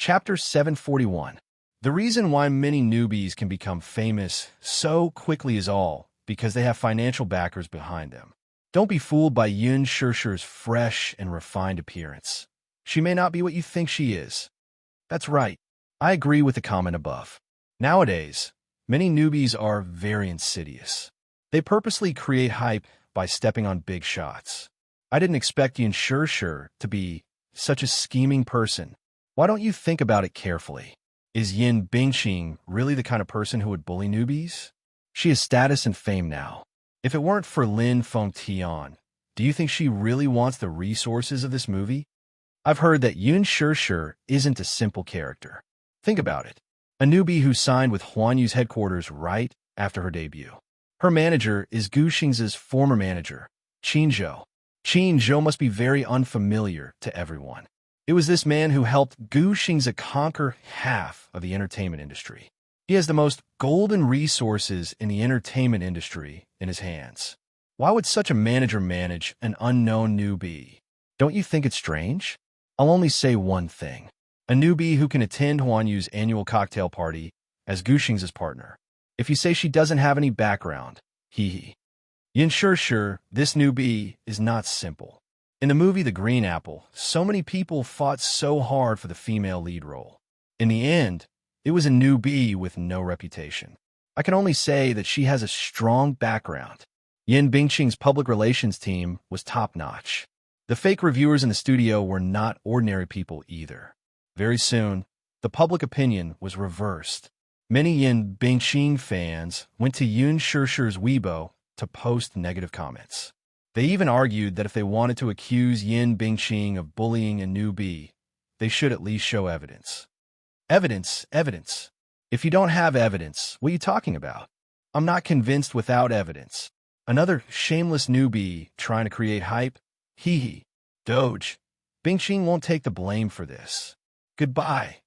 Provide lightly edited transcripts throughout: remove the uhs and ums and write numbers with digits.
Chapter 741. The reason why many newbies can become famous so quickly is all because they have financial backers behind them. Don't be fooled by Yun Shishir's fresh and refined appearance. She may not be what you think she is. That's right. I agree with the comment above. Nowadays, many newbies are very insidious. They purposely create hype by stepping on big shots. I didn't expect Yun Shishir to be such a scheming person. Why don't you think about it carefully? Is Yin Bingqing really the kind of person who would bully newbies? She has status and fame now. If it weren't for Lin Fengtian, do you think she really wants the resources of this movie? I've heard that Yun Shishir isn't a simple character. Think about it. A newbie who signed with Huan Yu's headquarters right after her debut. Her manager is Gu Xing's former manager, Qin Zhou. Qin Zhou must be very unfamiliar to everyone. It was this man who helped Gu Xing's conquer half of the entertainment industry. He has the most golden resources in the entertainment industry in his hands. Why would such a manager manage an unknown newbie? Don't you think it's strange? I'll only say one thing. A newbie who can attend Huan Yu's annual cocktail party as Gu Xing's partner. If you say she doesn't have any background, hee. Yin Shishir, this newbie, is not simple. In the movie The Green Apple, so many people fought so hard for the female lead role. In the end, it was a newbie with no reputation. I can only say that she has a strong background. Yin Bingqing's public relations team was top-notch. The fake reviewers in the studio were not ordinary people either. Very soon, the public opinion was reversed. Many Yin Bingqing fans went to Yun Shishir's Weibo to post negative comments. They even argued that if they wanted to accuse Yin Bingqing of bullying a newbie, they should at least show evidence. Evidence. If you don't have evidence, what are you talking about? I'm not convinced without evidence. Another shameless newbie trying to create hype? Hee. Doge. Bingqing won't take the blame for this. Goodbye.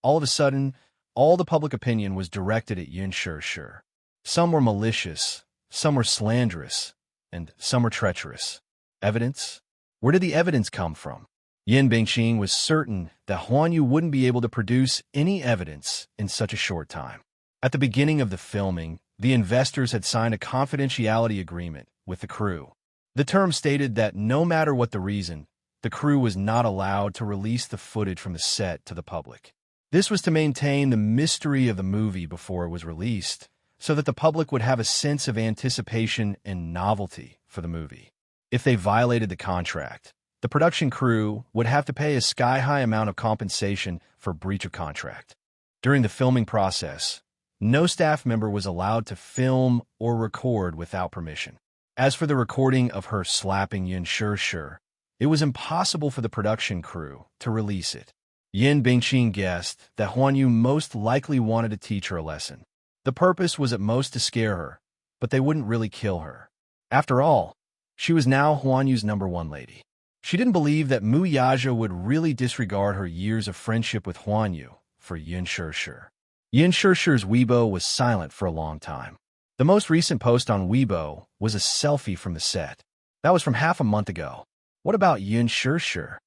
All of a sudden, all the public opinion was directed at Yun Shishir. Some were malicious, some were slanderous, and some were treacherous. Evidence? Where did the evidence come from? Yin Bingqing was certain that Huan Yu wouldn't be able to produce any evidence in such a short time. At the beginning of the filming, the investors had signed a confidentiality agreement with the crew. The term stated that no matter what the reason, the crew was not allowed to release the footage from the set to the public. This was to maintain the mystery of the movie before it was released, so that the public would have a sense of anticipation and novelty for the movie. If they violated the contract, the production crew would have to pay a sky-high amount of compensation for breach of contract. During the filming process, no staff member was allowed to film or record without permission. As for the recording of her slapping Yin Shishir, it was impossible for the production crew to release it. Yin Bingqing guessed that Huan Yu most likely wanted to teach her a lesson. The purpose was at most to scare her, but they wouldn't really kill her. After all, she was now Huan Yu's #1 lady. She didn't believe that Mu Yaja would really disregard her years of friendship with Huan Yu for Yun Shishir. Yun Shishir's Weibo was silent for a long time. The most recent post on Weibo was a selfie from the set. That was from half a month ago. What about Yun Shishir?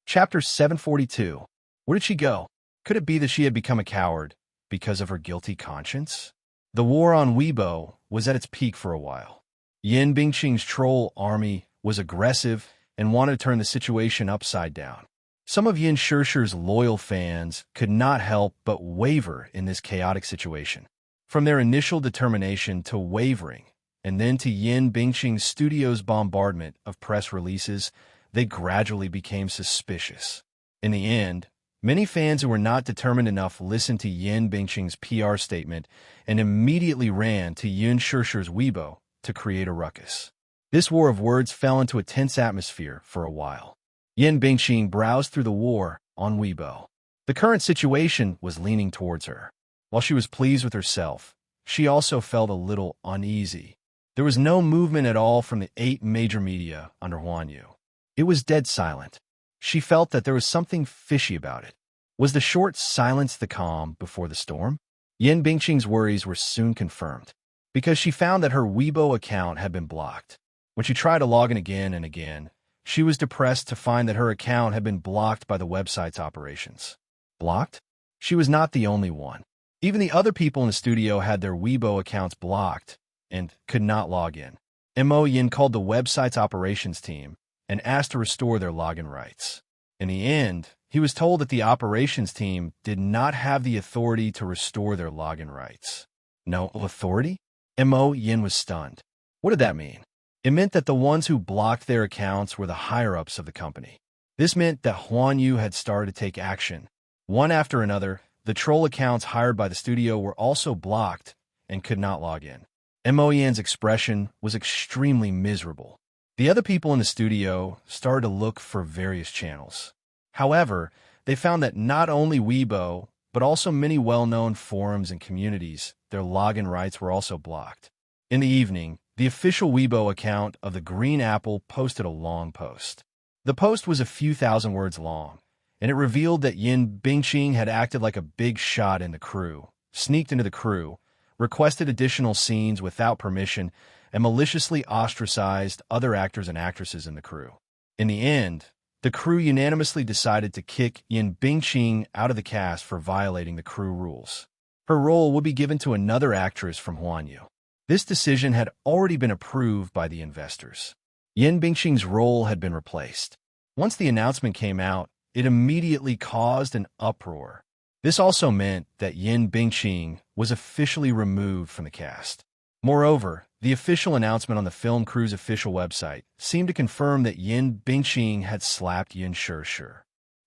Chapter 742. Where did she go? Could it be that she had become a coward because of her guilty conscience? The war on Weibo was at its peak for a while. Yin Bingqing's troll army was aggressive and wanted to turn the situation upside down. Some of Yin Shishir's loyal fans could not help but waver in this chaotic situation. From their initial determination to wavering, and then to Yin Bingqing's studio's bombardment of press releases, they gradually became suspicious. In the end, many fans who were not determined enough listened to Yin Bingqing's PR statement and immediately ran to Yun Shishir's Weibo to create a ruckus. This war of words fell into a tense atmosphere for a while. Yin Bingqing browsed through the war on Weibo. The current situation was leaning towards her. While she was pleased with herself, she also felt a little uneasy. There was no movement at all from the 8 major media under Huan Yu. It was dead silent. She felt that there was something fishy about it. Was the short silence the calm before the storm? Yin Bingqing's worries were soon confirmed, because she found that her Weibo account had been blocked. When she tried to log in again and again, she was depressed to find that her account had been blocked by the website's operations. Blocked? She was not the only one. Even the other people in the studio had their Weibo accounts blocked and could not log in. Mo Yin called the website's operations team and asked to restore their login rights. In the end, he was told that the operations team did not have the authority to restore their login rights. No authority? Mo Yin was stunned. What did that mean? It meant that the ones who blocked their accounts were the higher-ups of the company. This meant that Huan Yu had started to take action. One after another, the troll accounts hired by the studio were also blocked and could not log in. Mo Yin's expression was extremely miserable. The other people in the studio started to look for various channels. However, they found that not only Weibo, but also many well-known forums and communities, their login rights were also blocked. In the evening, the official Weibo account of the Green Apple posted a long post. The post was a few thousand words long, and it revealed that Yin Bingqing had acted like a big shot in the crew, sneaked into the crew, requested additional scenes without permission, and maliciously ostracized other actors and actresses in the crew. In the end, the crew unanimously decided to kick Yin Bingqing out of the cast for violating the crew rules. Her role would be given to another actress from Huanyu. This decision had already been approved by the investors. Yin Bingqing's role had been replaced. Once the announcement came out, it immediately caused an uproar. This also meant that Yin Bingqing was officially removed from the cast. Moreover, the official announcement on the film crew's official website seemed to confirm that Yin Bingqing had slapped Yin Shishir.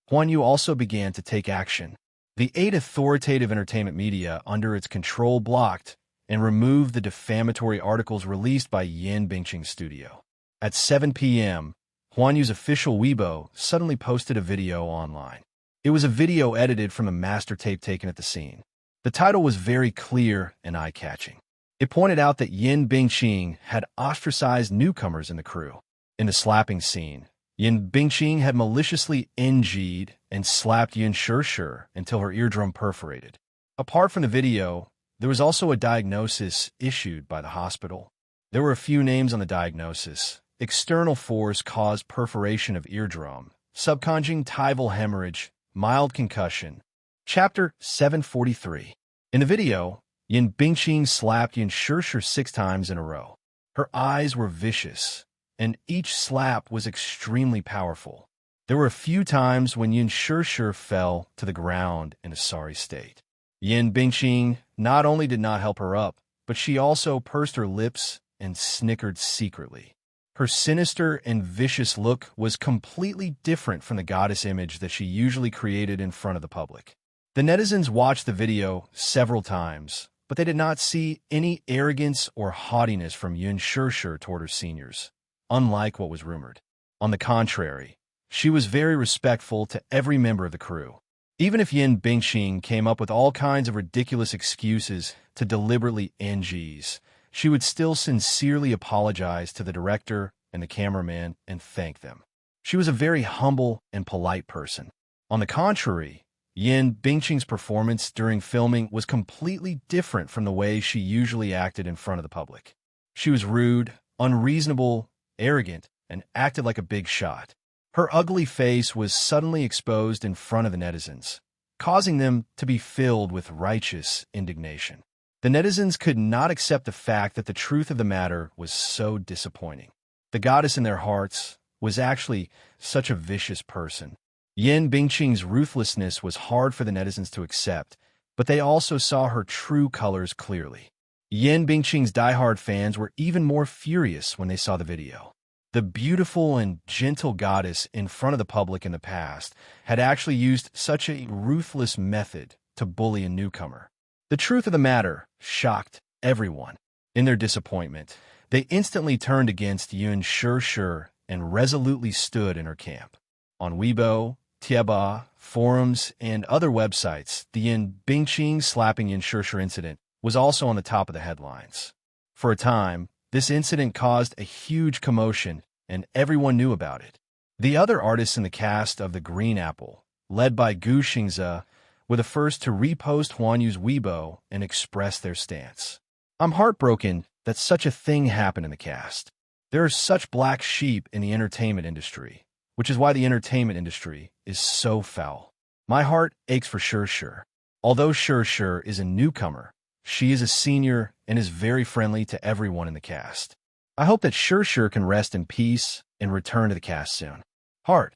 Huanyu also began to take action. The 8 authoritative entertainment media under its control blocked and removed the defamatory articles released by Yin Bingqing's studio. At 7 p.m., Huanyu's official Weibo suddenly posted a video online. It was a video edited from a master tape taken at the scene. The title was very clear and eye-catching. It pointed out that Yin Bingqing had ostracized newcomers in the crew. In the slapping scene, Yin Bingqing had maliciously NG'd and slapped Yin Shishir until her eardrum perforated. Apart from the video, there was also a diagnosis issued by the hospital. There were a few names on the diagnosis. External force caused perforation of eardrum, subconjunctival hemorrhage, mild concussion. Chapter 743. In the video, Yin Bingqing slapped Yin Shishir 6 times in a row. Her eyes were vicious, and each slap was extremely powerful. There were a few times when Yin Shishir fell to the ground in a sorry state. Yin Bingqing not only did not help her up, but she also pursed her lips and snickered secretly. Her sinister and vicious look was completely different from the goddess image that she usually created in front of the public. The netizens watched the video several times, but they did not see any arrogance or haughtiness from Yin Shishir toward her seniors, unlike what was rumored. On the contrary, she was very respectful to every member of the crew. Even if Yin Bingqing came up with all kinds of ridiculous excuses to deliberately NGs, she would still sincerely apologize to the director and the cameraman and thank them. She was a very humble and polite person. On the contrary, Yin Bingqing's performance during filming was completely different from the way she usually acted in front of the public. She was rude, unreasonable, arrogant, and acted like a big shot. Her ugly face was suddenly exposed in front of the netizens, causing them to be filled with righteous indignation. The netizens could not accept the fact that the truth of the matter was so disappointing. The goddess in their hearts was actually such a vicious person. Yin Bingqing's ruthlessness was hard for the netizens to accept, but they also saw her true colors clearly. Yin Bingqing's diehard fans were even more furious when they saw the video. The beautiful and gentle goddess in front of the public in the past had actually used such a ruthless method to bully a newcomer. The truth of the matter shocked everyone. In their disappointment, they instantly turned against Yin Shishir and resolutely stood in her camp. On Weibo, Tieba, forums, and other websites, the Yin Bingqing slapping Yin Shishir incident was also on the top of the headlines. For a time, this incident caused a huge commotion, and everyone knew about it. The other artists in the cast of The Green Apple, led by Gu Xingze, were the first to repost Huanyu's Weibo and express their stance. I'm heartbroken that such a thing happened in the cast. There are such black sheep in the entertainment industry, which is why the entertainment industry is so foul. My heart aches for Shir. Although Shir is a newcomer, she is a senior and is very friendly to everyone in the cast. I hope that Shir can rest in peace and return to the cast soon. Heart.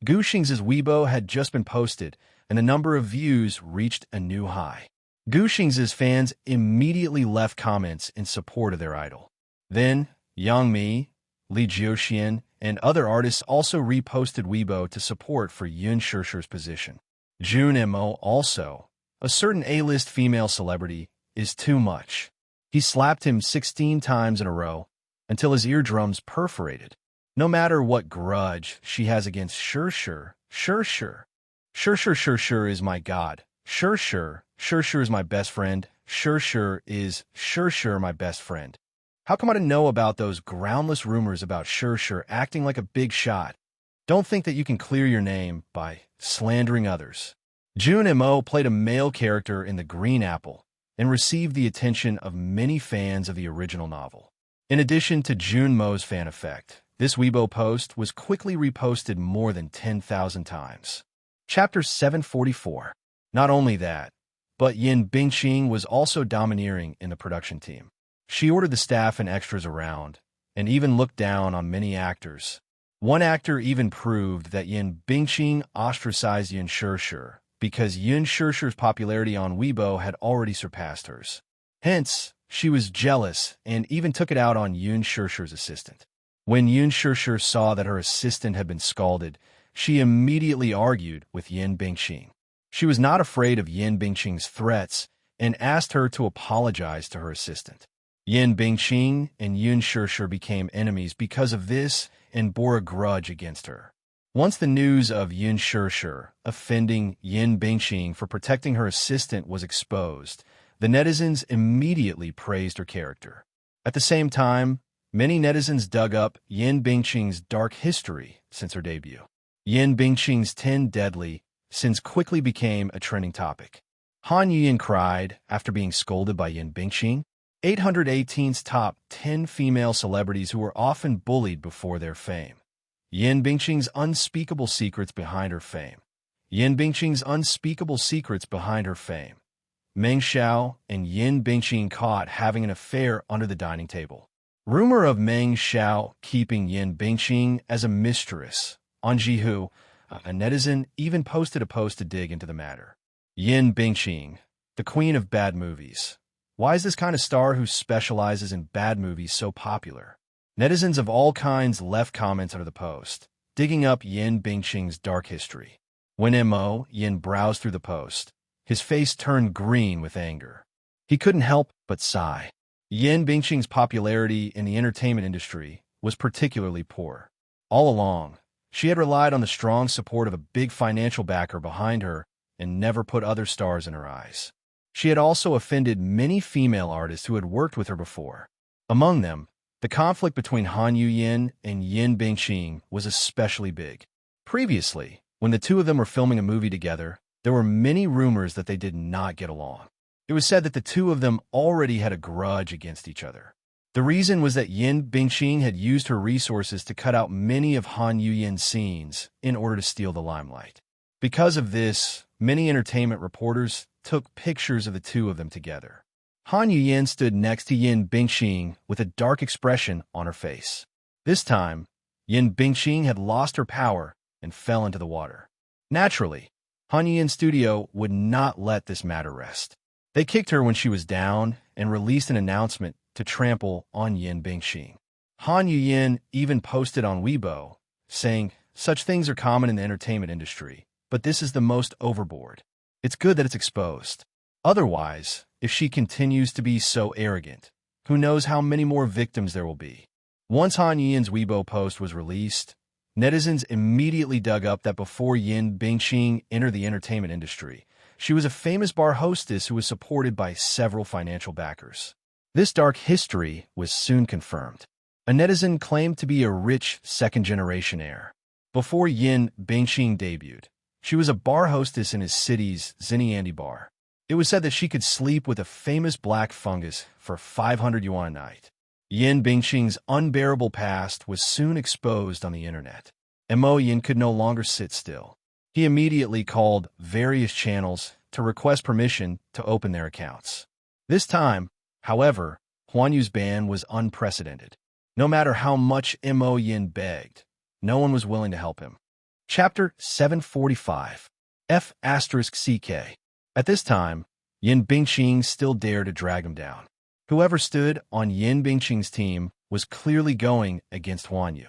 Guxing's Weibo had just been posted, and the number of views reached a new high. Guxing's fans immediately left comments in support of their idol. Then, Yang Mi, Li Jiuxian, and other artists also reposted Weibo to support for Yun Shir's position. Jun Mo also, a certain A-list female celebrity, is too much. He slapped him 16 times in a row until his eardrums perforated. No matter what grudge she has against Shir is my god. Shir is my best friend. Shir is my best friend. How come I didn't know about those groundless rumors about Shir acting like a big shot? Don't think that you can clear your name by slandering others. Jun Mo played a male character in The Green Apple and received the attention of many fans of the original novel. In addition to Jun Mo's fan effect, this Weibo post was quickly reposted more than 10,000 times. Chapter 744. Not only that, but Yin Bingqing was also domineering in the production team. She ordered the staff and extras around, and even looked down on many actors. One actor even proved that Yin Bingqing ostracized Yun Shir because Yun Shir's popularity on Weibo had already surpassed hers. Hence, she was jealous and even took it out on Yun Shir's assistant. When Yun Shir saw that her assistant had been scalded, she immediately argued with Yin Bingqing. She was not afraid of Yin Bingqing's threats and asked her to apologize to her assistant. Yin Bingqing and Yun Shir became enemies because of this and bore a grudge against her. Once the news of Yun Shir offending Yin Bingqing for protecting her assistant was exposed, the netizens immediately praised her character. At the same time, many netizens dug up Yin Bingqing's dark history since her debut. Yin Bingqing's 10 deadly sins quickly became a trending topic. Han Yuyin cried after being scolded by Yin Bingqing. 818's top 10 female celebrities who were often bullied before their fame. Yin Bingqing's unspeakable secrets behind her fame. Yin Bingqing's unspeakable secrets behind her fame. Meng Xiao and Yin Bingqing caught having an affair under the dining table. Rumor of Meng Xiao keeping Yin Bingqing as a mistress. On Jihu, a netizen even posted a post to dig into the matter. Yin Bingqing, the queen of bad movies. Why is this kind of star who specializes in bad movies so popular? Netizens of all kinds left comments under the post, digging up Yin Bingqing's dark history. When Mo Yin browsed through the post, his face turned green with anger. He couldn't help but sigh. Yin Bingqing's popularity in the entertainment industry was particularly poor. All along, she had relied on the strong support of a big financial backer behind her and never put other stars in her eyes. She had also offended many female artists who had worked with her before. Among them, the conflict between Han Yuyin and Yin Bingqing was especially big. Previously, when the two of them were filming a movie together, there were many rumors that they did not get along. It was said that the two of them already had a grudge against each other. The reason was that Yin Bingqing had used her resources to cut out many of Han Yuyin's scenes in order to steal the limelight. Because of this, many entertainment reporters took pictures of the two of them together. Han Yuyin stood next to Yin Bingqing with a dark expression on her face. This time, Yin Bingqing had lost her power and fell into the water. Naturally, Han Yuyin's studio would not let this matter rest. They kicked her when she was down and released an announcement to trample on Yin Bingqing. Han Yuyin even posted on Weibo, saying, "Such things are common in the entertainment industry, but this is the most overboard. It's good that it's exposed. Otherwise, if she continues to be so arrogant, who knows how many more victims there will be." Once Han Yuyin's Weibo post was released, netizens immediately dug up that before Yin Bingqing entered the entertainment industry, she was a famous bar hostess who was supported by several financial backers. This dark history was soon confirmed. A netizen claimed to be a rich second-generation heir. Before Yin Bingqing debuted, she was a bar hostess in his city's Xiniandi bar. It was said that she could sleep with a famous black fungus for 500 yuan a night. Yin Bingqing's unbearable past was soon exposed on the internet. Mo Yin could no longer sit still. He immediately called various channels to request permission to open their accounts. This time, however, Huan Yu's ban was unprecedented. No matter how much Mo Yin begged, no one was willing to help him. Chapter 745 F***CK. At this time, Yin Bingqing still dared to drag him down. Whoever stood on Yin Bingqing's team was clearly going against Huan Yu.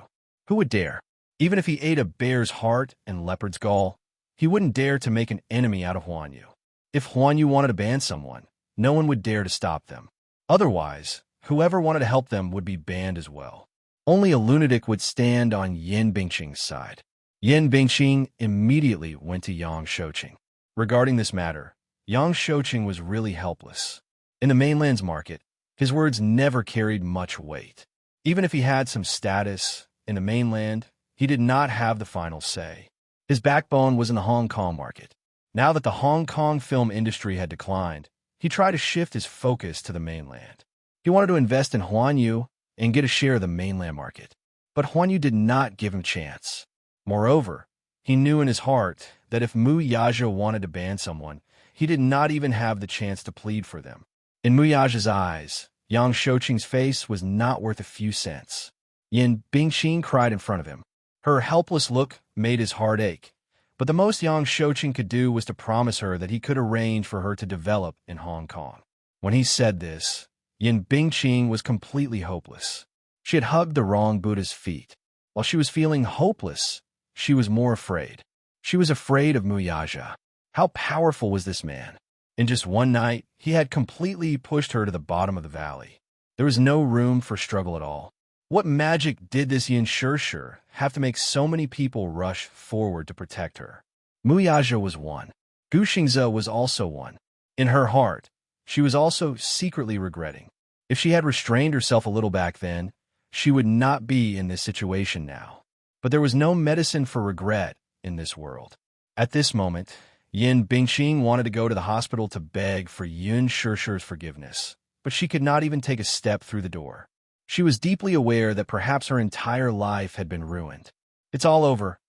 Who would dare? Even if he ate a bear's heart and leopard's gall, he wouldn't dare to make an enemy out of Huan Yu. If Huan Yu wanted to ban someone, no one would dare to stop them. Otherwise, whoever wanted to help them would be banned as well. Only a lunatic would stand on Yin Bingqing's side. Yin Bingqing immediately went to Yang Shouqing. Regarding this matter, Yang Shouqing was really helpless. In the mainland's market, his words never carried much weight. Even if he had some status in the mainland, he did not have the final say. His backbone was in the Hong Kong market. Now that the Hong Kong film industry had declined, he tried to shift his focus to the mainland. He wanted to invest in Huan Yu and get a share of the mainland market. But Huan Yu did not give him a chance. Moreover, he knew in his heart that if Mu Yaja wanted to ban someone, he did not even have the chance to plead for them. In Mu Yaja's eyes, Yang Shouqing's face was not worth a few cents. Yin Bingqing cried in front of him. Her helpless look made his heart ache, but the most Yang Shouqing could do was to promise her that he could arrange for her to develop in Hong Kong. When he said this, Yin Bingqing was completely hopeless. She had hugged the wrong Buddha's feet. While she was feeling hopeless, she was more afraid. She was afraid of Mu Yaja. How powerful was this man? In just one night, he had completely pushed her to the bottom of the valley. There was no room for struggle at all. What magic did this Yin Shirshir have to make so many people rush forward to protect her? Mu Yaja was one. Gu Xingze was also one. In her heart, she was also secretly regretting. If she had restrained herself a little back then, she would not be in this situation now. But there was no medicine for regret in this world. At this moment, Yin Bingqing wanted to go to the hospital to beg for Yin Shirshir's forgiveness, but she could not even take a step through the door. She was deeply aware that perhaps her entire life had been ruined. It's all over.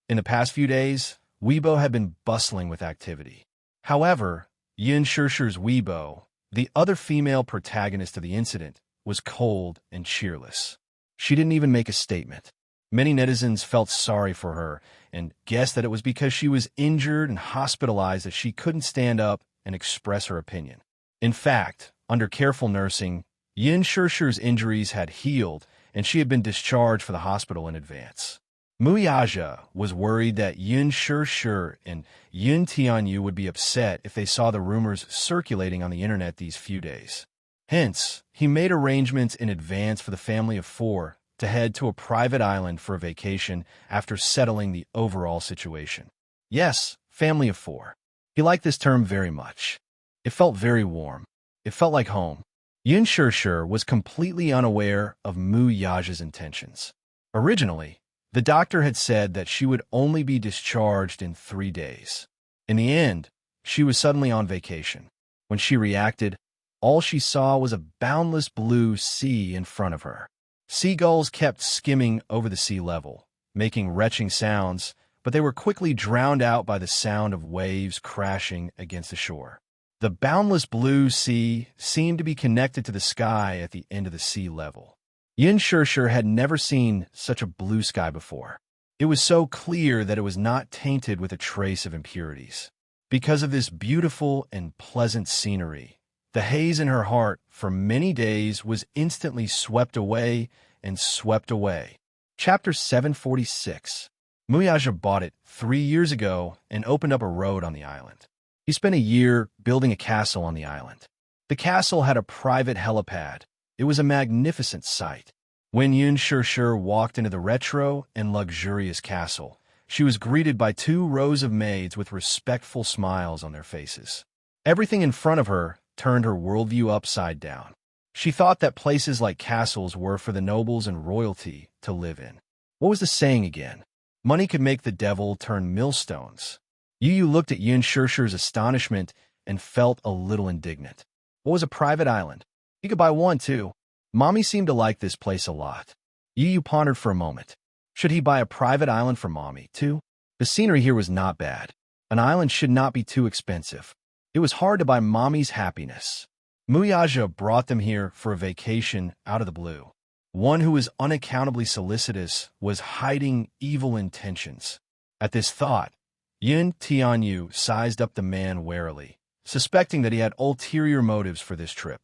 In the past few days, Weibo had been bustling with activity. However, Yin Shirshir's Weibo, the other female protagonist of the incident, was cold and cheerless. She didn't even make a statement. Many netizens felt sorry for her and guessed that it was because she was injured and hospitalized that she couldn't stand up and express her opinion. In fact, under careful nursing, Yin Shirshir's injuries had healed and she had been discharged for the hospital in advance. Mu Yaja was worried that Yin Shirshir and Yin Tianyu would be upset if they saw the rumors circulating on the internet these few days. Hence, he made arrangements in advance for the family of four to head to a private island for a vacation after settling the overall situation. Yes, family of four. He liked this term very much. It felt very warm. It felt like home. Yin Shirshir was completely unaware of Mu Yaja's intentions. Originally, the doctor had said that she would only be discharged in 3 days. In the end, she was suddenly on vacation. When she reacted, all she saw was a boundless blue sea in front of her. Seagulls kept skimming over the sea level, making retching sounds, but they were quickly drowned out by the sound of waves crashing against the shore. The boundless blue sea seemed to be connected to the sky at the end of the sea level. Yin Shirshir had never seen such a blue sky before. It was so clear that it was not tainted with a trace of impurities. Because of this beautiful and pleasant scenery, the haze in her heart for many days was instantly swept away and swept away. Chapter 746. Mu Yaja bought it 3 years ago and opened up a road on the island. He spent a year building a castle on the island. The castle had a private helipad. It was a magnificent sight. When Yin Shirshir walked into the retro and luxurious castle, she was greeted by 2 rows of maids with respectful smiles on their faces. Everything in front of her turned her worldview upside down. She thought that places like castles were for the nobles and royalty to live in. What was the saying again? Money could make the devil turn millstones. Yu looked at Yin Shirshir's astonishment and felt a little indignant. What was a private island? He could buy one, too. Mommy seemed to like this place a lot. Yu pondered for a moment. Should he buy a private island for Mommy, too? The scenery here was not bad. An island should not be too expensive. It was hard to buy mommy's happiness. Muyaja brought them here for a vacation out of the blue. One who was unaccountably solicitous was hiding evil intentions. At this thought, Yun Tianyu sized up the man warily, suspecting that he had ulterior motives for this trip.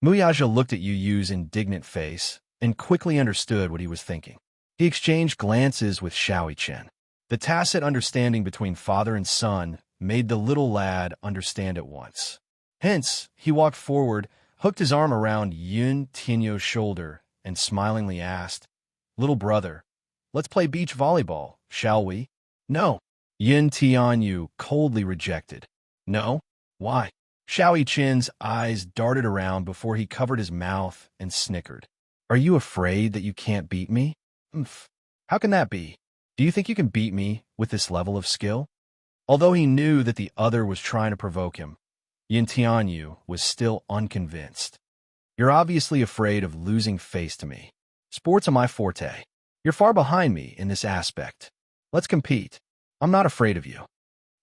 Muyaja looked at Yu Yu's indignant face and quickly understood what he was thinking. He exchanged glances with Xiao Chen. The tacit understanding between father and son made the little lad understand at once. Hence, he walked forward, hooked his arm around Yun Tianyu's shoulder, and smilingly asked, "Little brother, let's play beach volleyball, shall we?" "No." Yun Tianyu coldly rejected. "No? Why?" Xiao Chen's eyes darted around before he covered his mouth and snickered. "Are you afraid that you can't beat me?" "Umph. How can that be? Do you think you can beat me with this level of skill?" Although he knew that the other was trying to provoke him, Yin Tianyu was still unconvinced. "You're obviously afraid of losing face to me. Sports are my forte. You're far behind me in this aspect. Let's compete. I'm not afraid of you.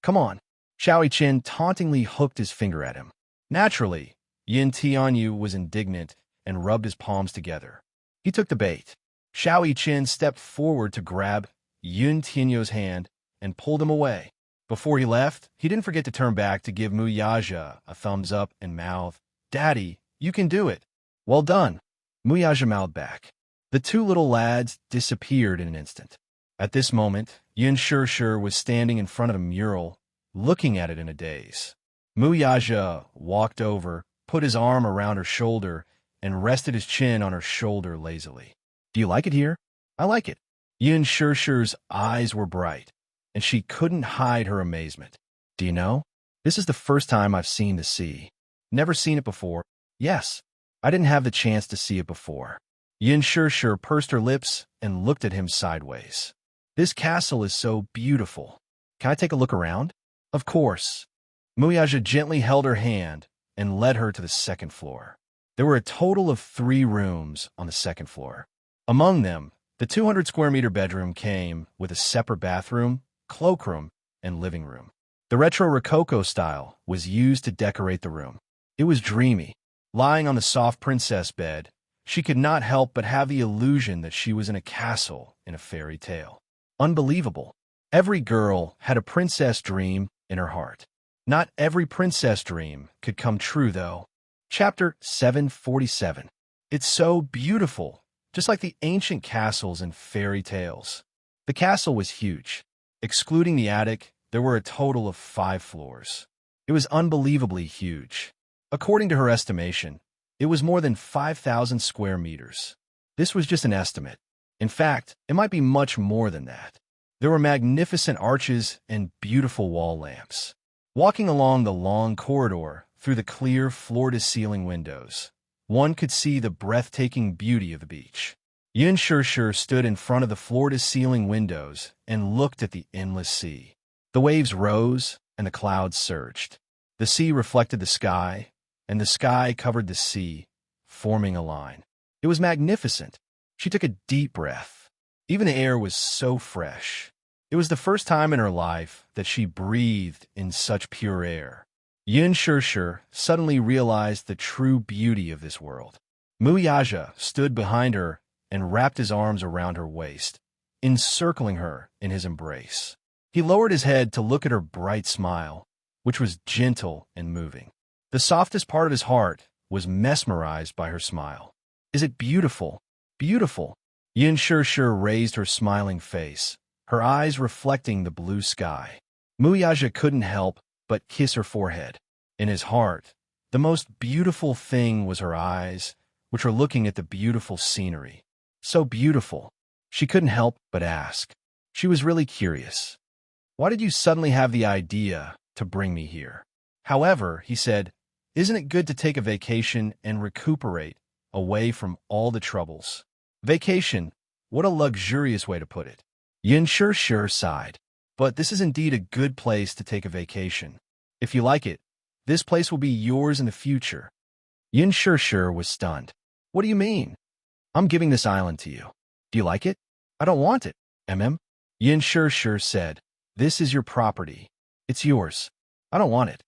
Come on." Xiao Chen tauntingly hooked his finger at him. Naturally, Yin Tianyu was indignant and rubbed his palms together. He took the bait. Xiao Chen stepped forward to grab Yun Tianyu's hand and pulled him away. Before he left, he didn't forget to turn back to give Muyaja a thumbs up and mouth, "Daddy, you can do it." "Well done." Muyaja mouthed back. The two little lads disappeared in an instant. At this moment, Yun Shishir was standing in front of a mural, looking at it in a daze. Muyaja walked over, put his arm around her shoulder, and rested his chin on her shoulder lazily. "Do you like it here?" "I like it." Yun Shishir's eyes were bright, and she couldn't hide her amazement. "Do you know, this is the first time I've seen the sea. Never seen it before." "Yes, I didn't have the chance to see it before." Yin Shishir pursed her lips and looked at him sideways. "This castle is so beautiful. Can I take a look around?" "Of course." Muyaja gently held her hand and led her to the second floor. There were a total of 3 rooms on the second floor. Among them, the 200-square-meter bedroom came with a separate bathroom, cloakroom, and living room. The retro Rococo style was used to decorate the room. It was dreamy. Lying on the soft princess bed, she could not help but have the illusion that she was in a castle in a fairy tale. Unbelievable. Every girl had a princess dream in her heart. Not every princess dream could come true, though. Chapter 747. It's so beautiful, just like the ancient castles in fairy tales. The castle was huge. Excluding the attic, there were a total of 5 floors. It was unbelievably huge. According to her estimation, it was more than 5,000 square meters. This was just an estimate. In fact, it might be much more than that. There were magnificent arches and beautiful wall lamps. Walking along the long corridor through the clear floor-to-ceiling windows, one could see the breathtaking beauty of the beach. Yun Shishir stood in front of the floor-to-ceiling windows and looked at the endless sea. The waves rose and the clouds surged. The sea reflected the sky, and the sky covered the sea, forming a line. It was magnificent. She took a deep breath. Even the air was so fresh. It was the first time in her life that she breathed in such pure air. Yun Shishir suddenly realized the true beauty of this world. Muyaja stood behind her and wrapped his arms around her waist, encircling her in his embrace. He lowered his head to look at her bright smile, which was gentle and moving. The softest part of his heart was mesmerized by her smile. "Is it beautiful? Beautiful." Yun Shishir raised her smiling face, her eyes reflecting the blue sky. Muyaja couldn't help but kiss her forehead. In his heart, the most beautiful thing was her eyes, which were looking at the beautiful scenery. So beautiful. She couldn't help but ask. She was really curious. "Why did you suddenly have the idea to bring me here?" "However," he said, "isn't it good to take a vacation and recuperate away from all the troubles?" Vacation, what a luxurious way to put it. Yin Shishir sighed. "But this is indeed a good place to take a vacation. If you like it, this place will be yours in the future." Yin Shishir was stunned. "What do you mean? I'm giving this island to you. Do you like it?" "I don't want it, Yin Shishir said. This is your property. It's yours. I don't want it.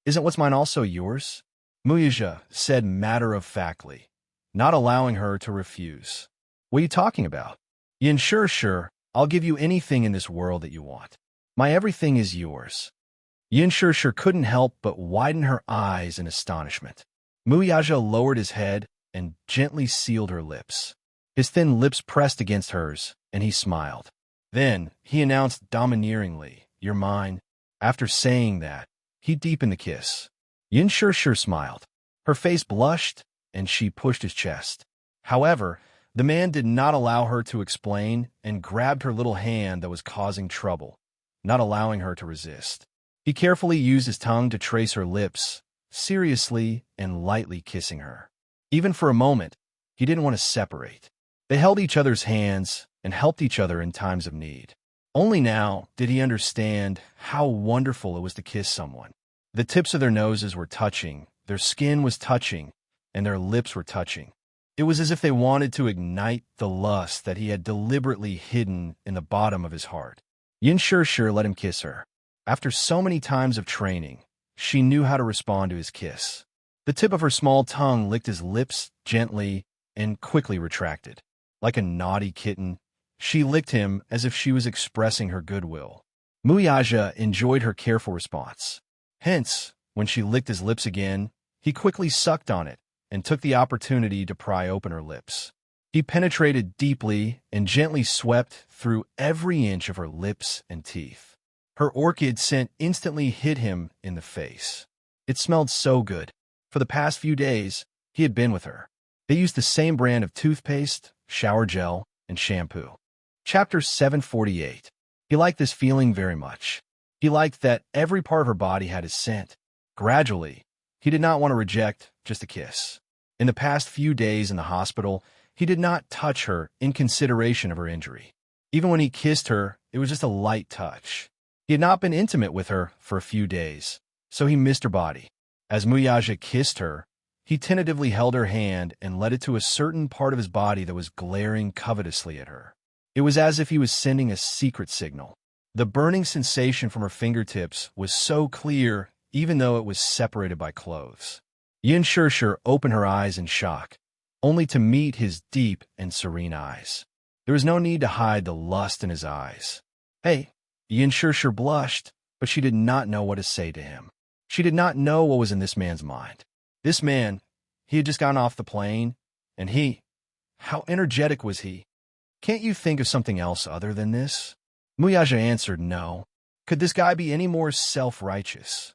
Isn't what's mine also yours? Muyaja said matter-of-factly, not allowing her to refuse. What are you talking about? Yin, sure, I'll give you anything in this world that you want. My everything is yours. Yin sure couldn't help but widen her eyes in astonishment. Muyaja lowered his head and gently sealed her lips. His thin lips pressed against hers, and he smiled. Then he announced domineeringly, "You're mine." After saying that, he deepened the kiss. Yin sure smiled. Her face blushed, and she pushed his chest. However, the man did not allow her to explain and grabbed her little hand that was causing trouble, not allowing her to resist. He carefully used his tongue to trace her lips, seriously and lightly kissing her. Even for a moment, he didn't want to separate. They held each other's hands and helped each other in times of need. Only now did he understand how wonderful it was to kiss someone. The tips of their noses were touching, their skin was touching, and their lips were touching. It was as if they wanted to ignite the lust that he had deliberately hidden in the bottom of his heart. Yin sure let him kiss her. After so many times of training, she knew how to respond to his kiss. The tip of her small tongue licked his lips gently and quickly retracted. Like a naughty kitten, she licked him as if she was expressing her goodwill. Muyaja enjoyed her careful response. Hence, when she licked his lips again, he quickly sucked on it and took the opportunity to pry open her lips. He penetrated deeply and gently swept through every inch of her lips and teeth. Her orchid scent instantly hit him in the face. It smelled so good. For the past few days, he had been with her. They used the same brand of toothpaste, shower gel, and shampoo. Chapter 748. He liked this feeling very much. He liked that every part of her body had his scent. Gradually, he did not want to reject just a kiss. In the past few days in the hospital, he did not touch her in consideration of her injury. Even when he kissed her, it was just a light touch. He had not been intimate with her for a few days, so he missed her body. As Muyaja kissed her, he tentatively held her hand and led it to a certain part of his body that was glaring covetously at her. It was as if he was sending a secret signal. The burning sensation from her fingertips was so clear, even though it was separated by clothes. Yin sure opened her eyes in shock, only to meet his deep and serene eyes. There was no need to hide the lust in his eyes. Hey, Yin sure blushed, but she did not know what to say to him. She did not know what was in this man's mind. This man, he had just gotten off the plane, and how energetic was he? Can't you think of something else other than this? Muyaja answered no. Could this guy be any more self-righteous?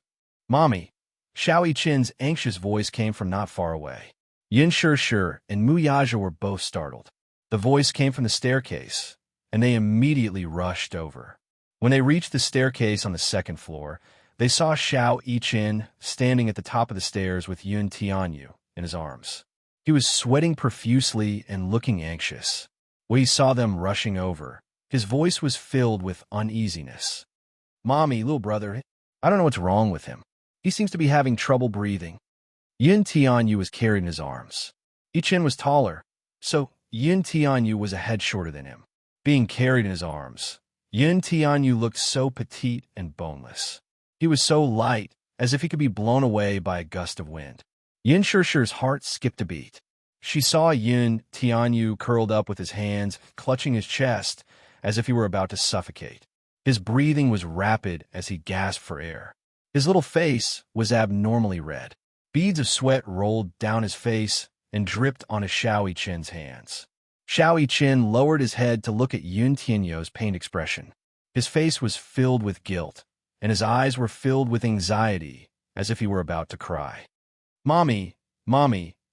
Mommy, Xiao Yichen's anxious voice came from not far away. Yin sure and Muyaja were both startled. The voice came from the staircase, and they immediately rushed over. When they reached the staircase on the second floor, they saw Xiao Yichen standing at the top of the stairs with Yun Tianyu in his arms. He was sweating profusely and looking anxious. When he saw them rushing over, his voice was filled with uneasiness. Mommy, little brother, I don't know what's wrong with him. He seems to be having trouble breathing. Yun Tianyu was carried in his arms. Yichen was taller, so Yun Tianyu was a head shorter than him. Being carried in his arms, Yun Tianyu looked so petite and boneless. He was so light, as if he could be blown away by a gust of wind. Yin Shurshu's heart skipped a beat. She saw Yun Tianyu curled up with his hands, clutching his chest, as if he were about to suffocate. His breathing was rapid as he gasped for air. His little face was abnormally red. Beads of sweat rolled down his face and dripped onto Xiao Yichen's hands. Xiao Yichen lowered his head to look at Yun Tianyu's pained expression. His face was filled with guilt, and his eyes were filled with anxiety, as if he were about to cry. Mommy,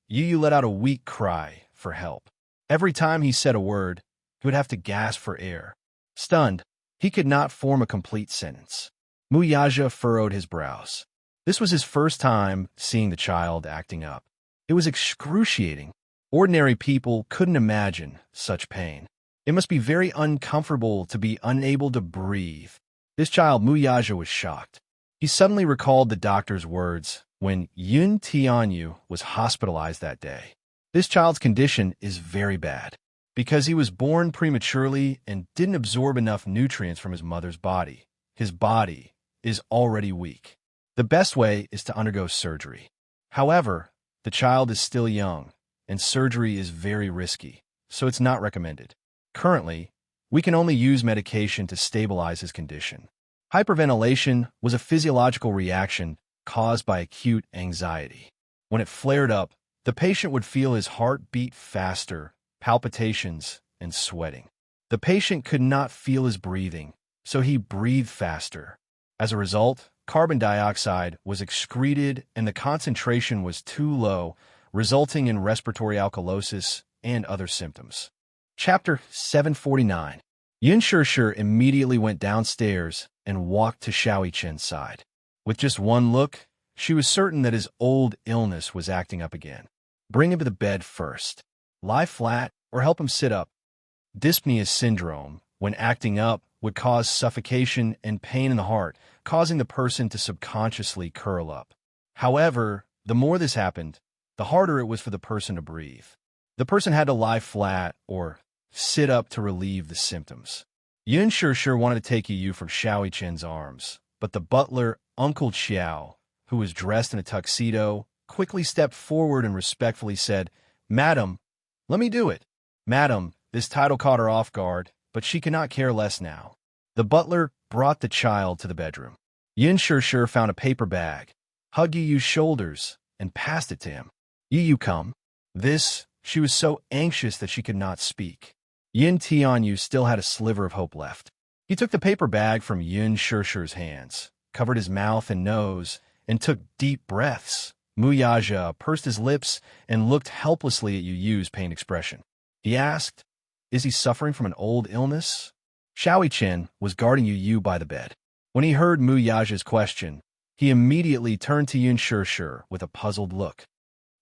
Yu let out a weak cry for help. Every time he said a word, he would have to gasp for air. Stunned, he could not form a complete sentence. Muyaja furrowed his brows. This was his first time seeing the child acting up. It was excruciating. Ordinary people couldn't imagine such pain. It must be very uncomfortable to be unable to breathe. This child, Muyaja, was shocked. He suddenly recalled the doctor's words when Yun Tianyu was hospitalized that day. This child's condition is very bad because he was born prematurely and didn't absorb enough nutrients from his mother's body, his body is already weak. The best way is to undergo surgery. However, the child is still young, and surgery is very risky, so it's not recommended. Currently, we can only use medication to stabilize his condition. Hyperventilation was a physiological reaction caused by acute anxiety. When it flared up, the patient would feel his heart beat faster, palpitations, and sweating. The patient could not feel his breathing, so he breathed faster. As a result, carbon dioxide was excreted and the concentration was too low, resulting in respiratory alkalosis and other symptoms. Chapter 749. Yun Shishir immediately went downstairs and walked to Xiao Chen's side. With just one look, she was certain that his old illness was acting up again. Bring him to the bed first. Lie flat or help him sit up. Dyspnea syndrome, when acting up, would cause suffocation and pain in the heart, causing the person to subconsciously curl up. However, the more this happened, the harder it was for the person to breathe. The person had to lie flat or sit up to relieve the symptoms. Yun Shishir wanted to take Yu from Xiao Chen's arms, but the butler, Uncle Xiao, who was dressed in a tuxedo, quickly stepped forward and respectfully said, "Madam, let me do it." "Madam," this title caught her off guard, but she could not care less now. The butler brought the child to the bedroom. Yun Shishir found a paper bag, hugged Yu's shoulders, and passed it to him. "Yu, come." She was so anxious that she could not speak. Yin Tianyu still had a sliver of hope left. He took the paper bag from Yun Shishir's hands, covered his mouth and nose, and took deep breaths. Muyaja pursed his lips and looked helplessly at Yu's pained expression. He asked, "Is he suffering from an old illness?" Xiao Chen was guarding Yu by the bed. When he heard Muyaja's question, he immediately turned to Yun Shishir with a puzzled look.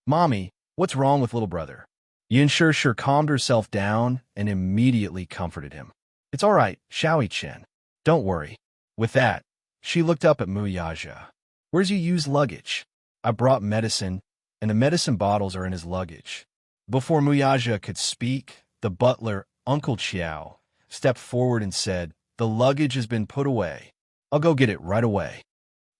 "Mommy, what's wrong with little brother?" Yun Shishir calmed herself down and immediately comforted him. "It's all right, Xiao Chen. Don't worry." With that, she looked up at Muyaja. "Where's Yu's luggage?" "I brought medicine, and the medicine bottles are in his luggage." Before Muyaja could speak, the butler, Uncle Xiao, stepped forward and said, "The luggage has been put away. I'll go get it right away."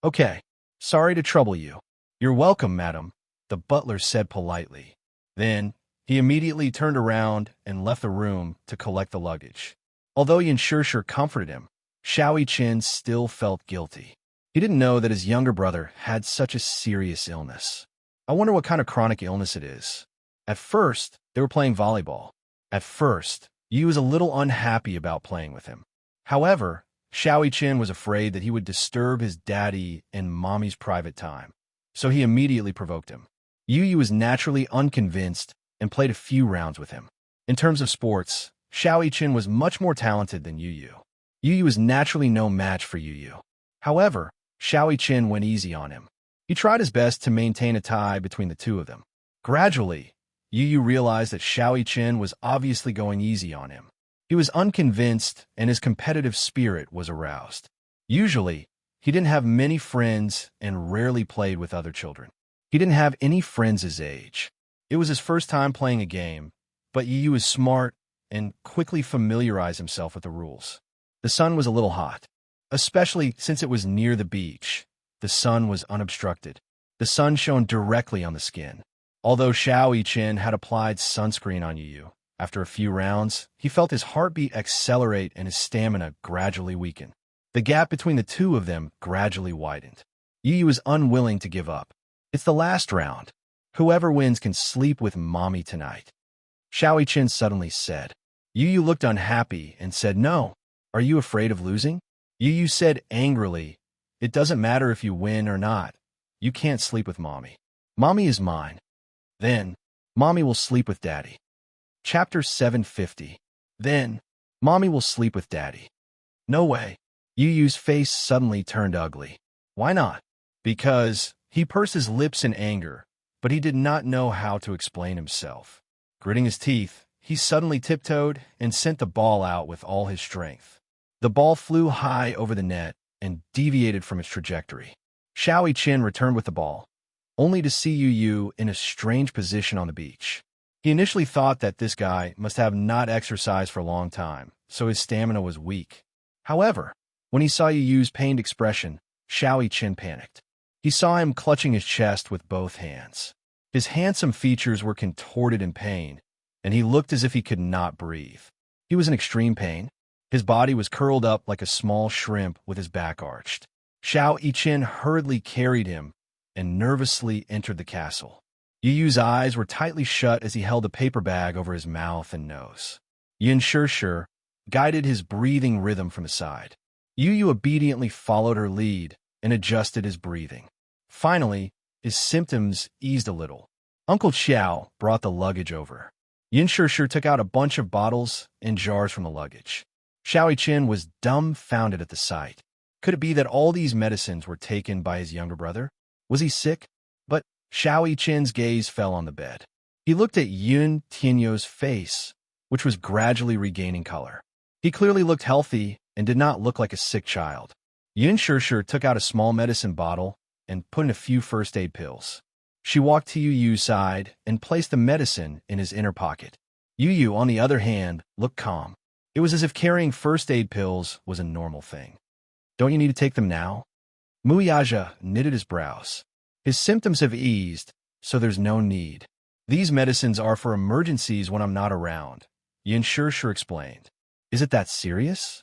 "Okay. Sorry to trouble you." "You're welcome, madam," the butler said politely. Then, he immediately turned around and left the room to collect the luggage. Although Yun Shishir comforted him, Xiao Chen still felt guilty. He didn't know that his younger brother had such a serious illness. I wonder what kind of chronic illness it is. At first, they were playing volleyball. At first, Yu was a little unhappy about playing with him. However, Xiao Chen was afraid that he would disturb his daddy and mommy's private time, so he immediately provoked him. Yu was naturally unconvinced and played a few rounds with him. In terms of sports, Xiao Chen was much more talented than Yu. Yu was naturally no match for Yu. However, Xiao Chen went easy on him. He tried his best to maintain a tie between the two of them. Gradually, Yu realized that Xiao Chen was obviously going easy on him. He was unconvinced and his competitive spirit was aroused. Usually, he didn't have many friends and rarely played with other children. He didn't have any friends his age. It was his first time playing a game, but Yu was smart and quickly familiarized himself with the rules. The sun was a little hot, especially since it was near the beach. The sun was unobstructed. The sun shone directly on the skin. Although Xiao Chen had applied sunscreen on Yu, after a few rounds, he felt his heartbeat accelerate and his stamina gradually weaken. The gap between the two of them gradually widened. Yu was unwilling to give up. "It's the last round. Whoever wins can sleep with mommy tonight," Xiao Chen suddenly said. Yu looked unhappy and said, "No. Are you afraid of losing?" Yu said angrily, "It doesn't matter if you win or not. You can't sleep with mommy. Mommy is mine. Then, mommy will sleep with daddy." Chapter 750. Then, mommy will sleep with daddy. "No way." Yu's face suddenly turned ugly. "Why not?" "Because," he pursed his lips in anger, but he did not know how to explain himself. Gritting his teeth, he suddenly tiptoed and sent the ball out with all his strength. The ball flew high over the net and deviated from its trajectory. Xiao Chen returned with the ball, only to see Yu in a strange position on the beach. He initially thought that this guy must have not exercised for a long time, so his stamina was weak. However, When he saw Yu Yu's pained expression, Xiao Yiqin panicked. He saw him clutching his chest with both hands. His handsome features were contorted in pain, and he looked as if he could not breathe. He was in extreme pain. His body was curled up like a small shrimp with his back arched. Xiao Yiqin hurriedly carried him and nervously entered the castle. Yu Yu's eyes were tightly shut as he held a paper bag over his mouth and nose. Yin Shishir guided his breathing rhythm from his side. Yu Yu obediently followed her lead and adjusted his breathing. Finally, his symptoms eased a little. Uncle Xiao brought the luggage over. Yin Shishir took out a bunch of bottles and jars from the luggage. Xiao Yiqin was dumbfounded at the sight. Could it be that all these medicines were taken by his younger brother? Was he sick? But Xiao Yiqin's gaze fell on the bed. He looked at Yun Tianyou's face, which was gradually regaining color. He clearly looked healthy and did not look like a sick child. Yin Shishir took out a small medicine bottle and put in a few first aid pills. She walked to Yu Yu's side and placed the medicine in his inner pocket. Yu Yu, on the other hand, looked calm. It was as if carrying first aid pills was a normal thing. Don't you need to take them now? Muyaja knitted his brows. His symptoms have eased, so there's no need. These medicines are for emergencies when I'm not around, Yin Shishir explained. Is it that serious?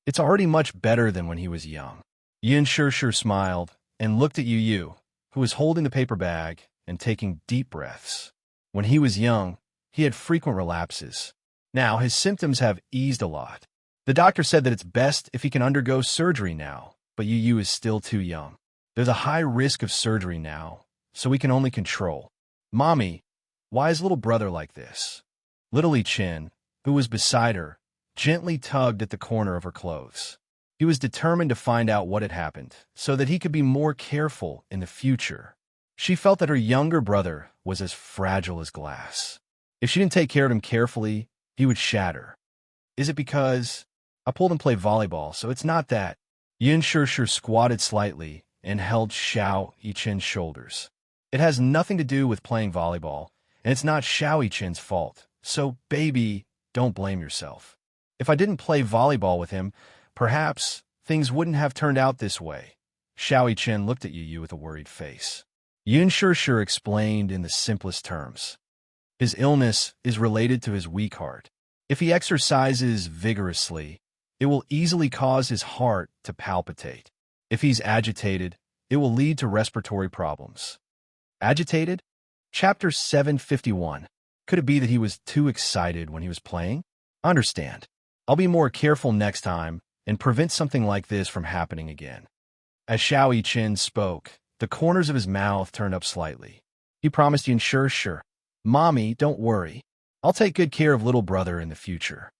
It's already much better than when he was young. Yin Shishir smiled and looked at Yu Yu, who was holding the paper bag and taking deep breaths. When he was young, he had frequent relapses. Now his symptoms have eased a lot. The doctor said that it's best if he can undergo surgery now, but Yu Yu is still too young. There's a high risk of surgery now, so we can only control. Mommy, why is little brother like this? Little Yiqin, who was beside her, gently tugged at the corner of her clothes. He was determined to find out what had happened, so that he could be more careful in the future. She felt that her younger brother was as fragile as glass. If she didn't take care of him carefully, he would shatter. Is it because I pulled and played volleyball, so it's not that? Yin Shishir squatted slightly and held Xiao Yiqin's shoulders. It has nothing to do with playing volleyball, and it's not Xiao Yiqin's fault. So, baby, don't blame yourself. If I didn't play volleyball with him, perhaps things wouldn't have turned out this way. Xiao Yiqin looked at Yu Yu with a worried face. Yin Shishir explained in the simplest terms. His illness is related to his weak heart. If he exercises vigorously, it will easily cause his heart to palpitate. If he's agitated, it will lead to respiratory problems. Agitated? Chapter 751. Could it be that he was too excited when he was playing? Understand. I'll be more careful next time and prevent something like this from happening again. As Xiao Yiqin spoke, the corners of his mouth turned up slightly. He promised Yin Shishir, Mommy, don't worry. I'll take good care of little brother in the future.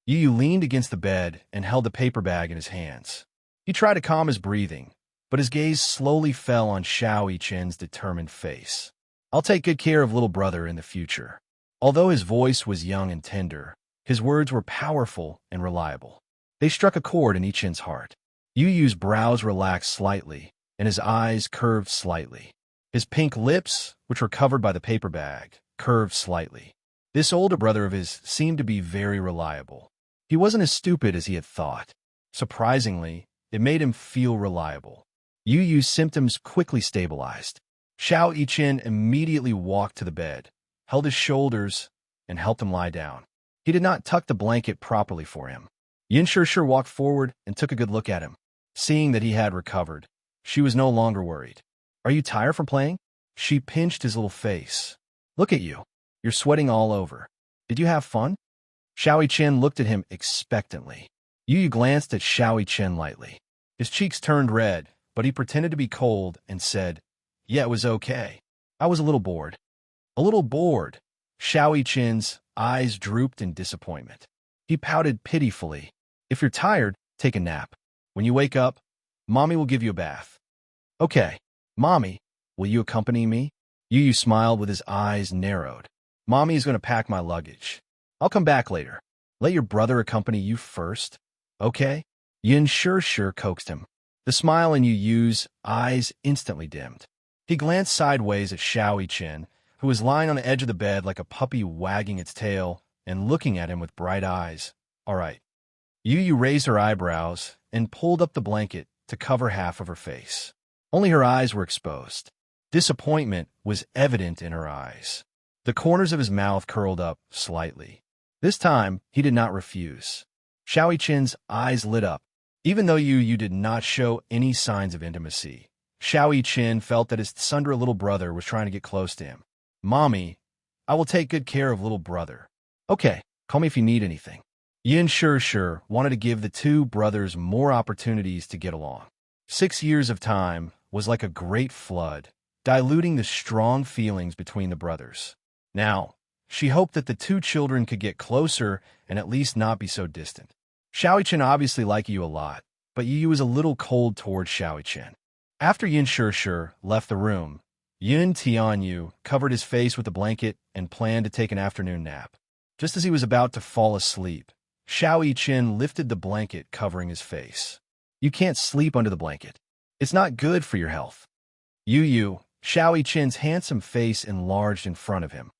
Yu Yu leaned against the bed and held the paper bag in his hands. He tried to calm his breathing, but his gaze slowly fell on Xiao Yiqin's determined face. I'll take good care of little brother in the future. Although his voice was young and tender, his words were powerful and reliable. They struck a chord in Yiqin's heart. Yu Yu's brows relaxed slightly, and his eyes curved slightly. His pink lips, which were covered by the paper bag, curved slightly. This older brother of his seemed to be very reliable. He wasn't as stupid as he had thought. Surprisingly, it made him feel reliable. Yu Yu's symptoms quickly stabilized. Xiao Yiqin immediately walked to the bed, held his shoulders, and helped him lie down. He did not tuck the blanket properly for him. Yin Shishir walked forward and took a good look at him. Seeing that he had recovered, she was no longer worried. Are you tired from playing? She pinched his little face. Look at you. You're sweating all over. Did you have fun? Xiao Yiqin looked at him expectantly. Yu Yu glanced at Xiao Yiqin lightly. His cheeks turned red, but he pretended to be cold and said, Yeah, it was okay. I was a little bored. A little bored. Xiao Yiqin's eyes drooped in disappointment. He pouted pitifully. If you're tired, take a nap. When you wake up, Mommy will give you a bath. Okay. Mommy, will you accompany me? Yu Yu smiled with his eyes narrowed. Mommy is going to pack my luggage. I'll come back later. Let your brother accompany you first. Okay? Yin Shishir coaxed him. The smile in Yu Yu's eyes instantly dimmed. He glanced sideways at Xiao Yiqin, who was lying on the edge of the bed like a puppy wagging its tail and looking at him with bright eyes. All right. Yu raised her eyebrows and pulled up the blanket to cover half of her face. Only her eyes were exposed. Disappointment was evident in her eyes. The corners of his mouth curled up slightly. This time, he did not refuse. Xiaoqin's eyes lit up. Even though Yu did not show any signs of intimacy, Xiaoqin felt that his Sundra little brother was trying to get close to him. "Mommy, I will take good care of little brother." "Okay, call me if you need anything." Yin sure wanted to give the two brothers more opportunities to get along. 6 years of time was like a great flood, diluting the strong feelings between the brothers. Now, she hoped that the two children could get closer and at least not be so distant. Xiaoqin obviously liked Yu a lot, but Yu was a little cold towards Xiaoqin. After Yin Sure left the room, Yun Tianyu covered his face with a blanket and planned to take an afternoon nap. Just as he was about to fall asleep, Xiaoqin lifted the blanket covering his face. "You can't sleep under the blanket. It's not good for your health." Xiaoqin's handsome face enlarged in front of him.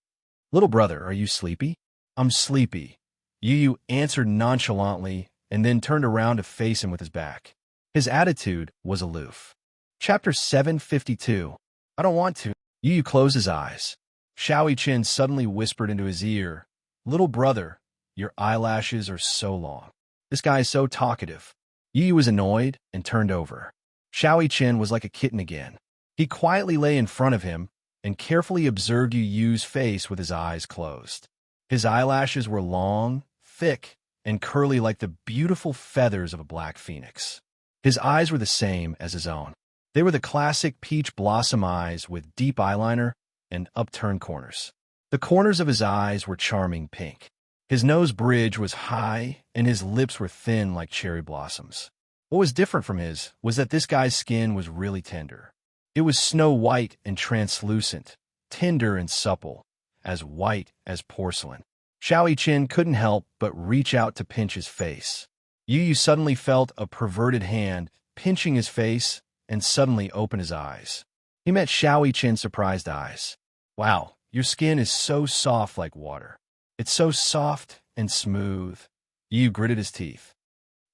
"Little brother, are you sleepy?" "I'm sleepy." Yu answered nonchalantly and then turned around to face him with his back. His attitude was aloof. Chapter 752. "I don't want to." Yu closed his eyes. Xiaoqin suddenly whispered into his ear, "Little brother, your eyelashes are so long. This guy is so talkative." Yu was annoyed and turned over. Xiaoqin was like a kitten again. He quietly lay in front of him and carefully observed Yu's face with his eyes closed. His eyelashes were long, thick, and curly like the beautiful feathers of a black phoenix. His eyes were the same as his own. They were the classic peach blossom eyes with deep eyeliner and upturned corners. The corners of his eyes were charming pink. His nose bridge was high, and his lips were thin like cherry blossoms. What was different from his was that this guy's skin was really tender. It was snow white and translucent, tender and supple, as white as porcelain. Xiaoqin couldn't help but reach out to pinch his face. Yu suddenly felt a perverted hand pinching his face and suddenly opened his eyes. He met Xiaoqin's surprised eyes. "Wow, your skin is so soft like water. It's so soft and smooth." Yu gritted his teeth.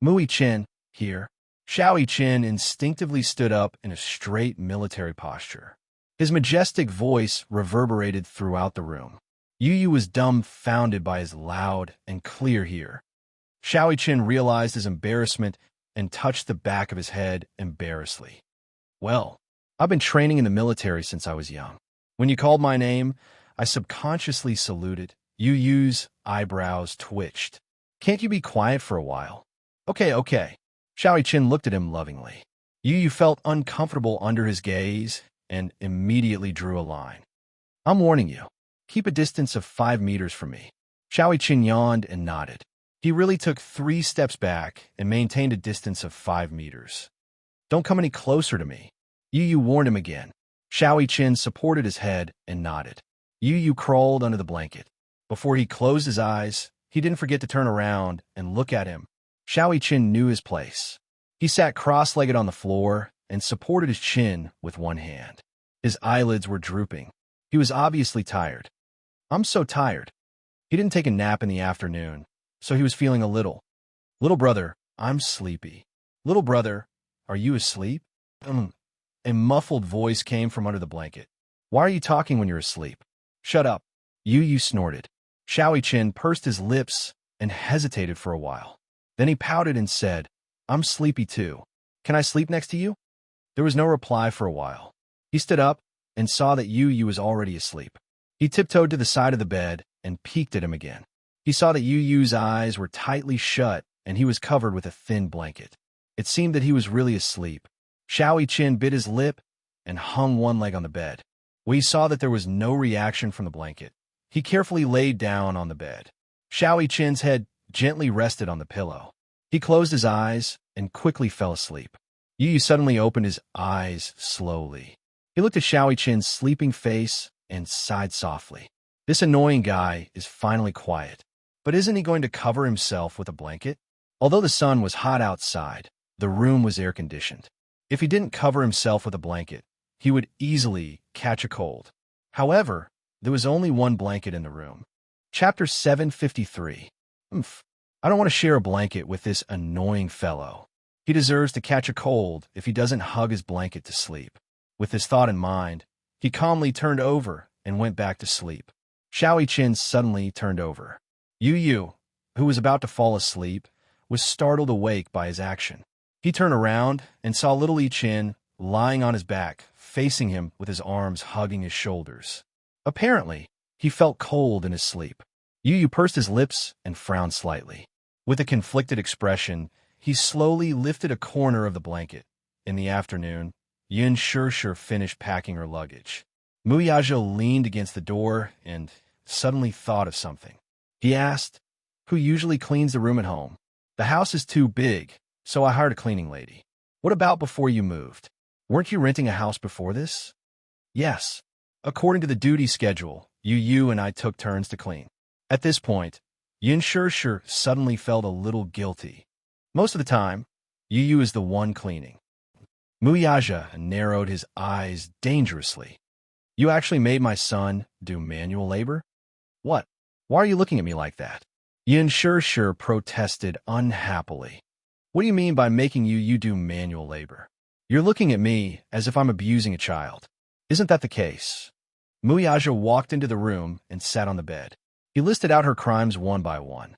"Mui-chin, here." Xiaoqin instinctively stood up in a straight military posture. His majestic voice reverberated throughout the room. Yu was dumbfounded by his loud and clear here. Xiaoqin realized his embarrassment and touched the back of his head embarrassedly. "Well, I've been training in the military since I was young. When you called my name, I subconsciously saluted." Yu's eyebrows twitched. "Can't you be quiet for a while?" Okay. Xiaoqin looked at him lovingly. Yu felt uncomfortable under his gaze and immediately drew a line. "I'm warning you. Keep a distance of 5 meters from me." Xiaoqin yawned and nodded. He really took 3 steps back and maintained a distance of 5 meters. "Don't come any closer to me." Yu warned him again. Xiaoqin supported his head and nodded. Yu crawled under the blanket. Before he closed his eyes, he didn't forget to turn around and look at him. Xiaoqin knew his place. He sat cross-legged on the floor and supported his chin with one hand. His eyelids were drooping. He was obviously tired. "I'm so tired." He didn't take a nap in the afternoon, so he was feeling a little. "Little brother, I'm sleepy." "Little brother, are you asleep?" A muffled voice came from under the blanket. "Why are you talking when you're asleep?" "Shut up." Yu snorted. Xiaoqin pursed his lips and hesitated for a while. Then he pouted and said, "I'm sleepy too. Can I sleep next to you?" There was no reply for a while. He stood up and saw that Yu was already asleep. He tiptoed to the side of the bed and peeked at him again. He saw that Yu's eyes were tightly shut and he was covered with a thin blanket. It seemed that he was really asleep. Xiaoqin bit his lip and hung one leg on the bed. When he saw that there was no reaction from the blanket, he carefully laid down on the bed. Xiaoqin's head gently rested on the pillow. He closed his eyes and quickly fell asleep. Yu suddenly opened his eyes slowly. He looked at Xiaoqin's sleeping face and sighed softly. This annoying guy is finally quiet. But isn't he going to cover himself with a blanket? Although the sun was hot outside, the room was air-conditioned. If he didn't cover himself with a blanket, he would easily catch a cold. However, there was only one blanket in the room. Chapter 753. I don't want to share a blanket with this annoying fellow. He deserves to catch a cold if he doesn't hug his blanket to sleep. With this thought in mind, he calmly turned over and went back to sleep. Xiao Qin suddenly turned over. Yu, who was about to fall asleep, was startled awake by his action. He turned around and saw little Yi Qin lying on his back, facing him with his arms hugging his shoulders. Apparently, he felt cold in his sleep. Yu pursed his lips and frowned slightly. With a conflicted expression, he slowly lifted a corner of the blanket. In the afternoon, Yin Shishir finished packing her luggage. Muyaja leaned against the door and suddenly thought of something. He asked, "Who usually cleans the room at home? The house is too big, so I hired a cleaning lady. What about before you moved? Weren't you renting a house before this?" "Yes. According to the duty schedule, Yu and I took turns to clean." At this point, Yin Shishir suddenly felt a little guilty. Most of the time, Yu is the one cleaning. Muyaja narrowed his eyes dangerously. "You actually made my son do manual labor? What? Why are you looking at me like that?" Yin Shishir protested unhappily. "What do you mean by making you do manual labor? You're looking at me as if I'm abusing a child. Isn't that the case?" Muyaja walked into the room and sat on the bed. He listed out her crimes one by one.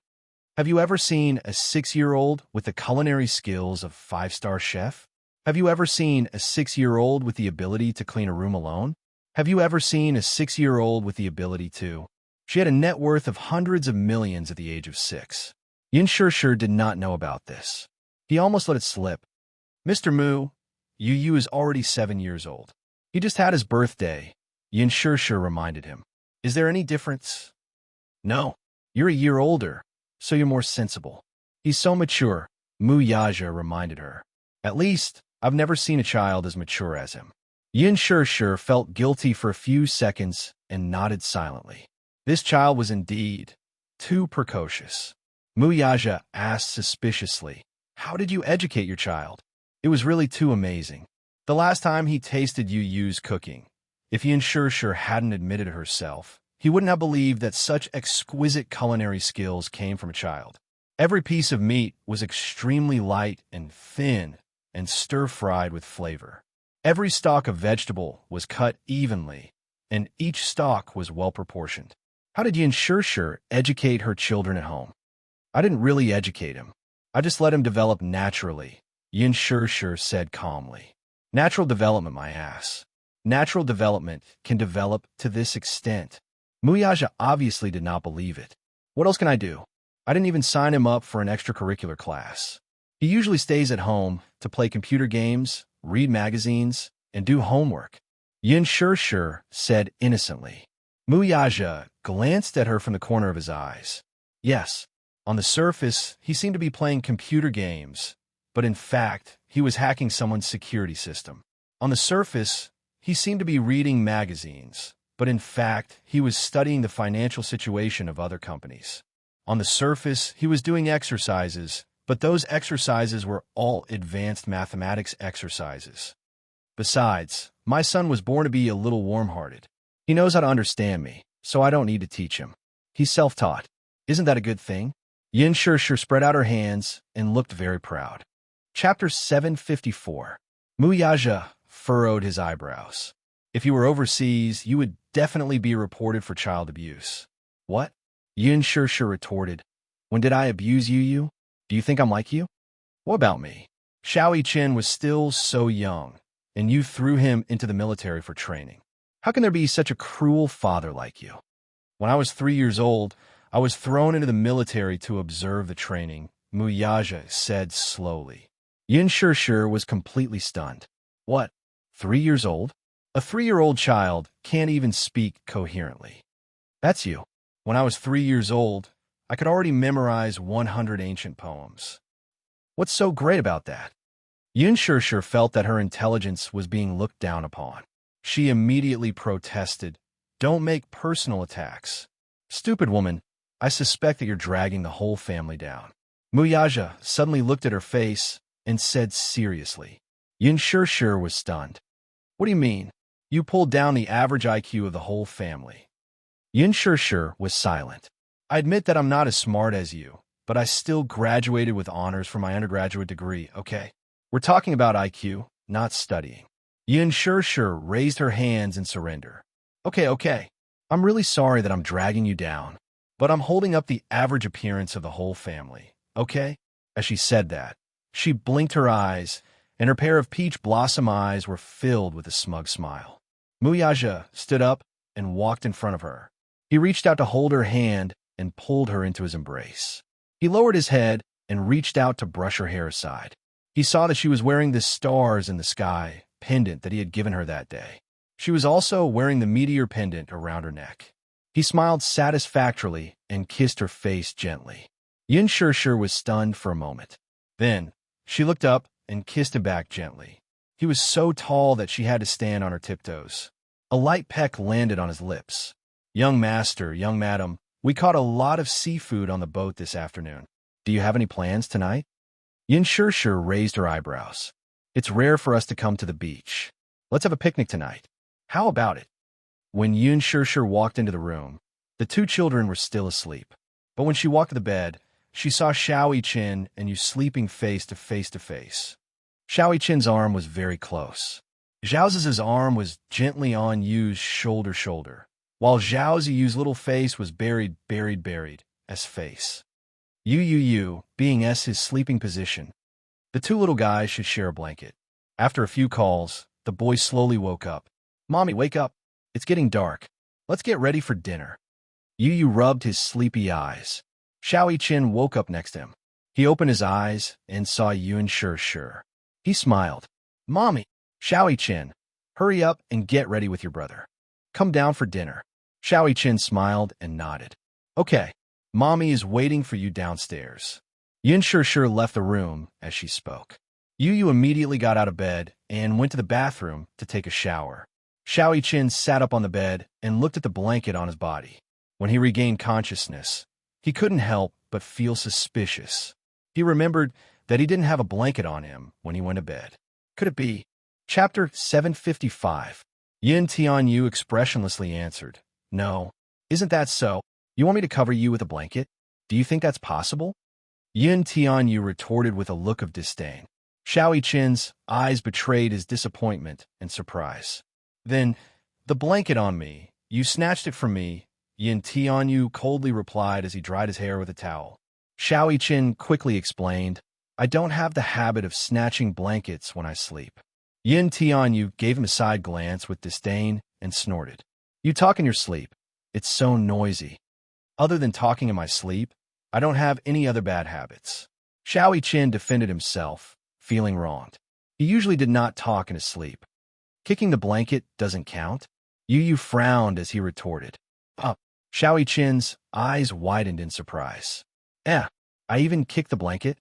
"Have you ever seen a 6-year-old with the culinary skills of a 5-star chef? Have you ever seen a 6-year-old with the ability to clean a room alone? Have you ever seen a 6-year-old with the ability to—" She had a net worth of hundreds of millions at the age of 6. Yin Shishir did not know about this. He almost let it slip. "Mr. Mu, Yu is already 7 years old. He just had his birthday," Yin Shishir reminded him. "Is there any difference?" "No. You're a year older, so you're more sensible. He's so mature," Muyaja reminded her. "At least, I've never seen a child as mature as him." Yin Shishir felt guilty for a few seconds and nodded silently. This child was indeed too precocious. Muyaja asked suspiciously, "How did you educate your child?" "It was really too amazing. The last time he tasted Yu's cooking, if Yin Shishir hadn't admitted it herself, he wouldn't have believed that such exquisite culinary skills came from a child. Every piece of meat was extremely light and thin and stir-fried with flavor. Every stalk of vegetable was cut evenly, and each stalk was well-proportioned." "How did Yin Shishir educate her children at home?" "I didn't really educate him. I just let him develop naturally," Yin Shishir said calmly. "Natural development, my ass. Natural development can develop to this extent." Muyaja obviously did not believe it. "What else can I do? I didn't even sign him up for an extracurricular class. He usually stays at home to play computer games, read magazines, and do homework," Yin Shishir said innocently. Muyaja glanced at her from the corner of his eyes. Yes, on the surface, he seemed to be playing computer games, but in fact, he was hacking someone's security system. On the surface, he seemed to be reading magazines, but in fact, he was studying the financial situation of other companies. On the surface, he was doing exercises, but those exercises were all advanced mathematics exercises. Besides, my son was born to be a little warm-hearted. He knows how to understand me, so I don't need to teach him. He's self-taught. Isn't that a good thing? Yin Shishir spread out her hands and looked very proud. Chapter 754. Muyaja furrowed his eyebrows. "If you were overseas, you would definitely be reported for child abuse." "What?" Yin Shishir retorted. "When did I abuse you? Do you think I'm like you? What about me? Xiao Qin was still so young, and you threw him into the military for training. How can there be such a cruel father like you? When I was 3 years old, I was thrown into the military to observe the training," Muyaja said slowly. Yin Shishir was completely stunned. "What? 3 years old? A 3-year-old child can't even speak coherently." "That's you. When I was 3 years old, I could already memorize 100 ancient poems." "What's so great about that?" Yin Shishir felt that her intelligence was being looked down upon. She immediately protested, "Don't make personal attacks. Stupid woman, I suspect that you're dragging the whole family down." Muyaja suddenly looked at her face and said seriously. Yin Shishir was stunned. "What do you mean? You pulled down the average IQ of the whole family." Yin Shishir was silent. "I admit that I'm not as smart as you, but I still graduated with honors from my undergraduate degree, okay? We're talking about IQ, not studying. Yin Shishir raised her hands in surrender. Okay. I'm really sorry that I'm dragging you down, but I'm holding up the average appearance of the whole family, okay? As she said that, she blinked her eyes, and her pair of peach blossom eyes were filled with a smug smile. Muyaja stood up and walked in front of her. He reached out to hold her hand and pulled her into his embrace. He lowered his head and reached out to brush her hair aside. He saw that she was wearing the stars in the sky pendant that he had given her that day. She was also wearing the meteor pendant around her neck. He smiled satisfactorily and kissed her face gently. Yin Shishir was stunned for a moment. Then, she looked up and kissed him back gently. He was so tall that she had to stand on her tiptoes. A light peck landed on his lips. Young master, young madam, we caught a lot of seafood on the boat this afternoon. Do you have any plans tonight? Yin Shishir raised her eyebrows. It's rare for us to come to the beach. Let's have a picnic tonight. How about it? When Yin Shishir walked into the room, the two children were still asleep. But when she walked to the bed, she saw Xiao Yiqin and Yu sleeping face to face. Xiao Yiqin's arm was very close. Zhao's arm was gently on Yu's shoulder, while Zhao Yu's little face was buried as face. Yu being his sleeping position. The two little guys should share a blanket. After a few calls, the boy slowly woke up. Mommy, wake up. It's getting dark. Let's get ready for dinner. Yu rubbed his sleepy eyes. Xiao Yiqin woke up next to him. He opened his eyes and saw Yin Shishir. He smiled. Mommy, Xiao Yiqin, hurry up and get ready with your brother. Come down for dinner. Xiao Yiqin smiled and nodded. Okay, Mommy is waiting for you downstairs. Yin Shishir left the room as she spoke. Yu immediately got out of bed and went to the bathroom to take a shower. Xiao Yiqin sat up on the bed and looked at the blanket on his body. When he regained consciousness, he couldn't help but feel suspicious. He remembered that he didn't have a blanket on him when he went to bed. Could it be? Chapter 755. Yin Tianyu expressionlessly answered, No. Isn't that so? You want me to cover you with a blanket? Do you think that's possible? Yin Tianyu retorted with a look of disdain. Xiao Yiqin's eyes betrayed his disappointment and surprise. Then, the blanket on me. You snatched it from me, Yin Tianyu coldly replied as he dried his hair with a towel. Xiao Yiqin quickly explained, I don't have the habit of snatching blankets when I sleep. Yin Tianyu gave him a side glance with disdain and snorted. You talk in your sleep. It's so noisy. Other than talking in my sleep, I don't have any other bad habits. Xiao Yiqin defended himself, feeling wronged. He usually did not talk in his sleep. Kicking the blanket doesn't count? Yu frowned as he retorted. Up. Xiao Yiqin's eyes widened in surprise. I even kicked the blanket?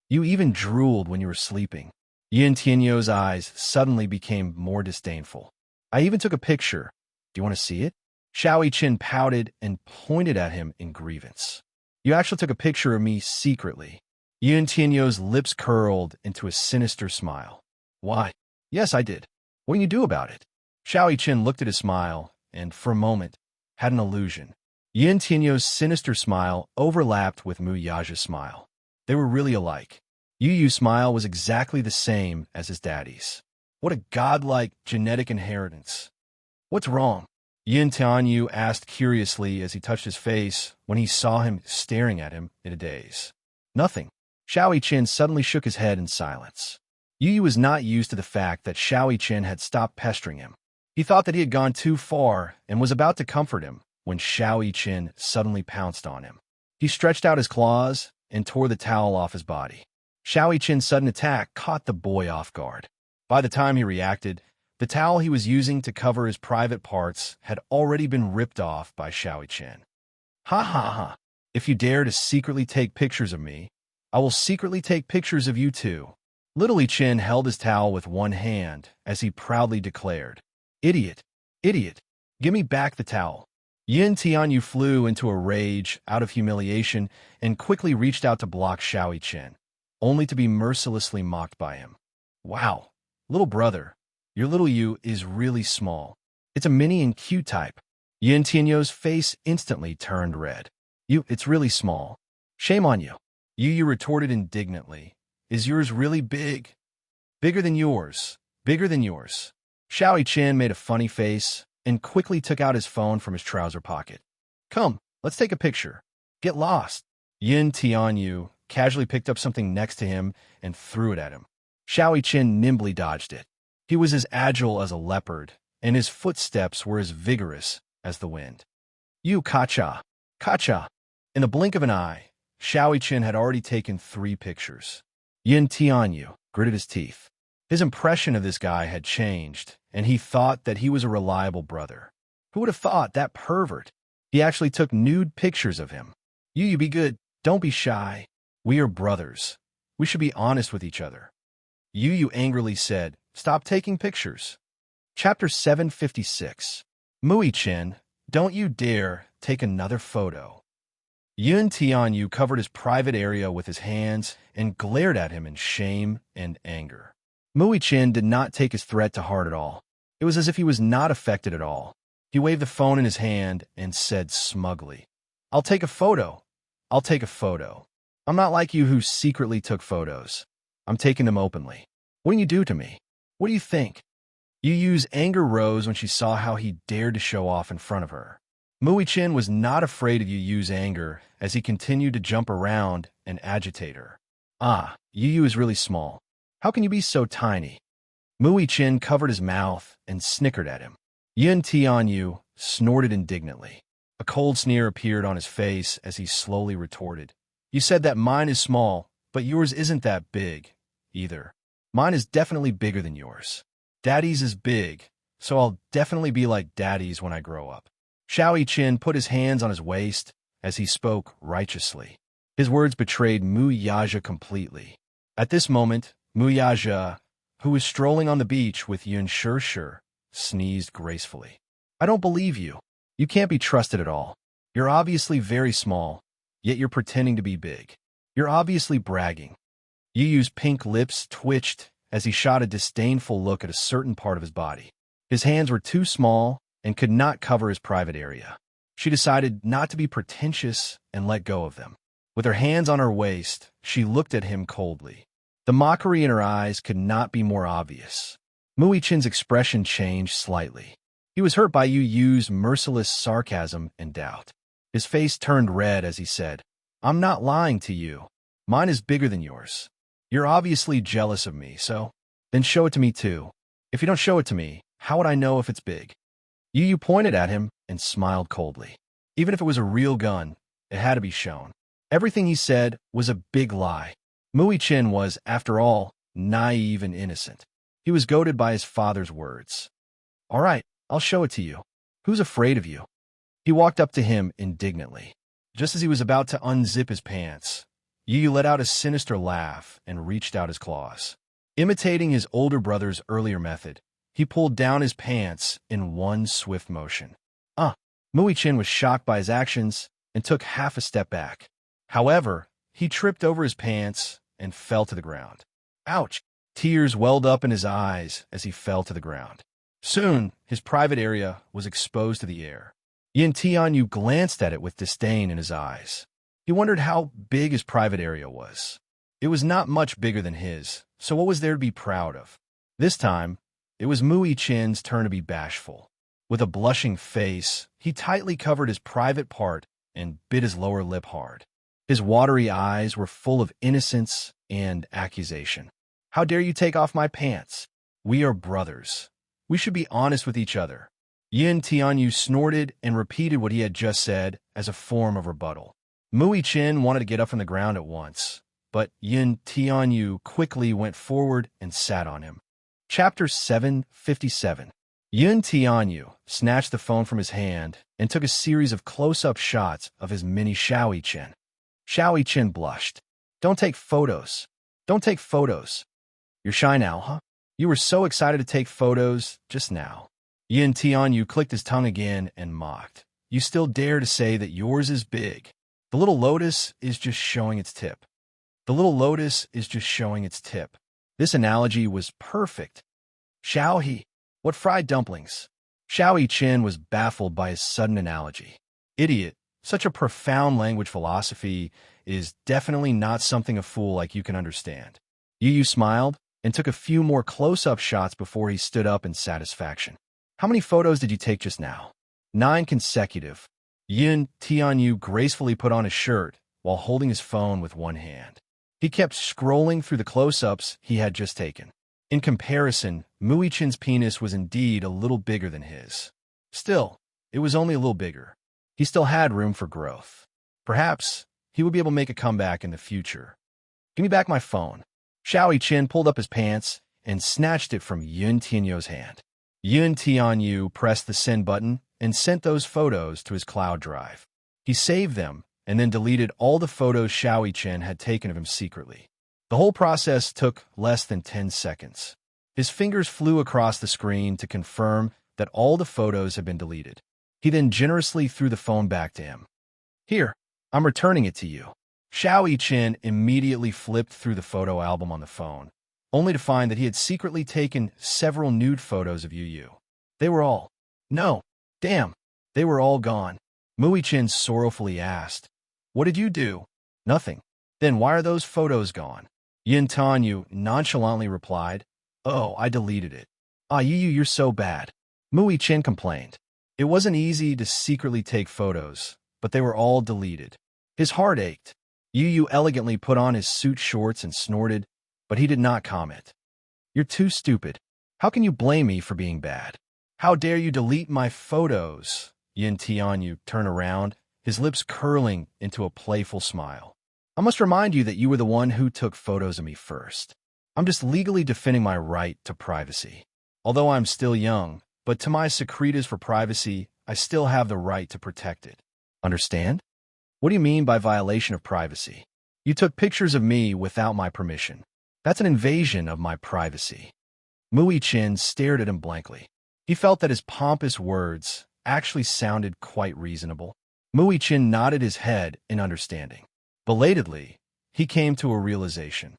You even drooled when you were sleeping. Yin Tianyu's eyes suddenly became more disdainful. I even took a picture. Do you want to see it? Xiao Yiqin pouted and pointed at him in grievance. You actually took a picture of me secretly. Yin Tianyu's lips curled into a sinister smile. Why? Yes, I did. What can you do about it? Xiao Yiqin looked at his smile and, for a moment, had an illusion. Yin Tianyu's sinister smile overlapped with Mu Yaja's smile. They were really alike. Yu's smile was exactly the same as his daddy's. What a godlike genetic inheritance. What's wrong? Yin Tianyu asked curiously as he touched his face when he saw him staring at him in a daze. Nothing. Xiao Yiqin suddenly shook his head in silence. Yu was not used to the fact that Xiao Yiqin had stopped pestering him. He thought that he had gone too far and was about to comfort him when Xiao Yiqin suddenly pounced on him. He stretched out his claws and tore the towel off his body. Xiao Yiqin's sudden attack caught the boy off guard. By the time he reacted, the towel he was using to cover his private parts had already been ripped off by Xiao Yiqin. Ha. If you dare to secretly take pictures of me, I will secretly take pictures of you too. Little Yiqin held his towel with one hand as he proudly declared, Idiot! Give me back the towel. Yin Tianyu flew into a rage out of humiliation and quickly reached out to block Xiao Yiqin, only to be mercilessly mocked by him. Wow, little brother, your little Yu is really small. It's a mini and cute type. Yin Tianyu's face instantly turned red. It's really small. Shame on you. Yu retorted indignantly. Is yours really big? Bigger than yours. Bigger than yours. Xiao Qian made a funny face and quickly took out his phone from his trouser pocket. Come, let's take a picture. Get lost. Yin Tianyu casually picked up something next to him and threw it at him. Xiao Qian nimbly dodged it. He was as agile as a leopard, and his footsteps were as vigorous as the wind. You kacha! Kacha! In the blink of an eye, Xiao Qian had already taken 3 pictures. Yin Tianyu gritted his teeth. His impression of this guy had changed, and he thought that he was a reliable brother. Who would have thought that pervert? He actually took nude pictures of him. You be good. Don't be shy. We are brothers. We should be honest with each other. Yu angrily said, Stop taking pictures. Chapter 756. Mui-chin, don't you dare take another photo. Yun Tianyu covered his private area with his hands and glared at him in shame and anger. Mui-chin did not take his threat to heart at all. It was as if he was not affected at all. He waved the phone in his hand and said smugly, I'll take a photo. I'll take a photo. I'm not like you who secretly took photos. I'm taking them openly. What can you do to me? What do you think? Yu's anger rose when she saw how he dared to show off in front of her. Mui-chin was not afraid of Yu's anger as he continued to jump around and agitate her. Ah, Yu is really small. How can you be so tiny? Mui-chin covered his mouth and snickered at him. Yun Tianyu snorted indignantly. A cold sneer appeared on his face as he slowly retorted. You said that mine is small, but yours isn't that big, either. Mine is definitely bigger than yours. Daddy's is big, so I'll definitely be like Daddy's when I grow up. Xiao Qian put his hands on his waist as he spoke righteously. His words betrayed Mu Yaja completely. At this moment, Mu Yaja, who was strolling on the beach with Yun Shir, sneezed gracefully. I don't believe you. You can't be trusted at all. You're obviously very small, yet you're pretending to be big. You're obviously bragging. Yu's pink lips twitched as he shot a disdainful look at a certain part of his body. His hands were too small and could not cover his private area. She decided not to be pretentious and let go of them. With her hands on her waist, she looked at him coldly. The mockery in her eyes could not be more obvious. Mui-chin's expression changed slightly. He was hurt by Yu's merciless sarcasm and doubt. His face turned red as he said, I'm not lying to you. Mine is bigger than yours. You're obviously jealous of me, so then show it to me too. If you don't show it to me, how would I know if it's big? Yu pointed at him and smiled coldly. Even if it was a real gun, it had to be shown. Everything he said was a big lie. Mui-chin was, after all, naive and innocent. He was goaded by his father's words. All right, I'll show it to you. Who's afraid of you? He walked up to him indignantly. Just as he was about to unzip his pants, Yu let out a sinister laugh and reached out his claws. Imitating his older brother's earlier method, he pulled down his pants in one swift motion. Mui-chin was shocked by his actions and took half a step back. However, he tripped over his pants and fell to the ground. Ouch! Tears welled up in his eyes as he fell to the ground. Soon, his private area was exposed to the air. Yin Tianyu glanced at it with disdain in his eyes. He wondered how big his private area was. It was not much bigger than his, so what was there to be proud of? This time, it was Mui-chin's turn to be bashful. With a blushing face, he tightly covered his private part and bit his lower lip hard. His watery eyes were full of innocence and accusation. How dare you take off my pants? We are brothers. We should be honest with each other. Yin Tianyu snorted and repeated what he had just said as a form of rebuttal. Mui-chin wanted to get up from the ground at once, but Yin Tianyu quickly went forward and sat on him. Chapter 757. Yun Tianyu snatched the phone from his hand and took a series of close-up shots of his mini Xiao Qian. Xiao Qian blushed. Don't take photos. Don't take photos. You're shy now, huh? You were so excited to take photos just now. Yin Tianyu clicked his tongue again and mocked. You still dare to say that yours is big. The little lotus is just showing its tip. The little lotus is just showing its tip. This analogy was perfect. Xiao He. What fried dumplings? Xiao Qian was baffled by his sudden analogy. Idiot, such a profound language philosophy, is definitely not something a fool like you can understand. Yu smiled and took a few more close-up shots before he stood up in satisfaction. How many photos did you take just now? 9 consecutive. Yun Tianyu gracefully put on his shirt while holding his phone with one hand. He kept scrolling through the close-ups he had just taken. In comparison, Muichin's penis was indeed a little bigger than his. Still, it was only a little bigger. He still had room for growth. Perhaps he would be able to make a comeback in the future. Give me back my phone. Xiao Qin pulled up his pants and snatched it from Yun Tianyu's hand. Yun Tianyu pressed the send button and sent those photos to his cloud drive. He saved them and then deleted all the photos Xiao Qin had taken of him secretly. The whole process took less than 10 seconds. His fingers flew across the screen to confirm that all the photos had been deleted. He then generously threw the phone back to him. Here, I'm returning it to you. Xiao Qin immediately flipped through the photo album on the phone, only to find that he had secretly taken several nude photos of Yu. They were all... No, damn, they were all gone. Muichin sorrowfully asked, "What did you do?" "Nothing." "Then why are those photos gone?" Yin Tanyu nonchalantly replied, "Oh, I deleted it." "Ah, Yu, you're so bad." Muichin complained. It wasn't easy to secretly take photos, but they were all deleted. His heart ached. Yu elegantly put on his suit shorts and snorted, but he did not comment. "You're too stupid. How can you blame me for being bad? How dare you delete my photos?" Yin Tianyu turned around, his lips curling into a playful smile. "I must remind you that you were the one who took photos of me first. I'm just legally defending my right to privacy. Although I'm still young, but to my secretas for privacy, I still have the right to protect it. Understand?" "What do you mean by violation of privacy?" "You took pictures of me without my permission. That's an invasion of my privacy." Muichin stared at him blankly. He felt that his pompous words actually sounded quite reasonable. Muichin nodded his head in understanding. Belatedly, he came to a realization.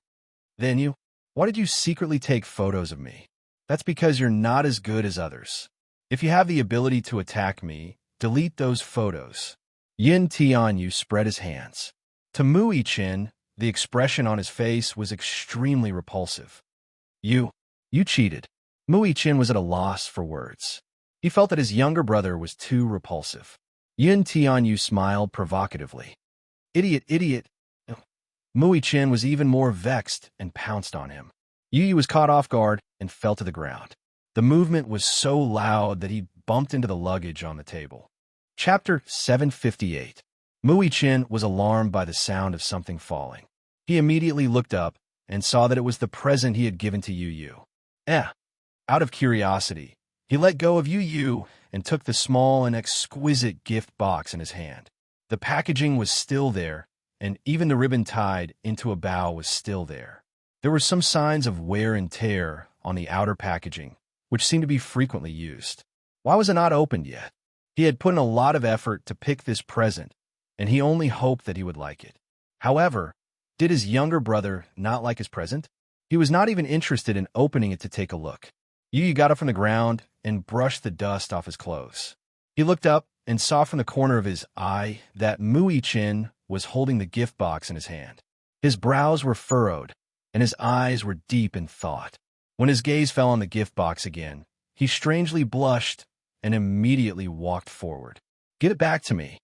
"Then why did you secretly take photos of me? That's because you're not as good as others. If you have the ability to attack me, delete those photos." Yin Tianyu spread his hands. To Muichin, the expression on his face was extremely repulsive. You cheated." Muichin was at a loss for words. He felt that his younger brother was too repulsive. Yin Tianyu smiled provocatively. Idiot. Muichin was even more vexed and pounced on him. Yu was caught off guard and fell to the ground. The movement was so loud that he bumped into the luggage on the table. Chapter 758. Muichin was alarmed by the sound of something falling. He immediately looked up and saw that it was the present he had given to Yu. Out of curiosity, he let go of Yu and took the small and exquisite gift box in his hand. The packaging was still there, and even the ribbon tied into a bow was still there. There were some signs of wear and tear on the outer packaging, which seemed to be frequently used. Why was it not opened yet? He had put in a lot of effort to pick this present, and he only hoped that he would like it. However, did his younger brother not like his present? He was not even interested in opening it to take a look. Yu got up from the ground and brushed the dust off his clothes. He looked up and saw from the corner of his eye that Muichin was holding the gift box in his hand. His brows were furrowed, and his eyes were deep in thought. When his gaze fell on the gift box again, he strangely blushed and immediately walked forward. "Give it back to me."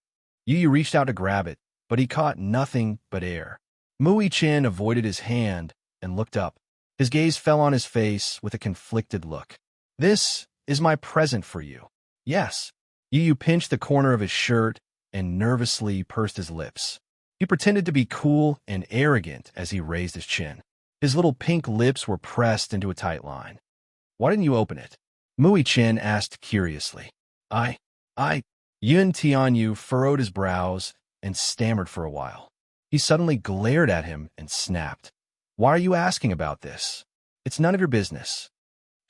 Yu reached out to grab it, but he caught nothing but air. Muichin avoided his hand and looked up. His gaze fell on his face with a conflicted look. "This is my present for you." "Yes." Yu pinched the corner of his shirt and nervously pursed his lips. He pretended to be cool and arrogant as he raised his chin. His little pink lips were pressed into a tight line. "Why didn't you open it?" Muichin asked curiously. I... Yun Tianyu furrowed his brows and stammered for a while. He suddenly glared at him and snapped. "Why are you asking about this? It's none of your business."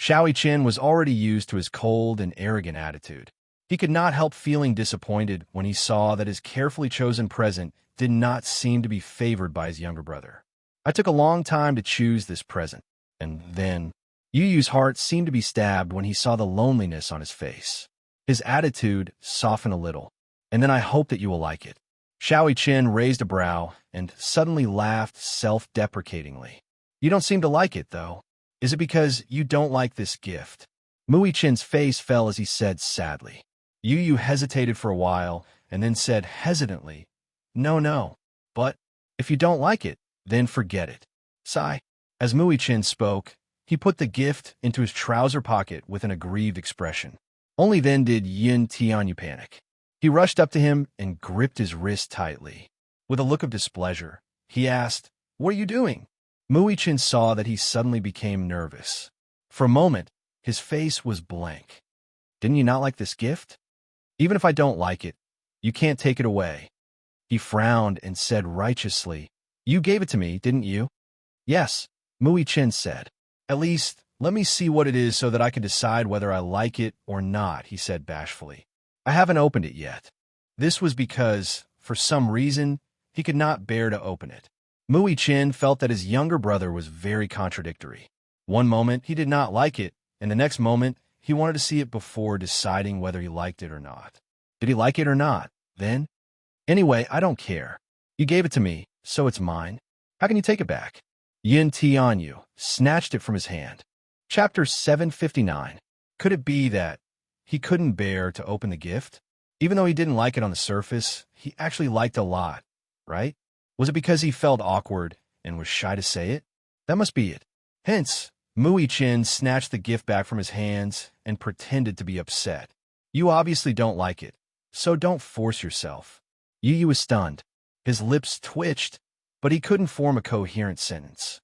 Xiao Qin was already used to his cold and arrogant attitude. He could not help feeling disappointed when he saw that his carefully chosen present did not seem to be favored by his younger brother. "I took a long time to choose this present, and then..." Yu's heart seemed to be stabbed when he saw the loneliness on his face. His attitude softened a little. "And then I hope that you will like it." Xiao Chen raised a brow and suddenly laughed self-deprecatingly. You don't seem to like it, though. Is it because you don't like this gift? Mui Chen's face fell as he said sadly. Yu Yu hesitated for a while and then said hesitantly, No. But if you don't like it, then forget it. Sigh. As Mui Chen spoke, he put the gift into his trouser pocket with an aggrieved expression. Only then did Yin Tianyu panic. He rushed up to him and gripped his wrist tightly. With a look of displeasure, he asked, What are you doing? Mui Chen saw that he suddenly became nervous. For a moment, his face was blank. Didn't you not like this gift? Even if I don't like it, you can't take it away. He frowned and said righteously, You gave it to me, didn't you? Yes, Mui Chen said. At least, let me see what it is so that I can decide whether I like it or not, he said bashfully. I haven't opened it yet. This was because, for some reason, he could not bear to open it. Mui Chen felt that his younger brother was very contradictory. One moment he did not like it, and the next moment he wanted to see it before deciding whether he liked it or not. Did he like it or not, then? Anyway, I don't care. You gave it to me, so it's mine. How can you take it back? Yin Tianyu snatched it from his hand. Chapter 759. Could it be that he couldn't bear to open the gift? Even though he didn't like it on the surface, he actually liked it a lot, right? Was it because he felt awkward and was shy to say it? That must be it. Hence, Mui Chen snatched the gift back from his hands and pretended to be upset. You obviously don't like it, so don't force yourself. Yu Yu was stunned. His lips twitched, but he couldn't form a coherent sentence.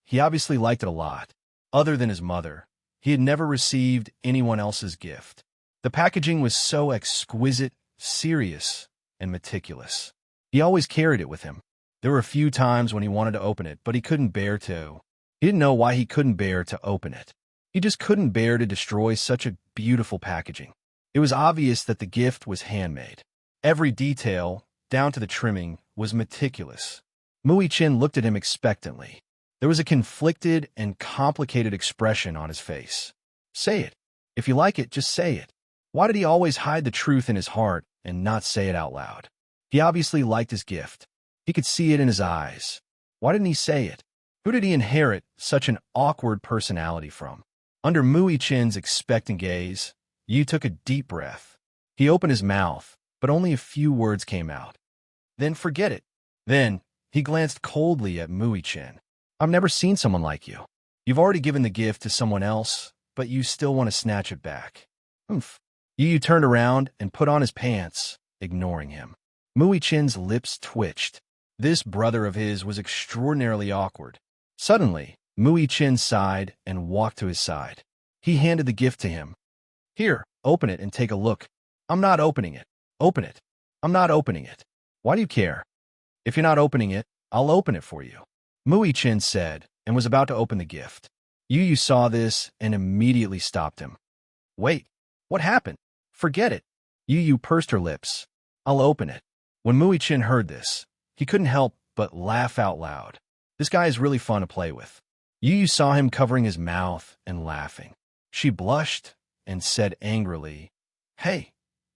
He obviously liked it a lot. Other than his mother, he had never received anyone else's gift. The packaging was so exquisite, serious, and meticulous. He always carried it with him. There were a few times when he wanted to open it, but he couldn't bear to. He didn't know why he couldn't bear to open it. He just couldn't bear to destroy such a beautiful packaging. It was obvious that the gift was handmade. Every detail, down to the trimming, was meticulous. Mui Chen looked at him expectantly. There was a conflicted and complicated expression on his face. Say it. If you like it, just say it. Why did he always hide the truth in his heart and not say it out loud? He obviously liked his gift. He could see it in his eyes. Why didn't he say it? Who did he inherit such an awkward personality from? Under Mui Chen's expectant gaze, Yu took a deep breath. He opened his mouth, but only a few words came out. Then forget it. Then, he glanced coldly at Mui Chen. I've never seen someone like you. You've already given the gift to someone else, but you still want to snatch it back. Humph. Yu turned around and put on his pants, ignoring him. Mui Chen's lips twitched. This brother of his was extraordinarily awkward. Suddenly, Mui Chen sighed and walked to his side. He handed the gift to him. Here, open it and take a look. I'm not opening it. Open it. I'm not opening it. Why do you care? If you're not opening it, I'll open it for you. Mui Chen said, and was about to open the gift. Yu Yu saw this and immediately stopped him. Wait, what happened? Forget it. Yu Yu pursed her lips. I'll open it. When Mui Chen heard this, he couldn't help but laugh out loud. This guy is really fun to play with. Yu Yu saw him covering his mouth and laughing. She blushed and said angrily, Hey,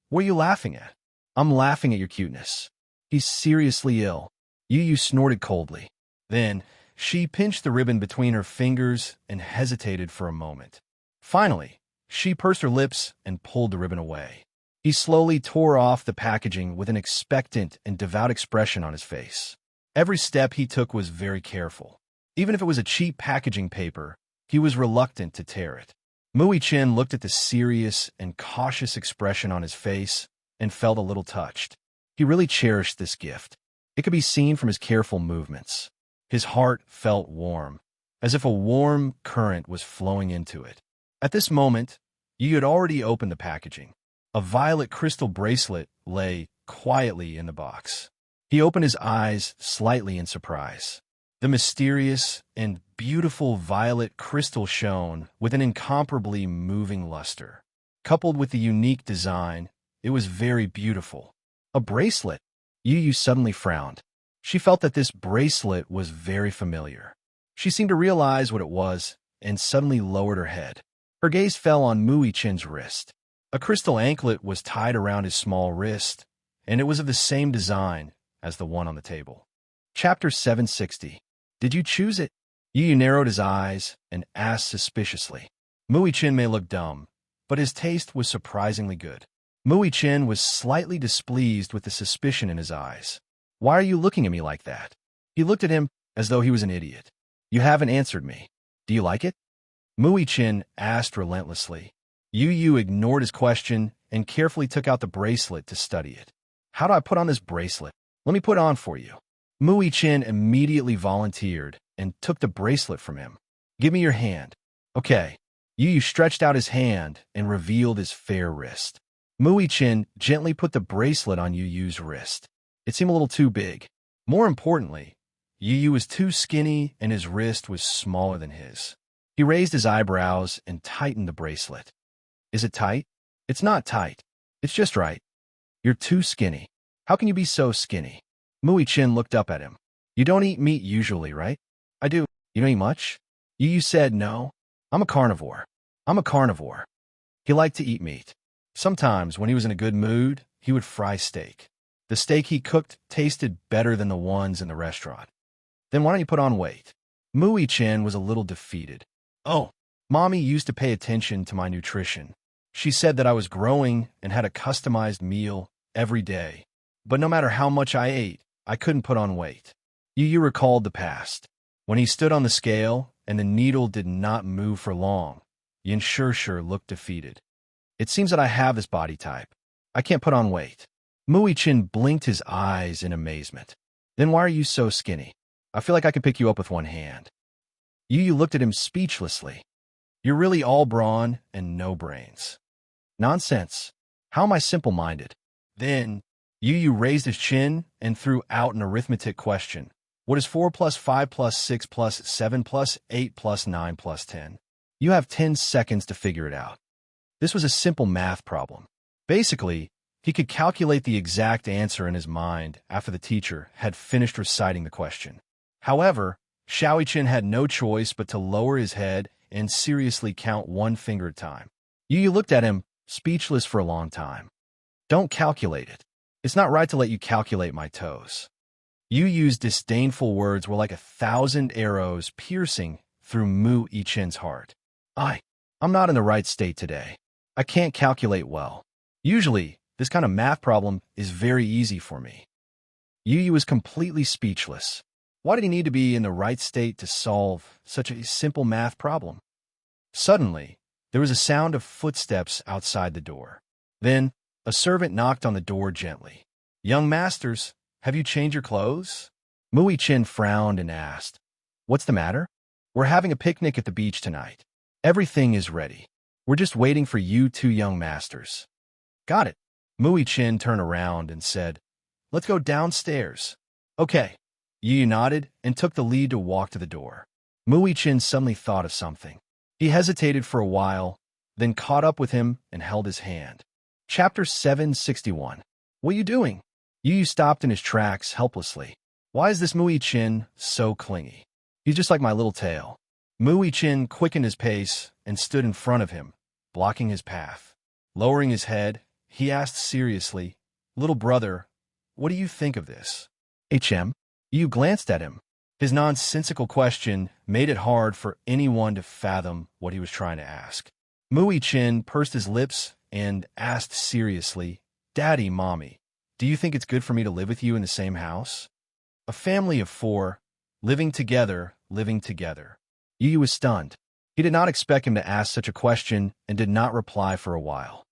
what are you laughing at? I'm laughing at your cuteness. He's seriously ill. Yu Yu snorted coldly. Then, she pinched the ribbon between her fingers and hesitated for a moment. Finally, she pursed her lips and pulled the ribbon away. He slowly tore off the packaging with an expectant and devout expression on his face. Every step he took was very careful. Even if it was a cheap packaging paper, he was reluctant to tear it. Mui Chen looked at the serious and cautious expression on his face and felt a little touched. He really cherished this gift. It could be seen from his careful movements. His heart felt warm, as if a warm current was flowing into it. At this moment, Yu had already opened the packaging. A violet crystal bracelet lay quietly in the box. He opened his eyes slightly in surprise. The mysterious and beautiful violet crystal shone with an incomparably moving luster. Coupled with the unique design, it was very beautiful. A bracelet. Yu Yu suddenly frowned. She felt that this bracelet was very familiar. She seemed to realize what it was and suddenly lowered her head. Her gaze fell on Mui Chen's wrist. A crystal anklet was tied around his small wrist, and it was of the same design as the one on the table. Chapter 760. Did you choose it? Yu narrowed his eyes and asked suspiciously. Mui-chin may look dumb, but his taste was surprisingly good. Mui-chin was slightly displeased with the suspicion in his eyes. Why are you looking at me like that? He looked at him as though he was an idiot. You haven't answered me. Do you like it? Mui-chin asked relentlessly. Yu ignored his question and carefully took out the bracelet to study it. How do I put on this bracelet? Let me put it on for you. Mui-chin immediately volunteered and took the bracelet from him. Give me your hand. Okay. Yu stretched out his hand and revealed his fair wrist. Mui-chin gently put the bracelet on Yu's wrist. It seemed a little too big. More importantly, Yu was too skinny and his wrist was smaller than his. He raised his eyebrows and tightened the bracelet. Is it tight? It's not tight. It's just right. You're too skinny. How can you be so skinny? Mui-chin looked up at him. You don't eat meat usually, right? I do. You don't eat much? Yu said no. I'm a carnivore. I'm a carnivore. He liked to eat meat. Sometimes, when he was in a good mood, he would fry steak. The steak he cooked tasted better than the ones in the restaurant. Then why don't you put on weight? Mui-chin was a little defeated. Oh, Mommy used to pay attention to my nutrition. She said that I was growing and had a customized meal every day. But no matter how much I ate, I couldn't put on weight. Yu recalled the past. When he stood on the scale and the needle did not move for long, Yin Shir looked defeated. It seems that I have this body type. I can't put on weight. Mui-chin blinked his eyes in amazement. Then why are you so skinny? I feel like I could pick you up with one hand. Yu looked at him speechlessly. You're really all brawn and no brains. Nonsense. How am I simple-minded? Then Yu raised his chin and threw out an arithmetic question. What is 4 plus 5 plus 6 plus 7 plus 8 plus 9 plus 10? You have 10 seconds to figure it out. This was a simple math problem. Basically, he could calculate the exact answer in his mind after the teacher had finished reciting the question. However, Shaohui-chin had no choice but to lower his head and seriously count one finger at a time. Yu looked at him, speechless for a long time. Don't calculate it. It's not right to let you calculate my toes. Yu's disdainful words were like 1,000 arrows piercing through Mui-chin's heart. I'm not in the right state today. I can't calculate well. Usually, this kind of math problem is very easy for me. Yu was completely speechless. Why did he need to be in the right state to solve such a simple math problem? Suddenly, there was a sound of footsteps outside the door. Then, a servant knocked on the door gently. Young masters, have you changed your clothes? Mui-chin frowned and asked, What's the matter? We're having a picnic at the beach tonight. Everything is ready. We're just waiting for you two young masters. Got it. Mui-chin turned around and said, Let's go downstairs. Okay. Yu nodded and took the lead to walk to the door. Mui-chin suddenly thought of something. He hesitated for a while, then caught up with him and held his hand. Chapter 761. What are you doing? Yu stopped in his tracks helplessly. Why is this Mui-chin so clingy? He's just like my little tail. Mui-chin quickened his pace and stood in front of him, blocking his path. Lowering his head, he asked seriously, Little brother, what do you think of this? HM? Yu glanced at him. His nonsensical question made it hard for anyone to fathom what he was trying to ask. Mui-chin pursed his lips and asked seriously, Daddy, Mommy, do you think it's good for me to live with you in the same house? A family of 4, living together. Yu was stunned. He did not expect him to ask such a question and did not reply for a while.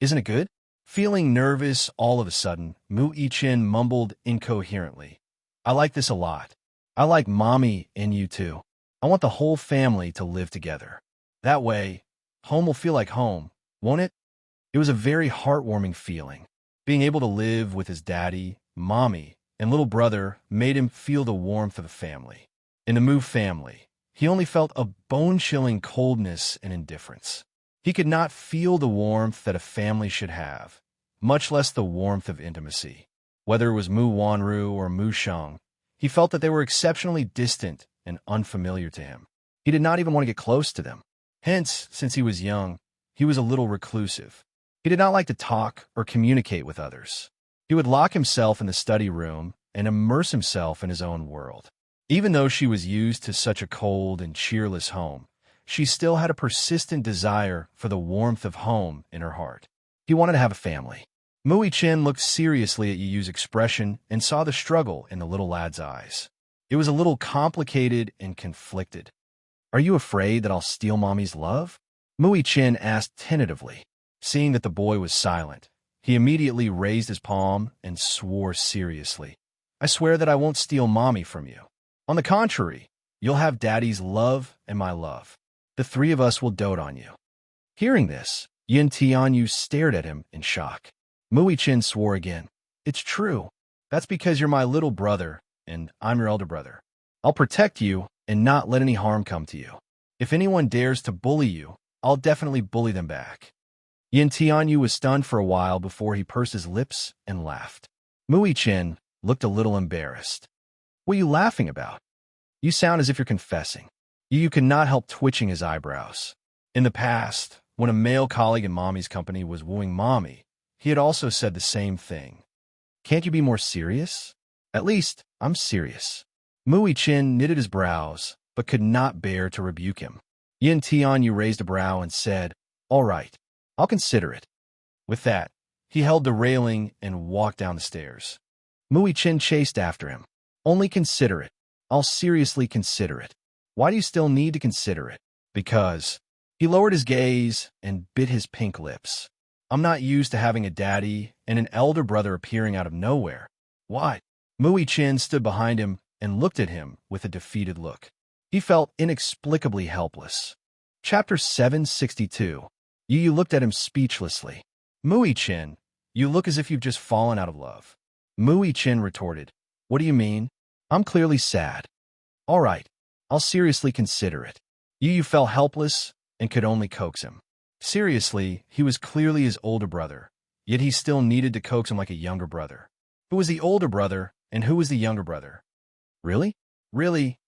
Isn't it good? Feeling nervous all of a sudden, Mui-chin mumbled incoherently. I like this a lot. I like Mommy and you too. I want the whole family to live together. That way, home will feel like home, won't it? It was a very heartwarming feeling. Being able to live with his daddy, Mommy, and little brother made him feel the warmth of a family. In the Mu family, he only felt a bone-chilling coldness and indifference. He could not feel the warmth that a family should have, much less the warmth of intimacy. Whether it was Mu Wanru or Mu Sheng, he felt that they were exceptionally distant and unfamiliar to him. He did not even want to get close to them. Hence, since he was young, he was a little reclusive. He did not like to talk or communicate with others. He would lock himself in the study room and immerse himself in his own world. Even though she was used to such a cold and cheerless home, she still had a persistent desire for the warmth of home in her heart. He wanted to have a family. Mui Chin looked seriously at Yu's expression and saw the struggle in the little lad's eyes. It was a little complicated and conflicted. "Are you afraid that I'll steal Mommy's love?" Mui Chin asked tentatively. Seeing that the boy was silent, he immediately raised his palm and swore seriously. "I swear that I won't steal Mommy from you. On the contrary, you'll have Daddy's love and my love. The three of us will dote on you." Hearing this, Yin Tianyu stared at him in shock. Mui Chin swore again. "It's true. That's because you're my little brother, and I'm your elder brother. I'll protect you and not let any harm come to you. If anyone dares to bully you, I'll definitely bully them back." Yin Tianyu was stunned for a while before he pursed his lips and laughed. Mui Chin looked a little embarrassed. "What are you laughing about? You sound as if you're confessing." Yu could not help twitching his eyebrows. In the past, when a male colleague in Mommy's company was wooing Mommy, he had also said the same thing. "Can't you be more serious?" "At least, I'm serious." Mui Chin knitted his brows, but could not bear to rebuke him. Yin Tianyu raised a brow and said, "All right, I'll consider it." With that, he held the railing and walked down the stairs. Mui Chin chased after him. "Only consider it. I'll seriously consider it." "Why do you still need to consider it?" "Because." He lowered his gaze and bit his pink lips. "I'm not used to having a daddy and an elder brother appearing out of nowhere." "What?" Mui Chin stood behind him and looked at him with a defeated look. He felt inexplicably helpless. Chapter 762. Yu looked at him speechlessly. "Mui Chin, you look as if you've just fallen out of love." Mui Chin retorted, "What do you mean? I'm clearly sad." "All right, I'll seriously consider it." Yu felt helpless and could only coax him. Seriously, he was clearly his older brother, yet he still needed to coax him like a younger brother. Who was the older brother and who was the younger brother? Really? Really?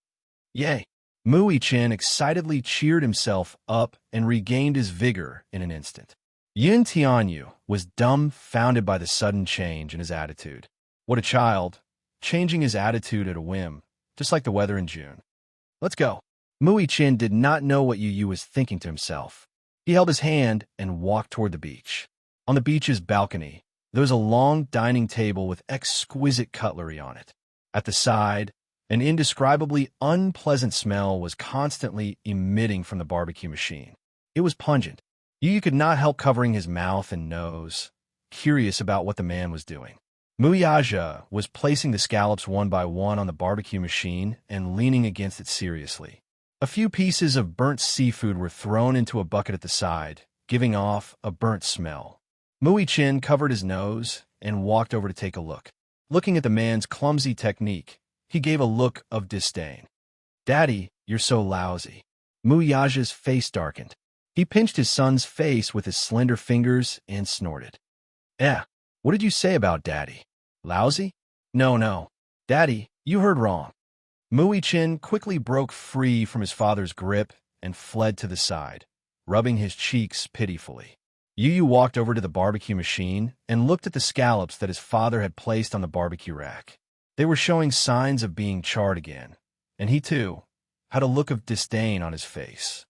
Yay! Mui Chin excitedly cheered himself up and regained his vigor in an instant. Yin Tianyu was dumbfounded by the sudden change in his attitude. What a child, changing his attitude at a whim, just like the weather in June. "Let's go." Mui Chin did not know what Yu was thinking to himself. He held his hand and walked toward the beach. On the beach's balcony, there was a long dining table with exquisite cutlery on it. At the side, an indescribably unpleasant smell was constantly emitting from the barbecue machine. It was pungent. Yu could not help covering his mouth and nose, curious about what the man was doing. Muyaja was placing the scallops one by one on the barbecue machine and leaning against it seriously. A few pieces of burnt seafood were thrown into a bucket at the side, giving off a burnt smell. Mui Chin covered his nose and walked over to take a look. Looking at the man's clumsy technique, he gave a look of disdain. "Daddy, you're so lousy." Muyaja's face darkened. He pinched his son's face with his slender fingers and snorted. What did you say about Daddy? Lousy? No. Daddy, you heard wrong." Mui Chin quickly broke free from his father's grip and fled to the side, rubbing his cheeks pitifully. Yu walked over to the barbecue machine and looked at the scallops that his father had placed on the barbecue rack. They were showing signs of being charred again, and he, too, had a look of disdain on his face.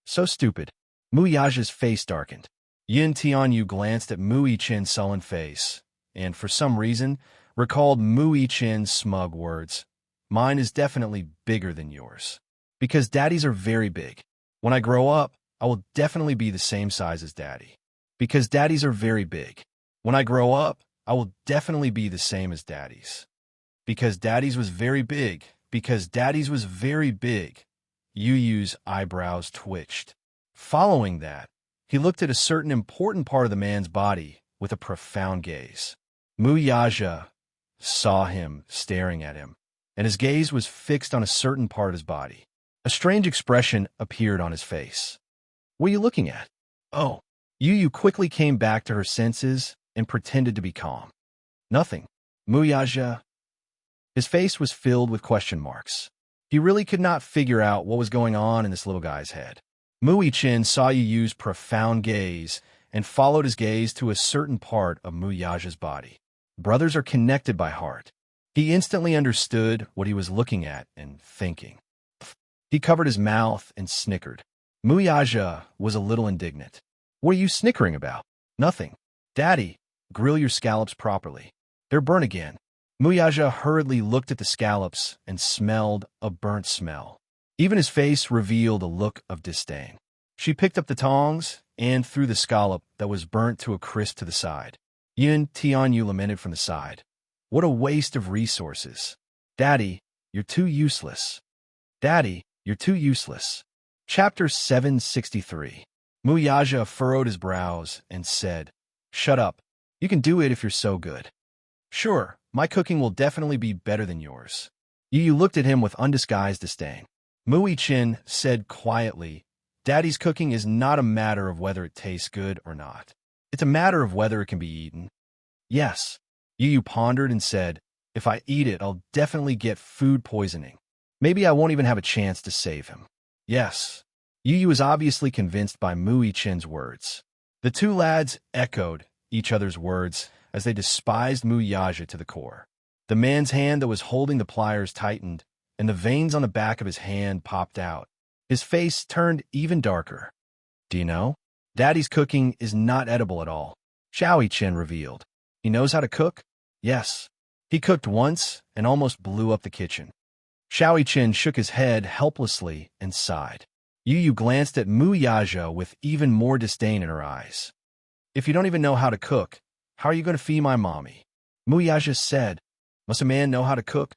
"So stupid." Muyaja's face darkened. Yin Tianyu glanced at Mui Chin's sullen face, and for some reason recalled Mui Chin's smug words. "Mine is definitely bigger than yours. Because daddies are very big. When I grow up, I will definitely be the same size as Daddy. Because daddies are very big. When I grow up, I will definitely be the same as daddies. Because daddies was very big. Because daddies was very big." Yu's eyebrows twitched. Following that, he looked at a certain important part of the man's body with a profound gaze. Muyaja saw him staring at him, and his gaze was fixed on a certain part of his body. A strange expression appeared on his face. "What are you looking at?" "Oh." Yu quickly came back to her senses and pretended to be calm. "Nothing." Muyaja. His face was filled with question marks. He really could not figure out what was going on in this little guy's head. Mui Chin saw Yu's profound gaze and followed his gaze to a certain part of Muyaja's body. Brothers are connected by heart. He instantly understood what he was looking at and thinking. He covered his mouth and snickered. Muyaja was a little indignant. What are you snickering about? Nothing. Daddy, grill your scallops properly. They're burnt again. Muyaja hurriedly looked at the scallops and smelled a burnt smell. Even his face revealed a look of disdain. She picked up the tongs and threw the scallop that was burnt to a crisp to the side. Yun Tianyu lamented from the side. What a waste of resources. Daddy, you're too useless. Daddy, you're too useless. Chapter 763. Muyaja furrowed his brows and said, Shut up. You can do it if you're so good. Sure, my cooking will definitely be better than yours. Yu looked at him with undisguised disdain. Mui-chin said quietly, Daddy's cooking is not a matter of whether it tastes good or not. It's a matter of whether it can be eaten. Yes. Yu pondered and said, If I eat it, I'll definitely get food poisoning. Maybe I won't even have a chance to save him. Yes. Yu was obviously convinced by Mui-chin's words. The two lads echoed each other's words as they despised Muyaja to the core. The man's hand that was holding the pliers tightened, and the veins on the back of his hand popped out. His face turned even darker. Do you know? Daddy's cooking is not edible at all, Xiaoyi-chin revealed. He knows how to cook? Yes. He cooked once and almost blew up the kitchen. Xiaoyi-chin shook his head helplessly and sighed. Yu glanced at Muyaja with even more disdain in her eyes. If you don't even know how to cook, how are you going to feed my mommy? Muyaja said, Must a man know how to cook?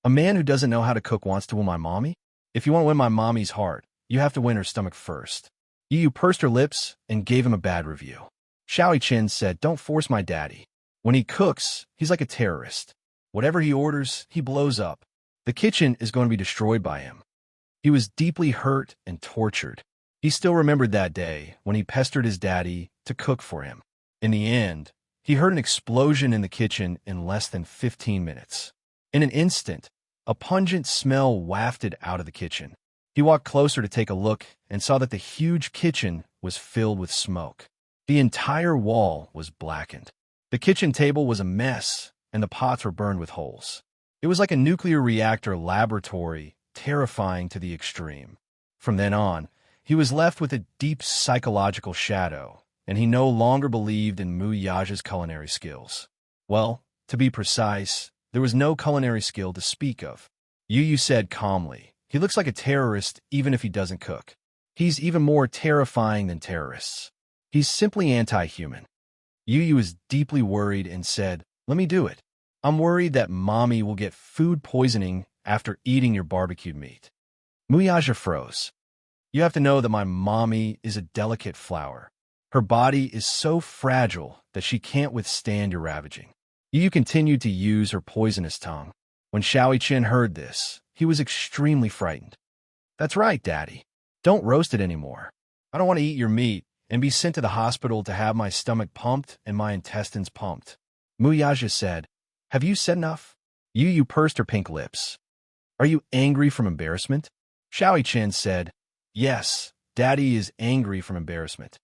A man who doesn't know how to cook wants to win my mommy? If you want to win my mommy's heart, you have to win her stomach first. Yu pursed her lips and gave him a bad review. Xiaoyi-chin said, Don't force my daddy. When he cooks, he's like a terrorist. Whatever he orders, he blows up. The kitchen is going to be destroyed by him. He was deeply hurt and tortured. He still remembered that day when he pestered his daddy to cook for him. In the end, he heard an explosion in the kitchen in less than 15 minutes. In an instant, a pungent smell wafted out of the kitchen. He walked closer to take a look and saw that the huge kitchen was filled with smoke. The entire wall was blackened. The kitchen table was a mess, and the pots were burned with holes. It was like a nuclear reactor laboratory, terrifying to the extreme. From then on, he was left with a deep psychological shadow, and he no longer believed in Muyaja's culinary skills. Well, to be precise, there was no culinary skill to speak of. Yu said calmly, He looks like a terrorist even if he doesn't cook. He's even more terrifying than terrorists. He's simply anti-human. Yu was deeply worried and said, Let me do it. I'm worried that mommy will get food poisoning after eating your barbecued meat. Muyaja froze. You have to know that my mommy is a delicate flower. Her body is so fragile that she can't withstand your ravaging. Yu continued to use her poisonous tongue. When Xiaoyi-chin heard this, he was extremely frightened. That's right, Daddy. Don't roast it anymore. I don't want to eat your meat and be sent to the hospital to have my stomach pumped and my intestines pumped. Muyaja said, Have you said enough? Yu pursed her pink lips. Are you angry from embarrassment? Xiaoyi-chin said, Yes, Daddy is angry from embarrassment.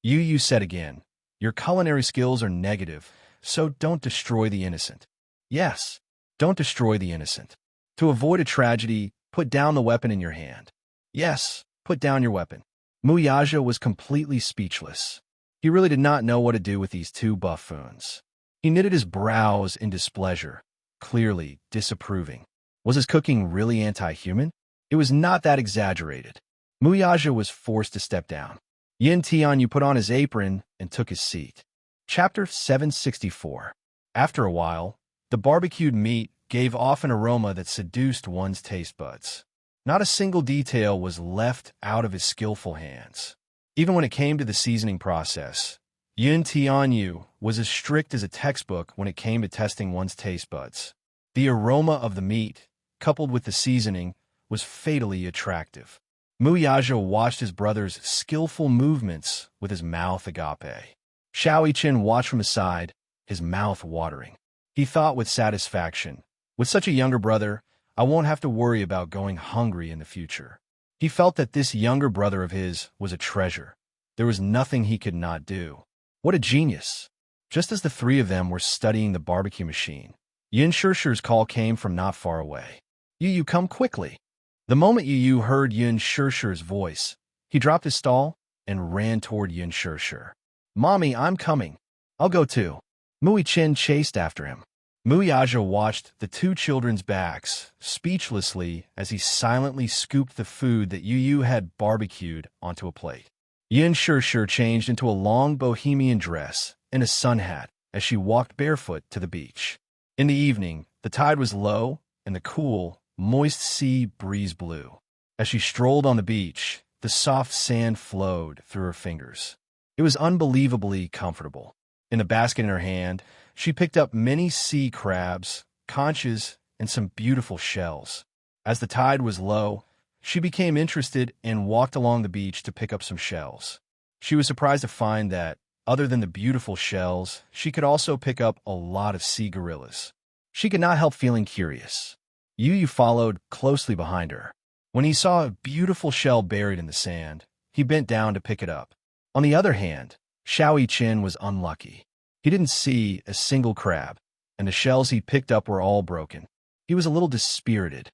Yu said again, Your culinary skills are negative, so don't destroy the innocent. Yes, don't destroy the innocent. To avoid a tragedy, put down the weapon in your hand. Yes, put down your weapon. Muyaja was completely speechless. He really did not know what to do with these two buffoons. He knitted his brows in displeasure, clearly disapproving. Was his cooking really anti-human? It was not that exaggerated. Muyaja was forced to step down. Yin Tianyu put on his apron and took his seat. Chapter 764. After a while, the barbecued meat gave off an aroma that seduced one's taste buds. Not a single detail was left out of his skillful hands. Even when it came to the seasoning process, Yin Tianyu was as strict as a textbook when it came to testing one's taste buds. The aroma of the meat, coupled with the seasoning, was fatally attractive. Muyaja watched his brother's skillful movements with his mouth agape. Xiaoyi-chin watched from his side, his mouth watering. He thought with satisfaction, with such a younger brother, I won't have to worry about going hungry in the future. He felt that this younger brother of his was a treasure. There was nothing he could not do. What a genius! Just as the three of them were studying the barbecue machine, Yin Shishir's call came from not far away. Yu, come quickly. The moment Yu heard Yin Shishir's voice, he dropped his stall and ran toward Yin Shishir. Mommy, I'm coming. I'll go too. Mui Chin chased after him. Muiaja watched the two children's backs speechlessly as he silently scooped the food that Yu had barbecued onto a plate. Yin Shishir changed into a long bohemian dress and a sun hat as she walked barefoot to the beach. In the evening, the tide was low and the cool, moist sea breeze blew. As she strolled on the beach, the soft sand flowed through her fingers. It was unbelievably comfortable. In the basket in her hand, she picked up many sea crabs, conches, and some beautiful shells. As the tide was low, she became interested and walked along the beach to pick up some shells. She was surprised to find that, other than the beautiful shells, she could also pick up a lot of sea gorillas. She could not help feeling curious. Yu followed closely behind her. When he saw a beautiful shell buried in the sand, he bent down to pick it up. On the other hand, Xiao Qin was unlucky. He didn't see a single crab, and the shells he picked up were all broken. He was a little dispirited.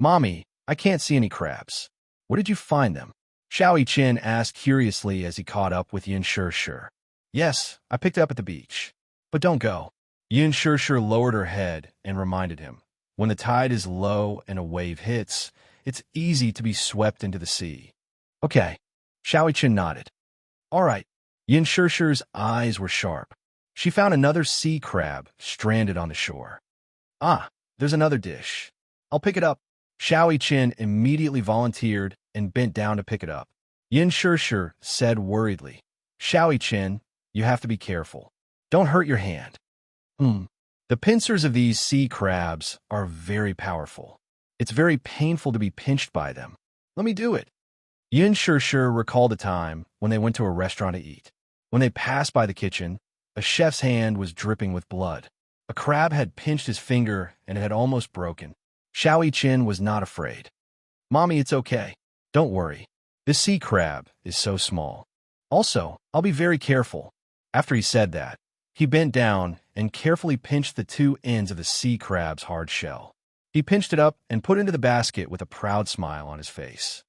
Mommy, I can't see any crabs. Where did you find them? Xiao Qin asked curiously as he caught up with Yin Shishir. Yes, I picked it up at the beach. But don't go. Yin Shishir lowered her head and reminded him. When the tide is low and a wave hits, it's easy to be swept into the sea. Okay. Xiao Qin nodded. All right. Yin Shishir's eyes were sharp. She found another sea crab stranded on the shore. Ah, there's another dish. I'll pick it up. Xiao Qin immediately volunteered and bent down to pick it up. Yin Shishir said worriedly, Xiao Qin, you have to be careful. Don't hurt your hand. The pincers of these sea crabs are very powerful. It's very painful to be pinched by them. Let me do it. Yin Shishir recalled a time when they went to a restaurant to eat. When they passed by the kitchen, a chef's hand was dripping with blood. A crab had pinched his finger and it had almost broken. Xiao Qin was not afraid. Mommy, it's okay. Don't worry. This sea crab is so small. Also, I'll be very careful. After he said that, he bent down and carefully pinched the two ends of the sea crab's hard shell. He pinched it up and put it into the basket with a proud smile on his face.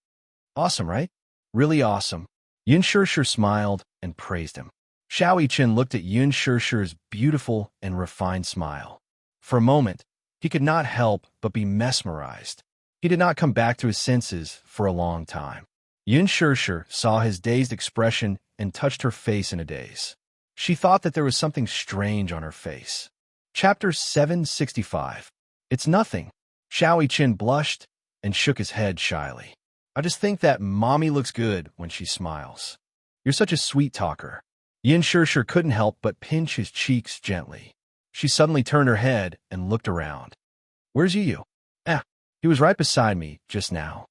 Awesome, right? Really awesome. Yin Shishir smiled and praised him. Xiao Qin looked at Yin Shishir's beautiful and refined smile. For a moment, he could not help but be mesmerized. He did not come back to his senses for a long time. Yin Shishir saw his dazed expression and touched her face in a daze. She thought that there was something strange on her face. Chapter 765. It's nothing. Xiao Qin blushed and shook his head shyly. I just think that Mommy looks good when she smiles. You're such a sweet talker. Yin Shishir couldn't help but pinch his cheeks gently. She suddenly turned her head and looked around. Where's Yu? He was right beside me just now.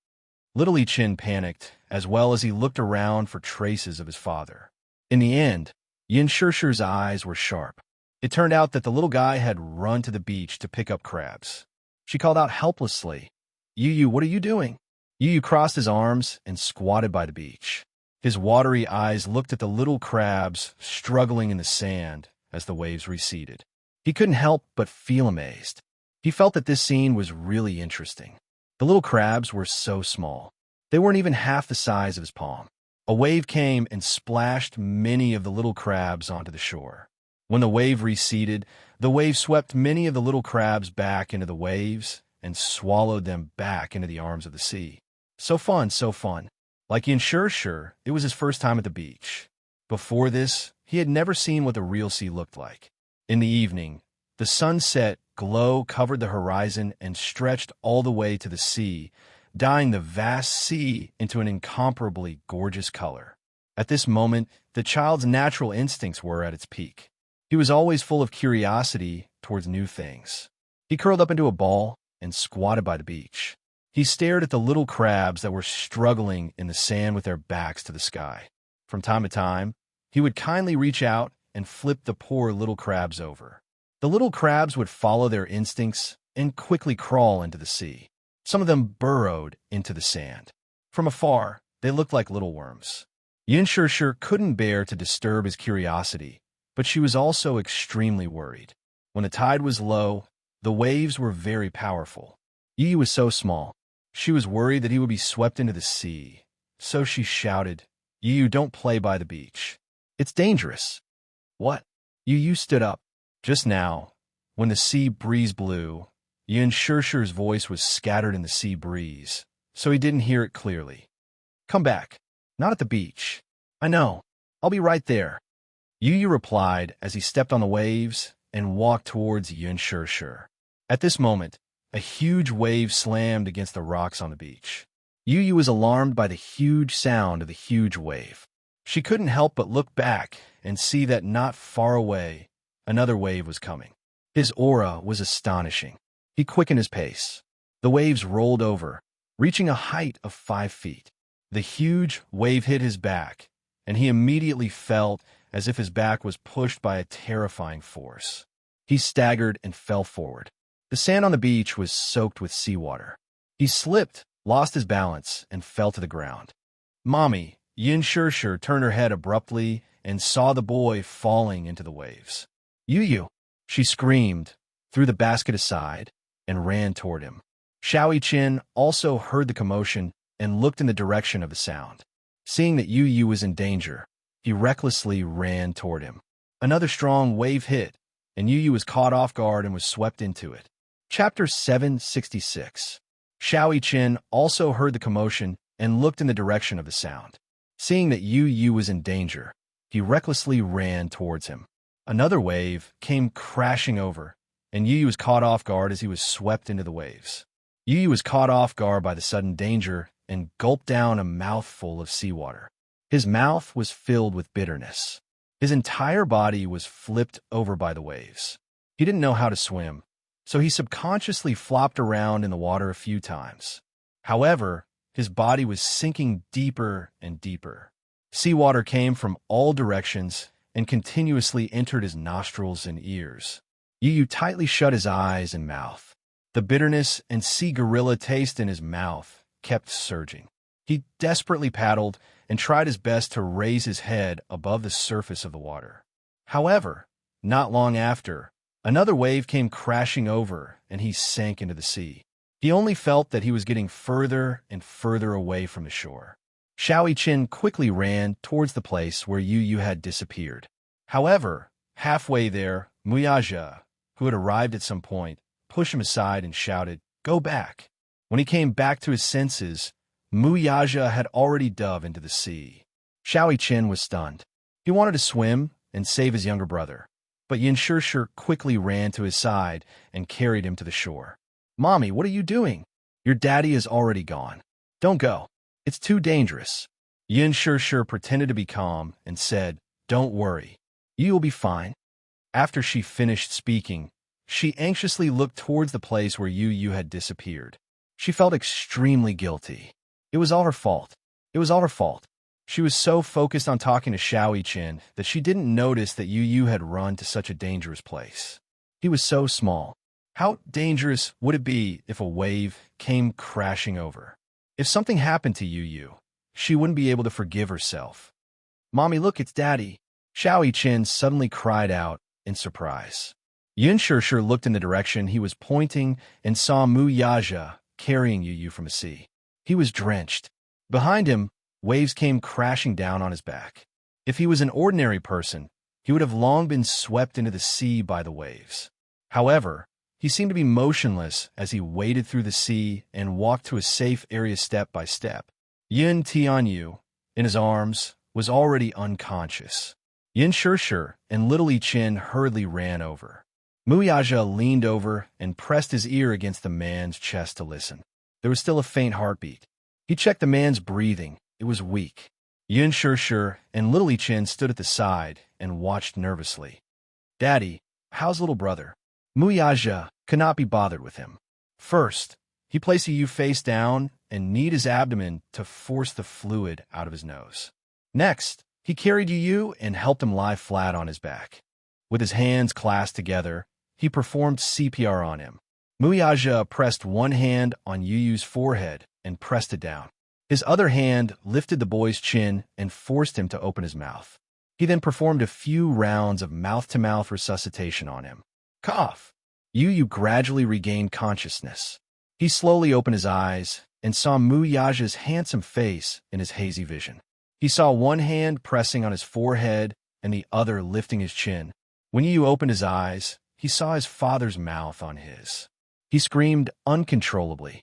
Little Yi Chin panicked, as well as he looked around for traces of his father. In the end, Yin Shishir's eyes were sharp. It turned out that the little guy had run to the beach to pick up crabs. She called out helplessly, Yu, what are you doing? Yu crossed his arms and squatted by the beach. His watery eyes looked at the little crabs struggling in the sand as the waves receded. He couldn't help but feel amazed. He felt that this scene was really interesting. The little crabs were so small. They weren't even half the size of his palm. A wave came and splashed many of the little crabs onto the shore. When the wave receded, the wave swept many of the little crabs back into the waves and swallowed them back into the arms of the sea. So fun, so fun. Like Yin Shishir, it was his first time at the beach. Before this, he had never seen what the real sea looked like. In the evening, the sunset glow covered the horizon and stretched all the way to the sea, dyeing the vast sea into an incomparably gorgeous color. At this moment, the child's natural instincts were at its peak. He was always full of curiosity towards new things. He curled up into a ball and squatted by the beach. He stared at the little crabs that were struggling in the sand with their backs to the sky. From time to time, he would kindly reach out and flip the poor little crabs over. The little crabs would follow their instincts and quickly crawl into the sea. Some of them burrowed into the sand. From afar, they looked like little worms. Yin Shishir couldn't bear to disturb his curiosity, but she was also extremely worried. When the tide was low, the waves were very powerful. Yu was so small. She was worried that he would be swept into the sea. So she shouted, Yu, don't play by the beach. It's dangerous. What? Yu stood up. Just now, when the sea breeze blew, Yin Shirshir's voice was scattered in the sea breeze, so he didn't hear it clearly. Come back. Not at the beach. I know. I'll be right there. Yu replied as he stepped on the waves and walked towards Yin Shirshir. At this moment, a huge wave slammed against the rocks on the beach. Yu was alarmed by the huge sound of the huge wave. She couldn't help but look back and see that not far away, another wave was coming. His aura was astonishing. He quickened his pace. The waves rolled over, reaching a height of 5 feet. The huge wave hit his back, and he immediately felt as if his back was pushed by a terrifying force. He staggered and fell forward. The sand on the beach was soaked with seawater. He slipped, lost his balance, and fell to the ground. Mommy, Yin Shirshir turned her head abruptly and saw the boy falling into the waves. Yu, she screamed, threw the basket aside, and ran toward him. Xiao Qin also heard the commotion and looked in the direction of the sound. Seeing that Yu was in danger, he recklessly ran toward him. Another strong wave hit, and Yu was caught off guard and was swept into it. Chapter 766. Xiao Qin also heard the commotion and looked in the direction of the sound. Seeing that Yu was in danger, he recklessly ran towards him. Another wave came crashing over, and Yu was caught off guard as he was swept into the waves. Yu was caught off guard by the sudden danger and gulped down a mouthful of seawater. His mouth was filled with bitterness. His entire body was flipped over by the waves. He didn't know how to swim, so he subconsciously flopped around in the water a few times. However, his body was sinking deeper and deeper. Seawater came from all directions and continuously entered his nostrils and ears. Yu tightly shut his eyes and mouth. The bitterness and sea gorilla taste in his mouth kept surging. He desperately paddled and tried his best to raise his head above the surface of the water. However, not long after, another wave came crashing over and he sank into the sea. He only felt that he was getting further and further away from the shore. Xiao Qin quickly ran towards the place where Yu had disappeared. However, halfway there, Muyaja, who had arrived at some point, pushed him aside and shouted, "Go back." When he came back to his senses, Muyaja had already dove into the sea. Xiao Qin was stunned. He wanted to swim and save his younger brother, but Yin Shirshir quickly ran to his side and carried him to the shore. "Mommy, what are you doing? Your daddy is already gone. Don't go. It's too dangerous." Yin Shirshir pretended to be calm and said, "Don't worry. You'll be fine." After she finished speaking, she anxiously looked towards the place where Yu had disappeared. She felt extremely guilty. It was all her fault. It was all her fault. She was so focused on talking to Xiao Qin that she didn't notice that Yu had run to such a dangerous place. He was so small. How dangerous would it be if a wave came crashing over? If something happened to Yu, she wouldn't be able to forgive herself. "Mommy, look, it's Daddy!" Xiao Qin suddenly cried out in surprise. Yin Shirshir looked in the direction he was pointing and saw Muyaja carrying Yu from the sea. He was drenched. Behind him, waves came crashing down on his back. If he was an ordinary person, he would have long been swept into the sea by the waves. However, he seemed to be motionless as he waded through the sea and walked to a safe area step by step. Yin Tianyu, in his arms, was already unconscious. Yin Shirshir and Little Qin hurriedly ran over. Muyaja leaned over and pressed his ear against the man's chest to listen. There was still a faint heartbeat. He checked the man's breathing. It was weak. Yin Shirshir and Little Qin stood at the side and watched nervously. "Daddy, how's little brother?" Muyaja could not be bothered with him. First, he placed Yu face down and kneed his abdomen to force the fluid out of his nose. Next, he carried Yu and helped him lie flat on his back. With his hands clasped together, he performed CPR on him. Muyaja pressed one hand on Yu's forehead and pressed it down. His other hand lifted the boy's chin and forced him to open his mouth. He then performed a few rounds of mouth-to-mouth resuscitation on him. Cough. Yu gradually regained consciousness. He slowly opened his eyes and saw Mu Yaja's handsome face in his hazy vision. He saw one hand pressing on his forehead and the other lifting his chin. When Yu opened his eyes, he saw his father's mouth on his. He screamed uncontrollably.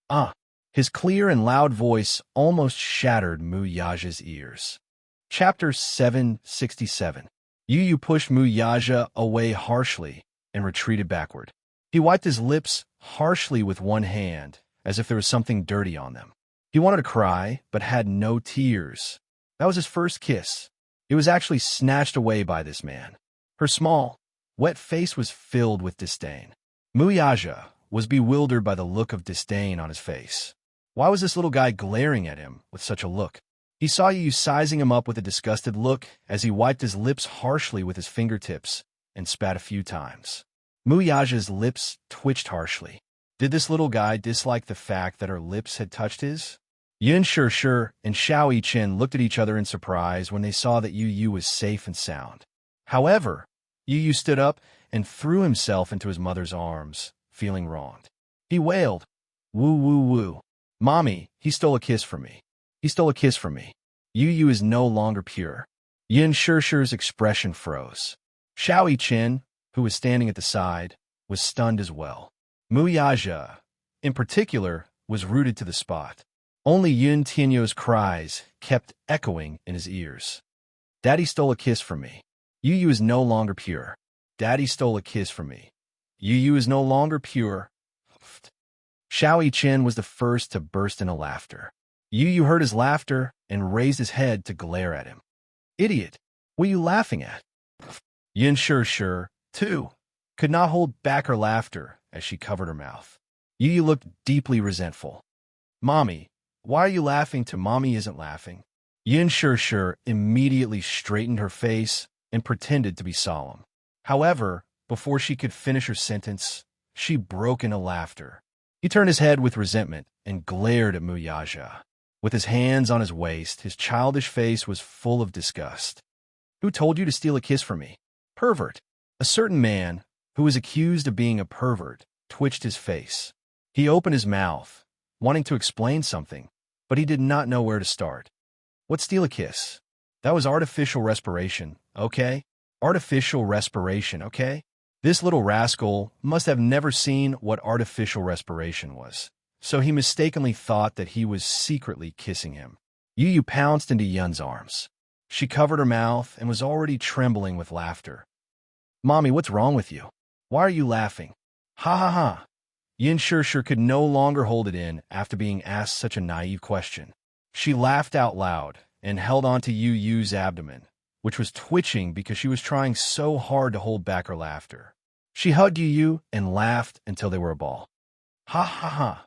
Ah! His clear and loud voice almost shattered Mu Yaja's ears. Chapter 767. Yu pushed Mu Yaja away harshly and retreated backward. He wiped his lips harshly with one hand, as if there was something dirty on them. He wanted to cry, but had no tears. That was his first kiss. It was actually snatched away by this man. Her small, wet face was filled with disdain. Mu Yaja was bewildered by the look of disdain on his face. Why was this little guy glaring at him with such a look? He saw Yu sizing him up with a disgusted look as he wiped his lips harshly with his fingertips and spat a few times. Mu Yaja's lips twitched harshly. Did this little guy dislike the fact that her lips had touched his? Yun Shir and Xiao Yichen looked at each other in surprise when they saw that Yu was safe and sound. However, Yu stood up and threw himself into his mother's arms, feeling wronged. He wailed, "Woo woo woo. Mommy, he stole a kiss from me. He stole a kiss from me." Yu is no longer pure. Yun Shir's expression froze. Xiao Yichen, who was standing at the side, was stunned as well. Mu Yaja, in particular, was rooted to the spot. Only Yun Tianyo's cries kept echoing in his ears. Daddy stole a kiss from me. Yu is no longer pure. Daddy stole a kiss from me. Yu is no longer pure. Xiao Yichen was the first to burst into laughter. Yu heard his laughter and raised his head to glare at him. Idiot! What are you laughing at? Yun Shir, too, could not hold back her laughter as she covered her mouth. Yu looked deeply resentful. Mommy, why are you laughing to Mommy isn't laughing? Yun Shir immediately straightened her face and pretended to be solemn. However, before she could finish her sentence, she broke into laughter. He turned his head with resentment and glared at Mu Yaja. With his hands on his waist, his childish face was full of disgust. Who told you to steal a kiss from me? Pervert. A certain man, who was accused of being a pervert, twitched his face. He opened his mouth, wanting to explain something, but he did not know where to start. What steal a kiss? That was artificial respiration, okay? Artificial respiration, okay? This little rascal must have never seen what artificial respiration was, so he mistakenly thought that he was secretly kissing him. Yu pounced into Yun's arms. She covered her mouth and was already trembling with laughter. Mommy, what's wrong with you? Why are you laughing? Ha ha ha. Yun Shir could no longer hold it in after being asked such a naive question. She laughed out loud and held onto Yu's abdomen, which was twitching because she was trying so hard to hold back her laughter. She hugged Yu and laughed until they were a ball. Ha ha ha.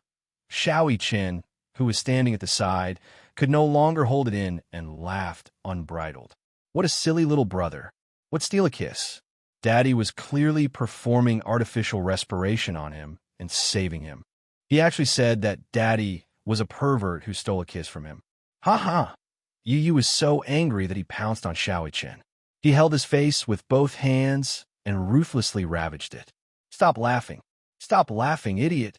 Xiao Yichen, who was standing at the side, could no longer hold it in and laughed unbridled. What a silly little brother. What steal a kiss? Daddy was clearly performing artificial respiration on him and saving him. He actually said that Daddy was a pervert who stole a kiss from him. Ha ha. Yu was so angry that he pounced on Xiao Yichen. He held his face with both hands and ruthlessly ravaged it. Stop laughing. Stop laughing, idiot.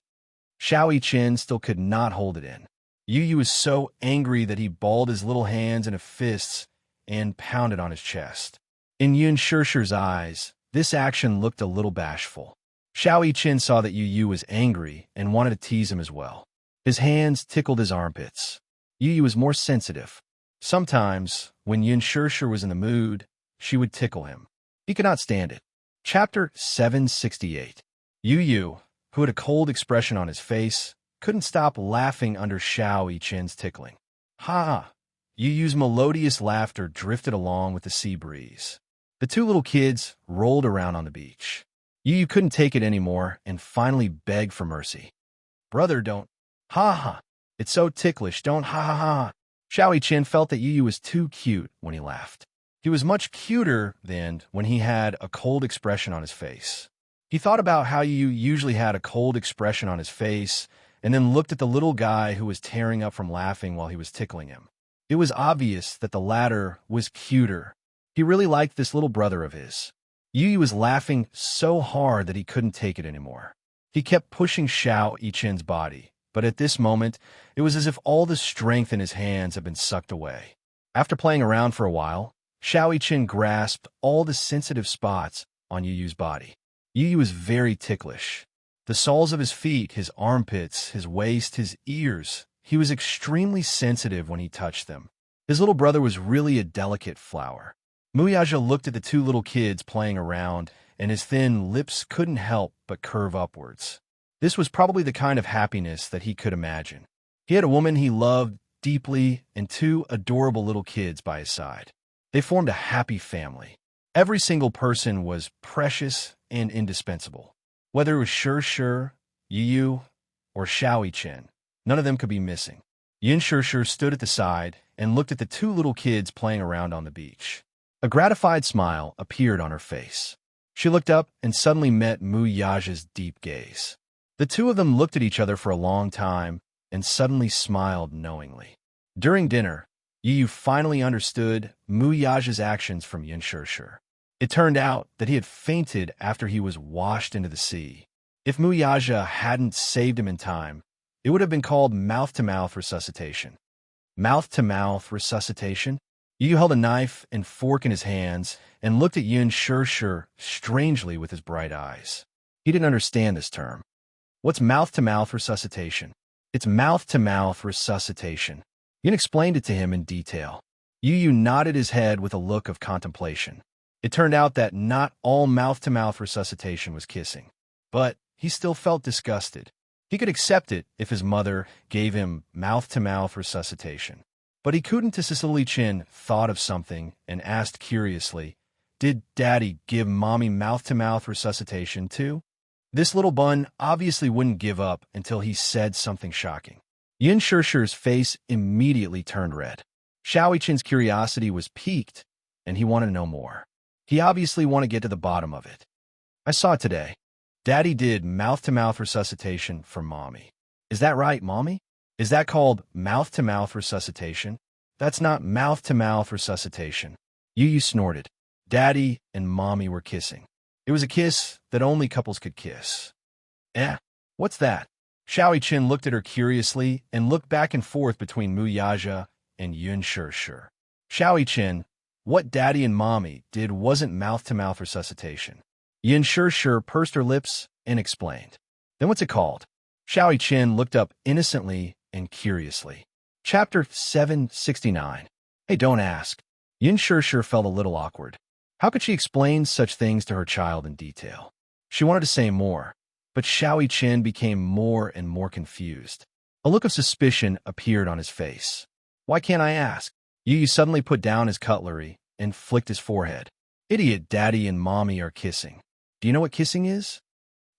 Xiao Yichen still could not hold it in. Yu was so angry that he balled his little hands into fists and pounded on his chest. In Yun Shir's eyes, this action looked a little bashful. Xiao Yichen saw that Yu was angry and wanted to tease him as well. His hands tickled his armpits. Yu was more sensitive. Sometimes, when Yun Shir was in the mood, she would tickle him. He could not stand it. Chapter 768. Yu, who had a cold expression on his face, couldn't stop laughing under Xiao Yichen's tickling. Ha! Yu's melodious laughter drifted along with the sea breeze. The two little kids rolled around on the beach. Yu couldn't take it anymore and finally begged for mercy. Brother, don't. Ha ha. It's so ticklish, don't ha ha ha. Xiao Yichen felt that Yu was too cute when he laughed. He was much cuter than when he had a cold expression on his face. He thought about how Yu usually had a cold expression on his face and then looked at the little guy who was tearing up from laughing while he was tickling him. It was obvious that the latter was cuter. He really liked this little brother of his. Yu was laughing so hard that he couldn't take it anymore. He kept pushing Xiao Yichen's body, but at this moment, it was as if all the strength in his hands had been sucked away. After playing around for a while, Xiao Yichen grasped all the sensitive spots on Yu's body. Yu was very ticklish. The soles of his feet, his armpits, his waist, his ears. He was extremely sensitive when he touched them. His little brother was really a delicate flower. Muyaja looked at the two little kids playing around, and his thin lips couldn't help but curve upwards. This was probably the kind of happiness that he could imagine. He had a woman he loved deeply and two adorable little kids by his side. They formed a happy family. Every single person was precious and indispensable. Whether it was Shir, Yu, or Xiao Yichen, none of them could be missing. Yin Shir stood at the side and looked at the two little kids playing around on the beach. A gratified smile appeared on her face. She looked up and suddenly met Mu Yaja's deep gaze. The two of them looked at each other for a long time and suddenly smiled knowingly. During dinner, Yu finally understood Mu Yaja's actions from Yin Shir. It turned out that he had fainted after he was washed into the sea. If Mu Yaja hadn't saved him in time, it would have been called mouth-to-mouth resuscitation. Mouth-to-mouth resuscitation? Yu held a knife and fork in his hands and looked at Yin Shir strangely with his bright eyes. He didn't understand this term. What's mouth-to-mouth resuscitation? It's mouth-to-mouth resuscitation. Yin explained it to him in detail. Yu nodded his head with a look of contemplation. It turned out that not all mouth-to-mouth resuscitation was kissing, but he still felt disgusted. He could accept it if his mother gave him mouth-to-mouth resuscitation. But he couldn't. Cicely Chin thought of something and asked curiously, "Did Daddy give Mommy mouth-to-mouth resuscitation too?" This little bun obviously wouldn't give up until he said something shocking. Yin Shir's face immediately turned red. Xiao Yichen's curiosity was piqued, and he wanted to know more. He obviously wanted to get to the bottom of it. "I saw it today. Daddy did mouth-to-mouth resuscitation for Mommy." "Is that right, Mommy? Is that called mouth-to-mouth resuscitation?" "That's not mouth-to-mouth resuscitation." Yu snorted. Daddy and Mommy were kissing. It was a kiss that only couples could kiss. What's that?" Xiao Yichin looked at her curiously and looked back and forth between Mu Yaja and Yun Shir. "Xiao Yichin, what Daddy and Mommy did wasn't mouth-to-mouth resuscitation." Yin Shir pursed her lips and explained. "Then what's it called?" Xiao Yichin looked up innocently and curiously. Chapter 769. Hey, don't ask. Yin Shir felt a little awkward. How could she explain such things to her child in detail? She wanted to say more, but Xiao Yichin became more and more confused. A look of suspicion appeared on his face. "Why can't I ask?" Yu suddenly put down his cutlery and flicked his forehead. "Idiot, Daddy and Mommy are kissing. Do you know what kissing is?"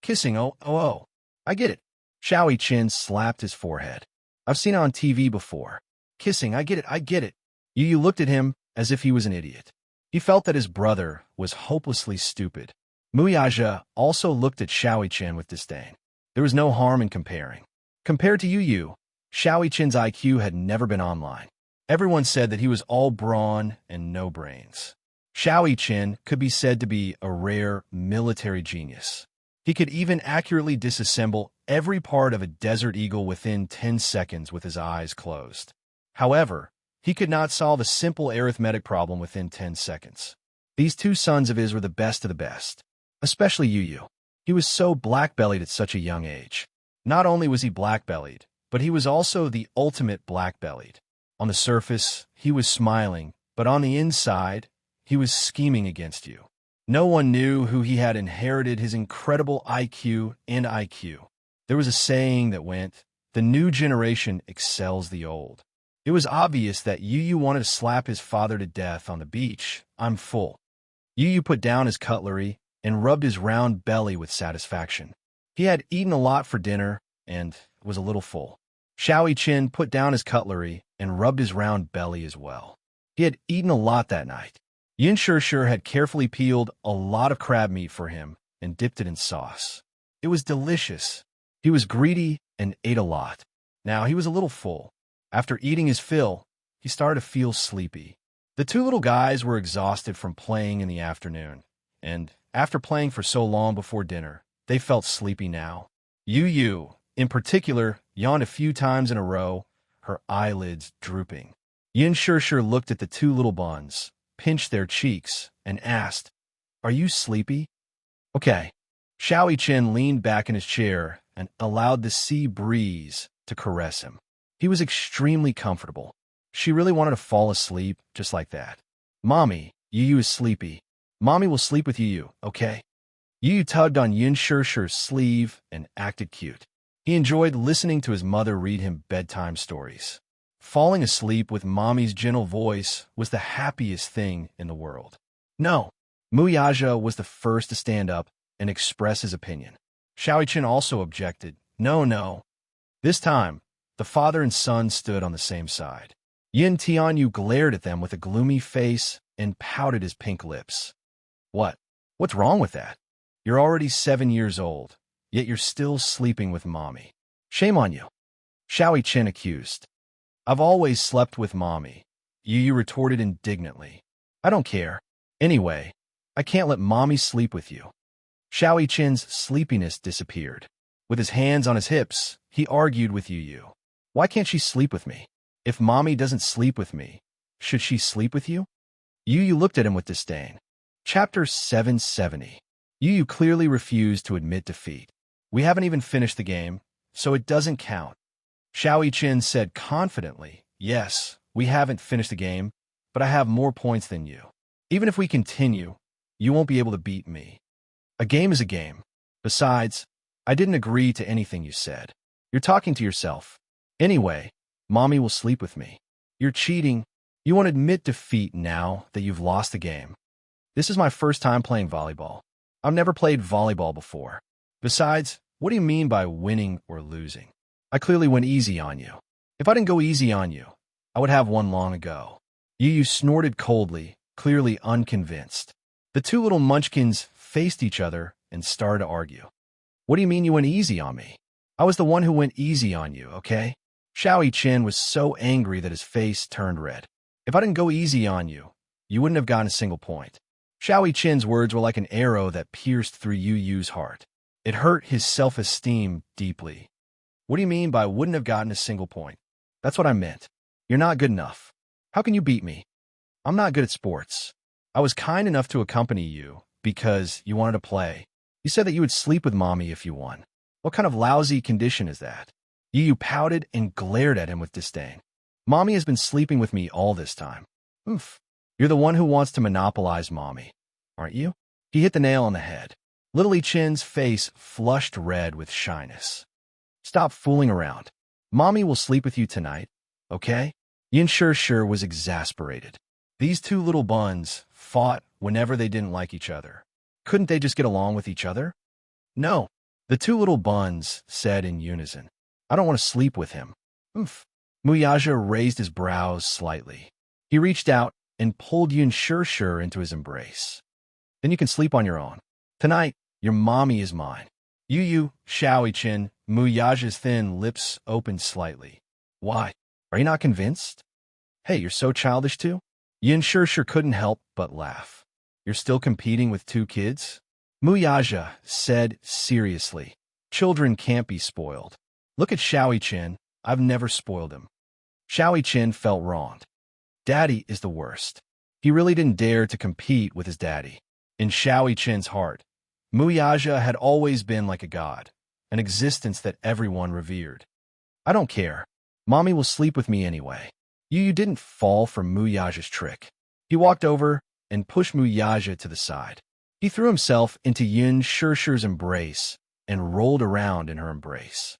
"Kissing, oh. I get it." Xiao Yichin slapped his forehead. "I've seen it on TV before. Kissing, I get it. Yu looked at him as if he was an idiot. He felt that his brother was hopelessly stupid. Muyaja also looked at Xiao Yichin with disdain. There was no harm in comparing. Compared to Yu, Xiao Yichin's IQ had never been online. Everyone said that he was all brawn and no brains. Xiao Yichin could be said to be a rare military genius. He could even accurately disassemble every part of a desert eagle within 10 seconds with his eyes closed. However, he could not solve a simple arithmetic problem within 10 seconds. These two sons of his were the best of the best, especially Yu. He was so black-bellied at such a young age. Not only was he black-bellied, but he was also the ultimate black-bellied. On the surface, he was smiling, but on the inside, he was scheming against you. No one knew who he had inherited his incredible IQ and IQ. There was a saying that went, "The new generation excels the old." It was obvious that Yu wanted to slap his father to death on the beach. "I'm full." Yu put down his cutlery and rubbed his round belly with satisfaction. He had eaten a lot for dinner and was a little full. Xiao Yichin put down his cutlery and rubbed his round belly as well. He had eaten a lot that night. Yin Shir had carefully peeled a lot of crab meat for him and dipped it in sauce. It was delicious. He was greedy and ate a lot. Now he was a little full. After eating his fill, he started to feel sleepy. The two little guys were exhausted from playing in the afternoon, and after playing for so long before dinner, they felt sleepy now. Yu, in particular, yawned a few times in a row, her eyelids drooping. Yin Shirshir looked at the two little buns, pinched their cheeks, and asked, "Are you sleepy?" "Okay." Xiao Chen leaned back in his chair and allowed the sea breeze to caress him. He was extremely comfortable. She really wanted to fall asleep just like that. "Mommy, Yu is sleepy. Mommy will sleep with Yu, okay?" Yu tugged on Yin Shirshir's sleeve and acted cute. He enjoyed listening to his mother read him bedtime stories. Falling asleep with Mommy's gentle voice was the happiest thing in the world. "No." Muyaja was the first to stand up and express his opinion. Xiaoqian also objected. No. This time, the father and son stood on the same side. Yin Tianyu glared at them with a gloomy face and pouted his pink lips. What's wrong with that? You're already 7 years old, yet you're still sleeping with Mommy. Shame on you. Xiao Chen accused. "I've always slept with Mommy," Yu retorted indignantly. "I don't care. Anyway, I can't let Mommy sleep with you." Xiao Chen's sleepiness disappeared. With his hands on his hips, he argued with Yu. "Why can't she sleep with me? If Mommy doesn't sleep with me, should she sleep with you?" Yu looked at him with disdain. Chapter 770. Yu clearly refused to admit defeat. "We haven't even finished the game, so it doesn't count." Xiao Chen said confidently, "Yes, we haven't finished the game, but I have more points than you. Even if we continue, you won't be able to beat me. A game is a game. Besides, I didn't agree to anything you said. You're talking to yourself. Anyway, Mommy will sleep with me. You're cheating. You won't admit defeat now that you've lost the game. This is my first time playing volleyball. I've never played volleyball before. Besides, what do you mean by winning or losing? I clearly went easy on you. If I didn't go easy on you, I would have won long ago." Yu snorted coldly, clearly unconvinced. The two little munchkins faced each other and started to argue. "What do you mean you went easy on me? I was the one who went easy on you, okay?" Xiao Chen was so angry that his face turned red. "If I didn't go easy on you, you wouldn't have gotten a single point." Xiao Chen's words were like an arrow that pierced through Yu's heart. It hurt his self-esteem deeply. "What do you mean by wouldn't have gotten a single point?" "That's what I meant. You're not good enough. How can you beat me? I'm not good at sports. I was kind enough to accompany you because you wanted to play. You said that you would sleep with Mommy if you won. What kind of lousy condition is that?" Yu pouted and glared at him with disdain. "Mommy has been sleeping with me all this time." "Oof. You're the one who wants to monopolize Mommy, aren't you?" He hit the nail on the head. Little Chen's face flushed red with shyness. "Stop fooling around. Mommy will sleep with you tonight, okay?" Yin Shirshir was exasperated. These two little buns fought whenever they didn't like each other. Couldn't they just get along with each other? "No," the two little buns said in unison. "I don't want to sleep with him." "Oof." Muyaja raised his brows slightly. He reached out and pulled Yin Shirshir into his embrace. "Then you can sleep on your own. Tonight, your Mommy is mine." Yu, Xiao Chen, Muyaja's thin lips opened slightly. "Why? Are you not convinced?" "Hey, you're so childish too?" Yin Shirshir couldn't help but laugh. "You're still competing with 2 kids?" Muyaja said seriously. "Children can't be spoiled. Look at Xiao Chen. I've never spoiled him." Xiao Chen felt wronged. Daddy is the worst. He really didn't dare to compete with his daddy. In Xiao Chen's heart, Muyaja had always been like a god, an existence that everyone revered. "I don't care. Mommy will sleep with me anyway." Yu didn't fall for Muyaja's trick. He walked over and pushed Muyaja to the side. He threw himself into Yin Shirshir's embrace and rolled around in her embrace.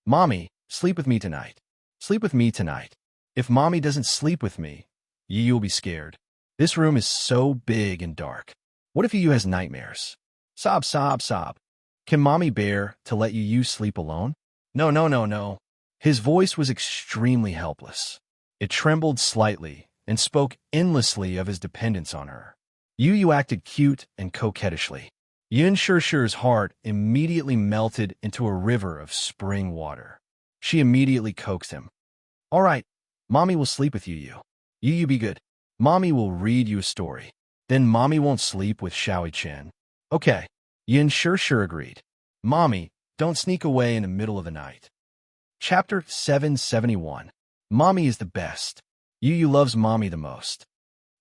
"Mommy, sleep with me tonight. Sleep with me tonight. If Mommy doesn't sleep with me, Yu will be scared. This room is so big and dark. What if Yu has nightmares? Sob, sob, sob. Can Mommy bear to let Yu sleep alone?" No. His voice was extremely helpless. It trembled slightly and spoke endlessly of his dependence on her. Yu acted cute and coquettishly. Yin Shirshir's heart immediately melted into a river of spring water. She immediately coaxed him. "All right, Mommy will sleep with you. Yu be good." Mommy will read you a story. Then Mommy won't sleep with Xiaoi Chen. Okay. Yin sure agreed. Mommy, don't sneak away in the middle of the night. Chapter 771. Mommy is the best. Yu loves Mommy the most.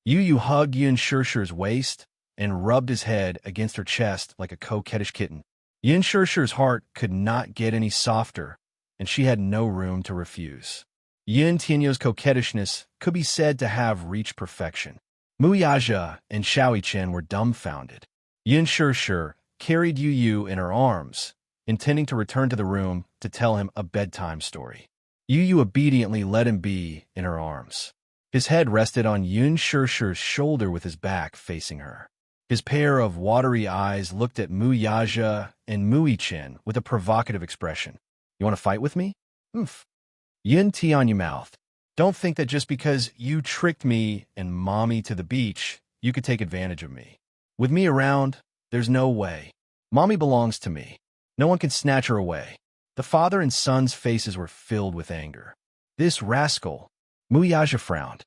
Yu hugged Yin Shure's waist and rubbed his head against her chest like a coquettish kitten. Yin Shure's heart could not get any softer, and she had no room to refuse. Yin Tianyo's coquettishness could be said to have reached perfection. Mu Yaja and Xiaoi Chen were dumbfounded. Yin Shure carried Yu in her arms, intending to return to the room to tell him a bedtime story. Yu obediently let him be in her arms. His head rested on Yin Shure's shoulder with his back facing her. His pair of watery eyes looked at Mu Yaja and Mu Chen with a provocative expression. You want to fight with me? Oomph. Yin Tianyu mouthed. Don't think that just because you tricked me and Mommy to the beach, you could take advantage of me. With me around, there's no way. Mommy belongs to me. No one can snatch her away. The father and son's faces were filled with anger. This rascal. Mu Yaja frowned.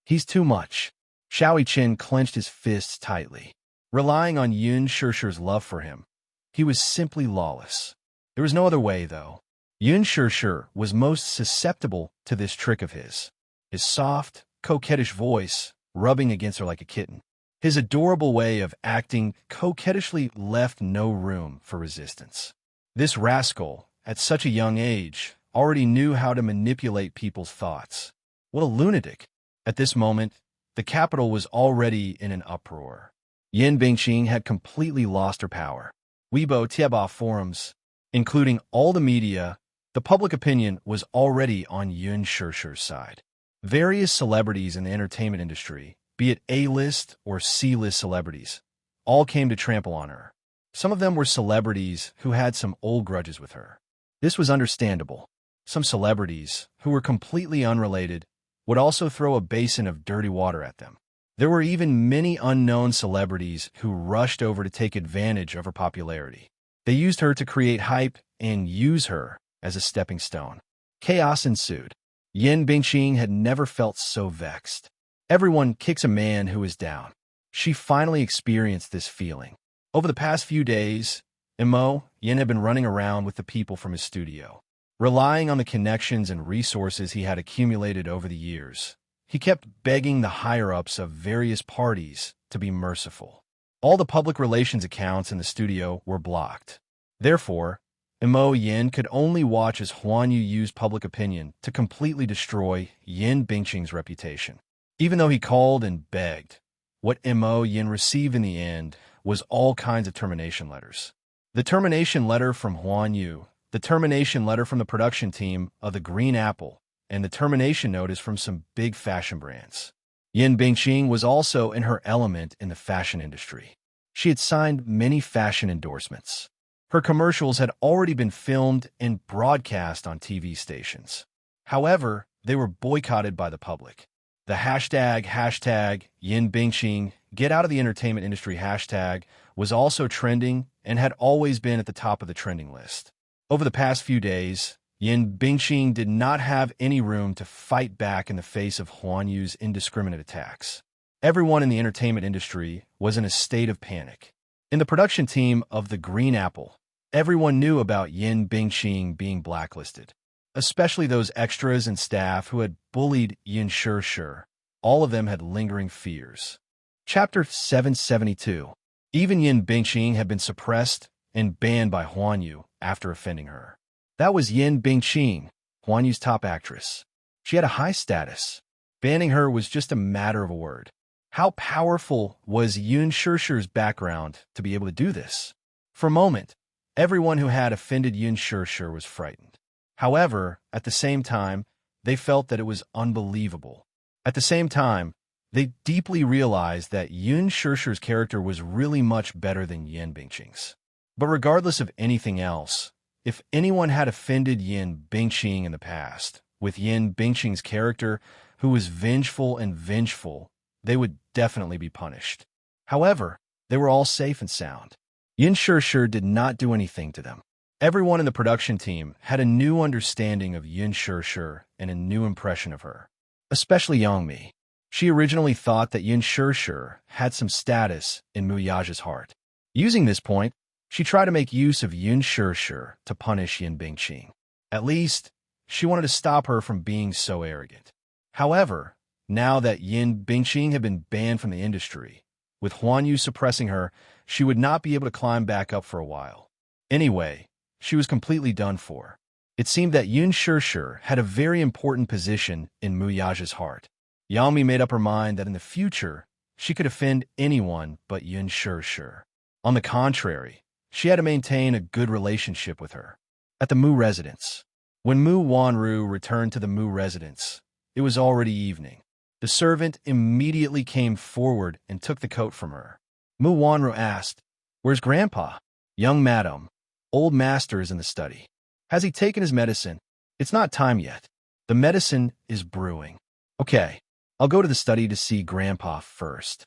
He's too much. Xiaoi Chen clenched his fists tightly. Relying on Yin Shure's love for him, he was simply lawless. There was no other way, though. Yin Shure was most susceptible to this trick of his soft, coquettish voice rubbing against her like a kitten. His adorable way of acting coquettishly left no room for resistance. This rascal, at such a young age, already knew how to manipulate people's thoughts. What a lunatic! At this moment, the capital was already in an uproar. Yin Bingqing had completely lost her power. Weibo Tieba forums, including all the media, the public opinion was already on Yin Shure's side. Various celebrities in the entertainment industry, be it A-list or C-list celebrities, all came to trample on her. Some of them were celebrities who had some old grudges with her. This was understandable. Some celebrities, who were completely unrelated, would also throw a basin of dirty water at them. There were even many unknown celebrities who rushed over to take advantage of her popularity. They used her to create hype and use her as a stepping stone. Chaos ensued. Yin Bingqing had never felt so vexed. Everyone kicks a man who is down. She finally experienced this feeling. Over the past few days, Yin had been running around with the people from his studio. Relying on the connections and resources he had accumulated over the years, he kept begging the higher-ups of various parties to be merciful. All the public relations accounts in the studio were blocked. Therefore, Yin could only watch as Huan Yu used public opinion to completely destroy Yin Bingqing's reputation. Even though he called and begged, what Yin received in the end was all kinds of termination letters. The termination letter from Huan Yu, the termination letter from the production team of the Green Apple, and the termination notice from some big fashion brands. Yin Bingqing was also in her element in the fashion industry. She had signed many fashion endorsements. Her commercials had already been filmed and broadcast on TV stations. However, they were boycotted by the public. The hashtag Yin Bingqing get out of the entertainment industry hashtag was also trending and had always been at the top of the trending list. Over the past few days, Yin Bingqing did not have any room to fight back in the face of Huan Yu's indiscriminate attacks. Everyone in the entertainment industry was in a state of panic. In the production team of the Green Apple, everyone knew about Yin Bingqing being blacklisted, especially those extras and staff who had bullied Yin Shure. All of them had lingering fears. Chapter 772. Even Yin Bingqing had been suppressed and banned by Huan Yu after offending her. That was Yin Bingqing, Huan Yu's top actress. She had a high status. Banning her was just a matter of a word. How powerful was Yin Shure's background to be able to do this? For a moment, everyone who had offended Yin Shure was frightened. However, at the same time, they felt that it was unbelievable. At the same time, they deeply realized that Yin Shure's character was really much better than Yin Bingqing's. But regardless of anything else, if anyone had offended Yin Bingqing in the past, with Yin Bingqing's character, who was vengeful and vengeful, they would definitely be punished. However, they were all safe and sound. Yin Shure did not do anything to them. Everyone in the production team had a new understanding of Yin Shure and a new impression of her. Especially Yongmi. She originally thought that Yin Shishir had some status in Mu Yaja's heart. Using this point, she tried to make use of Yin Shishir to punish Yin Bingqing. At least, she wanted to stop her from being so arrogant. However, now that Yin Bingqing had been banned from the industry, with Huan Yu suppressing her, she would not be able to climb back up for a while. Anyway, she was completely done for. It seemed that Yin Shishir had a very important position in Mu Yaja's heart. Yangmi made up her mind that in the future, she could offend anyone but Yin Shishir. On the contrary, she had to maintain a good relationship with her. At the Mu residence. When Mu Wanru returned to the Mu residence, it was already evening. The servant immediately came forward and took the coat from her. Mu Wanru asked, "Where's Grandpa?" "Young madam, old master is in the study." "Has he taken his medicine?" "It's not time yet. The medicine is brewing." "Okay, I'll go to the study to see Grandpa first,"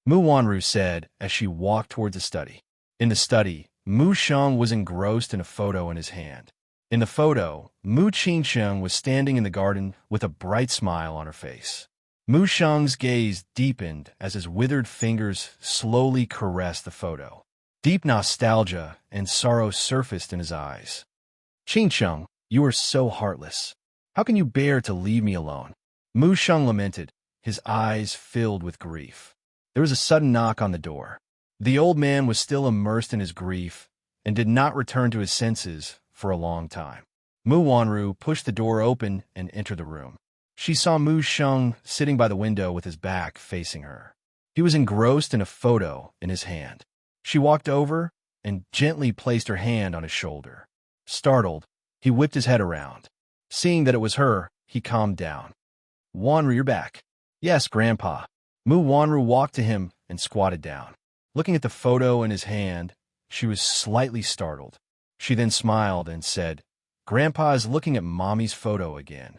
Mu Wanru said as she walked towards the study. In the study, Mu Sheng was engrossed in a photo in his hand. In the photo, Mu Qingsheng was standing in the garden with a bright smile on her face. Mu Sheng's gaze deepened as his withered fingers slowly caressed the photo. Deep nostalgia and sorrow surfaced in his eyes. "Qingsheng, you are so heartless. How can you bear to leave me alone?" Mu Sheng lamented, his eyes filled with grief. There was a sudden knock on the door. The old man was still immersed in his grief and did not return to his senses for a long time. Mu Wanru pushed the door open and entered the room. She saw Mu Sheng sitting by the window with his back facing her. He was engrossed in a photo in his hand. She walked over and gently placed her hand on his shoulder. Startled, he whipped his head around. Seeing that it was her, he calmed down. "Wanru, you're back." "Yes, Grandpa." Mu Wanru walked to him and squatted down. Looking at the photo in his hand, she was slightly startled. She then smiled and said, "Grandpa is looking at Mommy's photo again."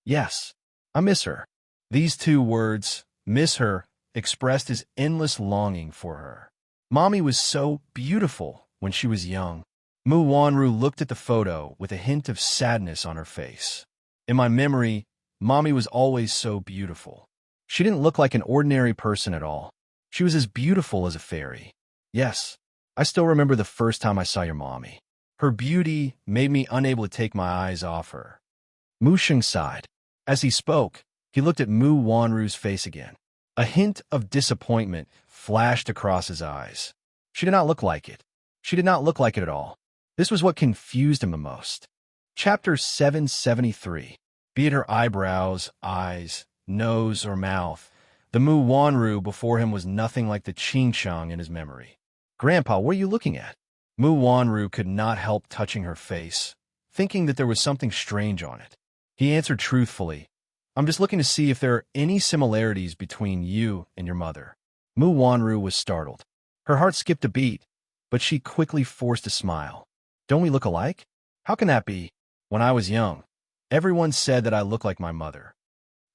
"Yes, I miss her." These two words, "miss her," expressed his endless longing for her. Mommy was so beautiful when she was young. Mu Wanru looked at the photo with a hint of sadness on her face. "In my memory, Mommy was always so beautiful. She didn't look like an ordinary person at all. She was as beautiful as a fairy. Yes, I still remember the first time I saw your Mommy. Her beauty made me unable to take my eyes off her." Mu Sheng sighed. As he spoke, he looked at Mu Wanru's face again. A hint of disappointment flashed across his eyes. She did not look like it. She did not look like it at all. This was what confused him the most. Chapter 773. Be it her eyebrows, eyes, nose, or mouth, the Mu Wanru before him was nothing like the Qingsheng in his memory. "Grandpa, what are you looking at?" Mu Wanru could not help touching her face, thinking that there was something strange on it. He answered truthfully, "I'm just looking to see if there are any similarities between you and your mother." Mu Wanru was startled. Her heart skipped a beat, but she quickly forced a smile. "Don't we look alike? How can that be? When I was young, everyone said that I look like my mother."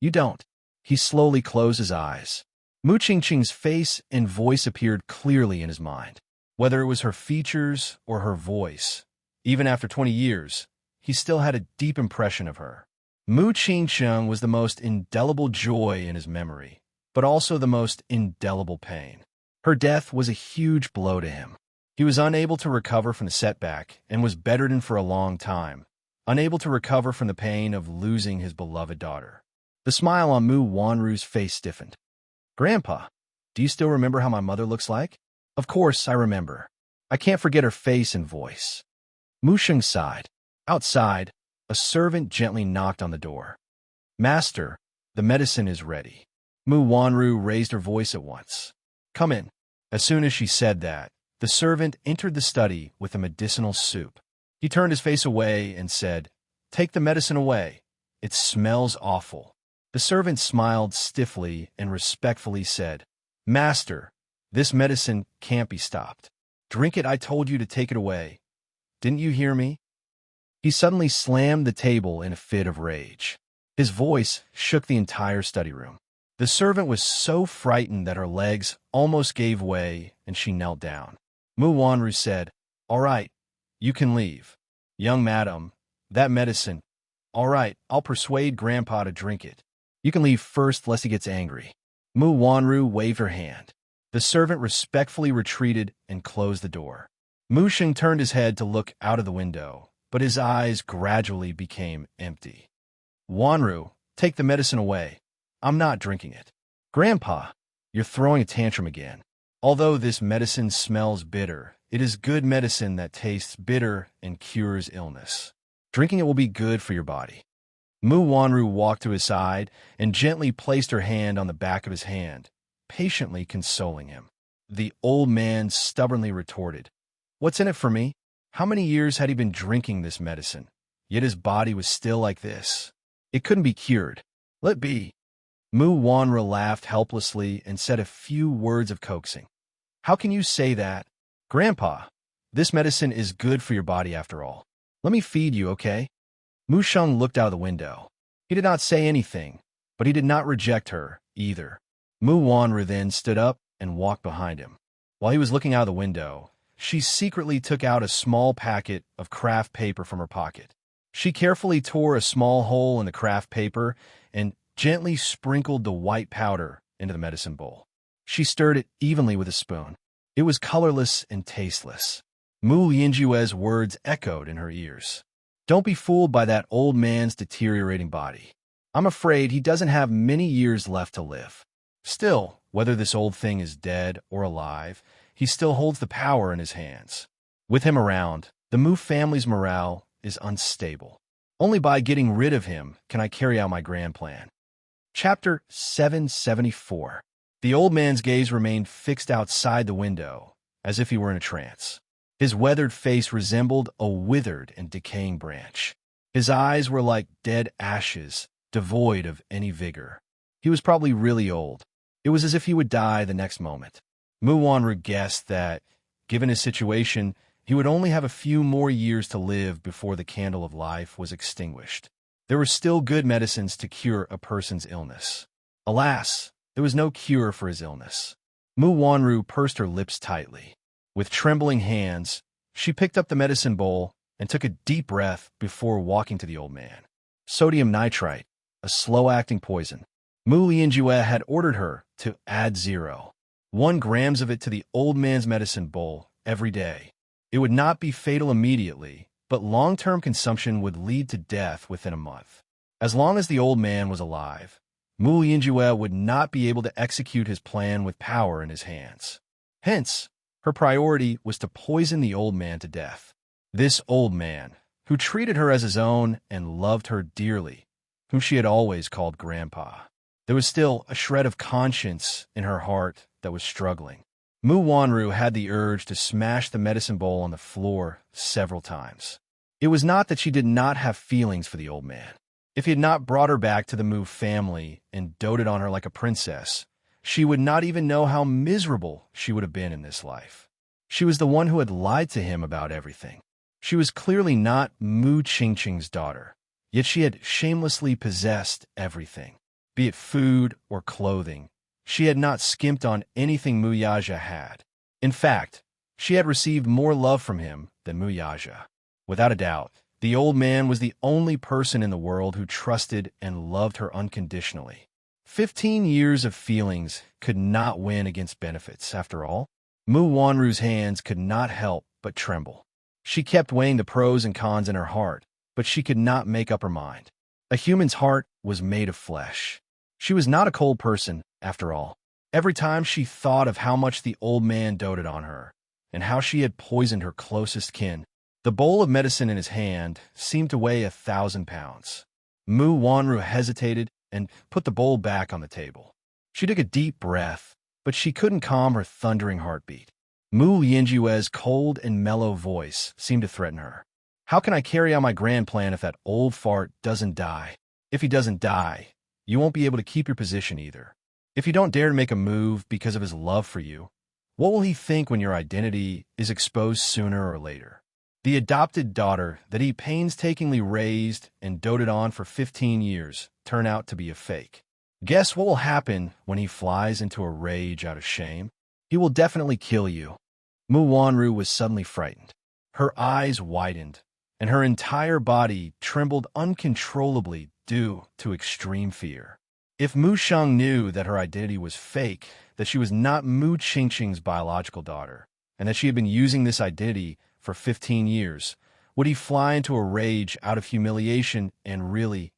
"You don't." He slowly closed his eyes. Mu Qingqing's face and voice appeared clearly in his mind. Whether it was her features or her voice, even after 20 years, he still had a deep impression of her. Mu Qingsheng was the most indelible joy in his memory, but also the most indelible pain. Her death was a huge blow to him. He was unable to recover from the setback and was bedridden for a long time, unable to recover from the pain of losing his beloved daughter. The smile on Mu Wanru's face stiffened. "Grandpa, do you still remember how my mother looks like?" "Of course, I remember. I can't forget her face and voice." Mu Sheng sighed. Outside, a servant gently knocked on the door. "Master, the medicine is ready." Mu Wanru raised her voice at once. "Come in." As soon as she said that, the servant entered the study with a medicinal soup. He turned his face away and said, "Take the medicine away. It smells awful." The servant smiled stiffly and respectfully said, "Master, this medicine can't be stopped. Drink it, I told you to take it away. Didn't you hear me?" He suddenly slammed the table in a fit of rage. His voice shook the entire study room. The servant was so frightened that her legs almost gave way and she knelt down. Mu Wanru said, "All right, you can leave. Young madam, that medicine. All right, I'll persuade Grandpa to drink it." You can leave first lest he gets angry. Mu Wanru waved her hand. The servant respectfully retreated and closed the door. Mu Xing turned his head to look out of the window, but his eyes gradually became empty. Wanru, take the medicine away. I'm not drinking it. Grandpa, you're throwing a tantrum again. Although this medicine smells bitter, it is good medicine that tastes bitter and cures illness. Drinking it will be good for your body. Mu Wanru walked to his side and gently placed her hand on the back of his hand, patiently consoling him. The old man stubbornly retorted, "What's in it for me?" How many years had he been drinking this medicine? Yet his body was still like this. It couldn't be cured. Let be. Mu Wanru laughed helplessly and said a few words of coaxing. How can you say that? Grandpa, this medicine is good for your body after all. Let me feed you, okay? Mu Sheng looked out of the window. He did not say anything, but he did not reject her either. Mu Wanru then stood up and walked behind him. While he was looking out of the window, she secretly took out a small packet of craft paper from her pocket. She carefully tore a small hole in the craft paper and gently sprinkled the white powder into the medicine bowl. She stirred it evenly with a spoon. It was colorless and tasteless. Mu Yinjue's words echoed in her ears. Don't be fooled by that old man's deteriorating body. I'm afraid he doesn't have many years left to live. Still, whether this old thing is dead or alive, he still holds the power in his hands. With him around, the Mu family's morale is unstable. Only by getting rid of him can I carry out my grand plan. Chapter 774. The old man's gaze remained fixed outside the window, as if he were in a trance. His weathered face resembled a withered and decaying branch. His eyes were like dead ashes, devoid of any vigor. He was probably really old. It was as if he would die the next moment. Mu Wanru guessed that, given his situation, he would only have a few more years to live before the candle of life was extinguished. There were still good medicines to cure a person's illness. Alas, there was no cure for his illness. Mu Wanru pursed her lips tightly. With trembling hands, she picked up the medicine bowl and took a deep breath before walking to the old man. Sodium nitrite, a slow-acting poison. Mu Lianjue had ordered her to add 0.1 grams of it to the old man's medicine bowl every day. It would not be fatal immediately, but long-term consumption would lead to death within a month. As long as the old man was alive, Mu Lianjue would not be able to execute his plan with power in his hands. Hence, her priority was to poison the old man to death. This old man, who treated her as his own and loved her dearly, whom she had always called Grandpa. There was still a shred of conscience in her heart that was struggling. Mu Wanru had the urge to smash the medicine bowl on the floor several times. It was not that she did not have feelings for the old man. If he had not brought her back to the Mu family and doted on her like a princess, she would not even know how miserable she would have been in this life. She was the one who had lied to him about everything. She was clearly not Mu Qingqing's daughter, yet she had shamelessly possessed everything, be it food or clothing. She had not skimped on anything Mu Yaja had. In fact, she had received more love from him than Mu Yaja. Without a doubt, the old man was the only person in the world who trusted and loved her unconditionally. 15 years of feelings could not win against benefits, after all. Mu Wanru's hands could not help but tremble. She kept weighing the pros and cons in her heart, but she could not make up her mind. A human's heart was made of flesh. She was not a cold person, after all. Every time she thought of how much the old man doted on her, and how she had poisoned her closest kin, the bowl of medicine in his hand seemed to weigh 1,000 pounds. Mu Wanru hesitated and put the bowl back on the table. She took a deep breath, but she couldn't calm her thundering heartbeat. Mu Yinjue's cold and mellow voice seemed to threaten her. How can I carry out my grand plan if that old fart doesn't die? If he doesn't die, you won't be able to keep your position either. If you don't dare to make a move because of his love for you, what will he think when your identity is exposed sooner or later? The adopted daughter that he painstakingly raised and doted on for 15 years turned out to be a fake. Guess what will happen when he flies into a rage out of shame? He will definitely kill you. Mu Wanru was suddenly frightened. Her eyes widened, and her entire body trembled uncontrollably due to extreme fear. If Mu Sheng knew that her identity was fake, that she was not Mu Qingqing's biological daughter, and that she had been using this identity for 15 years, would he fly into a rage out of humiliation and really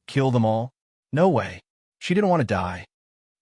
kill them all? No way. She didn't want to die.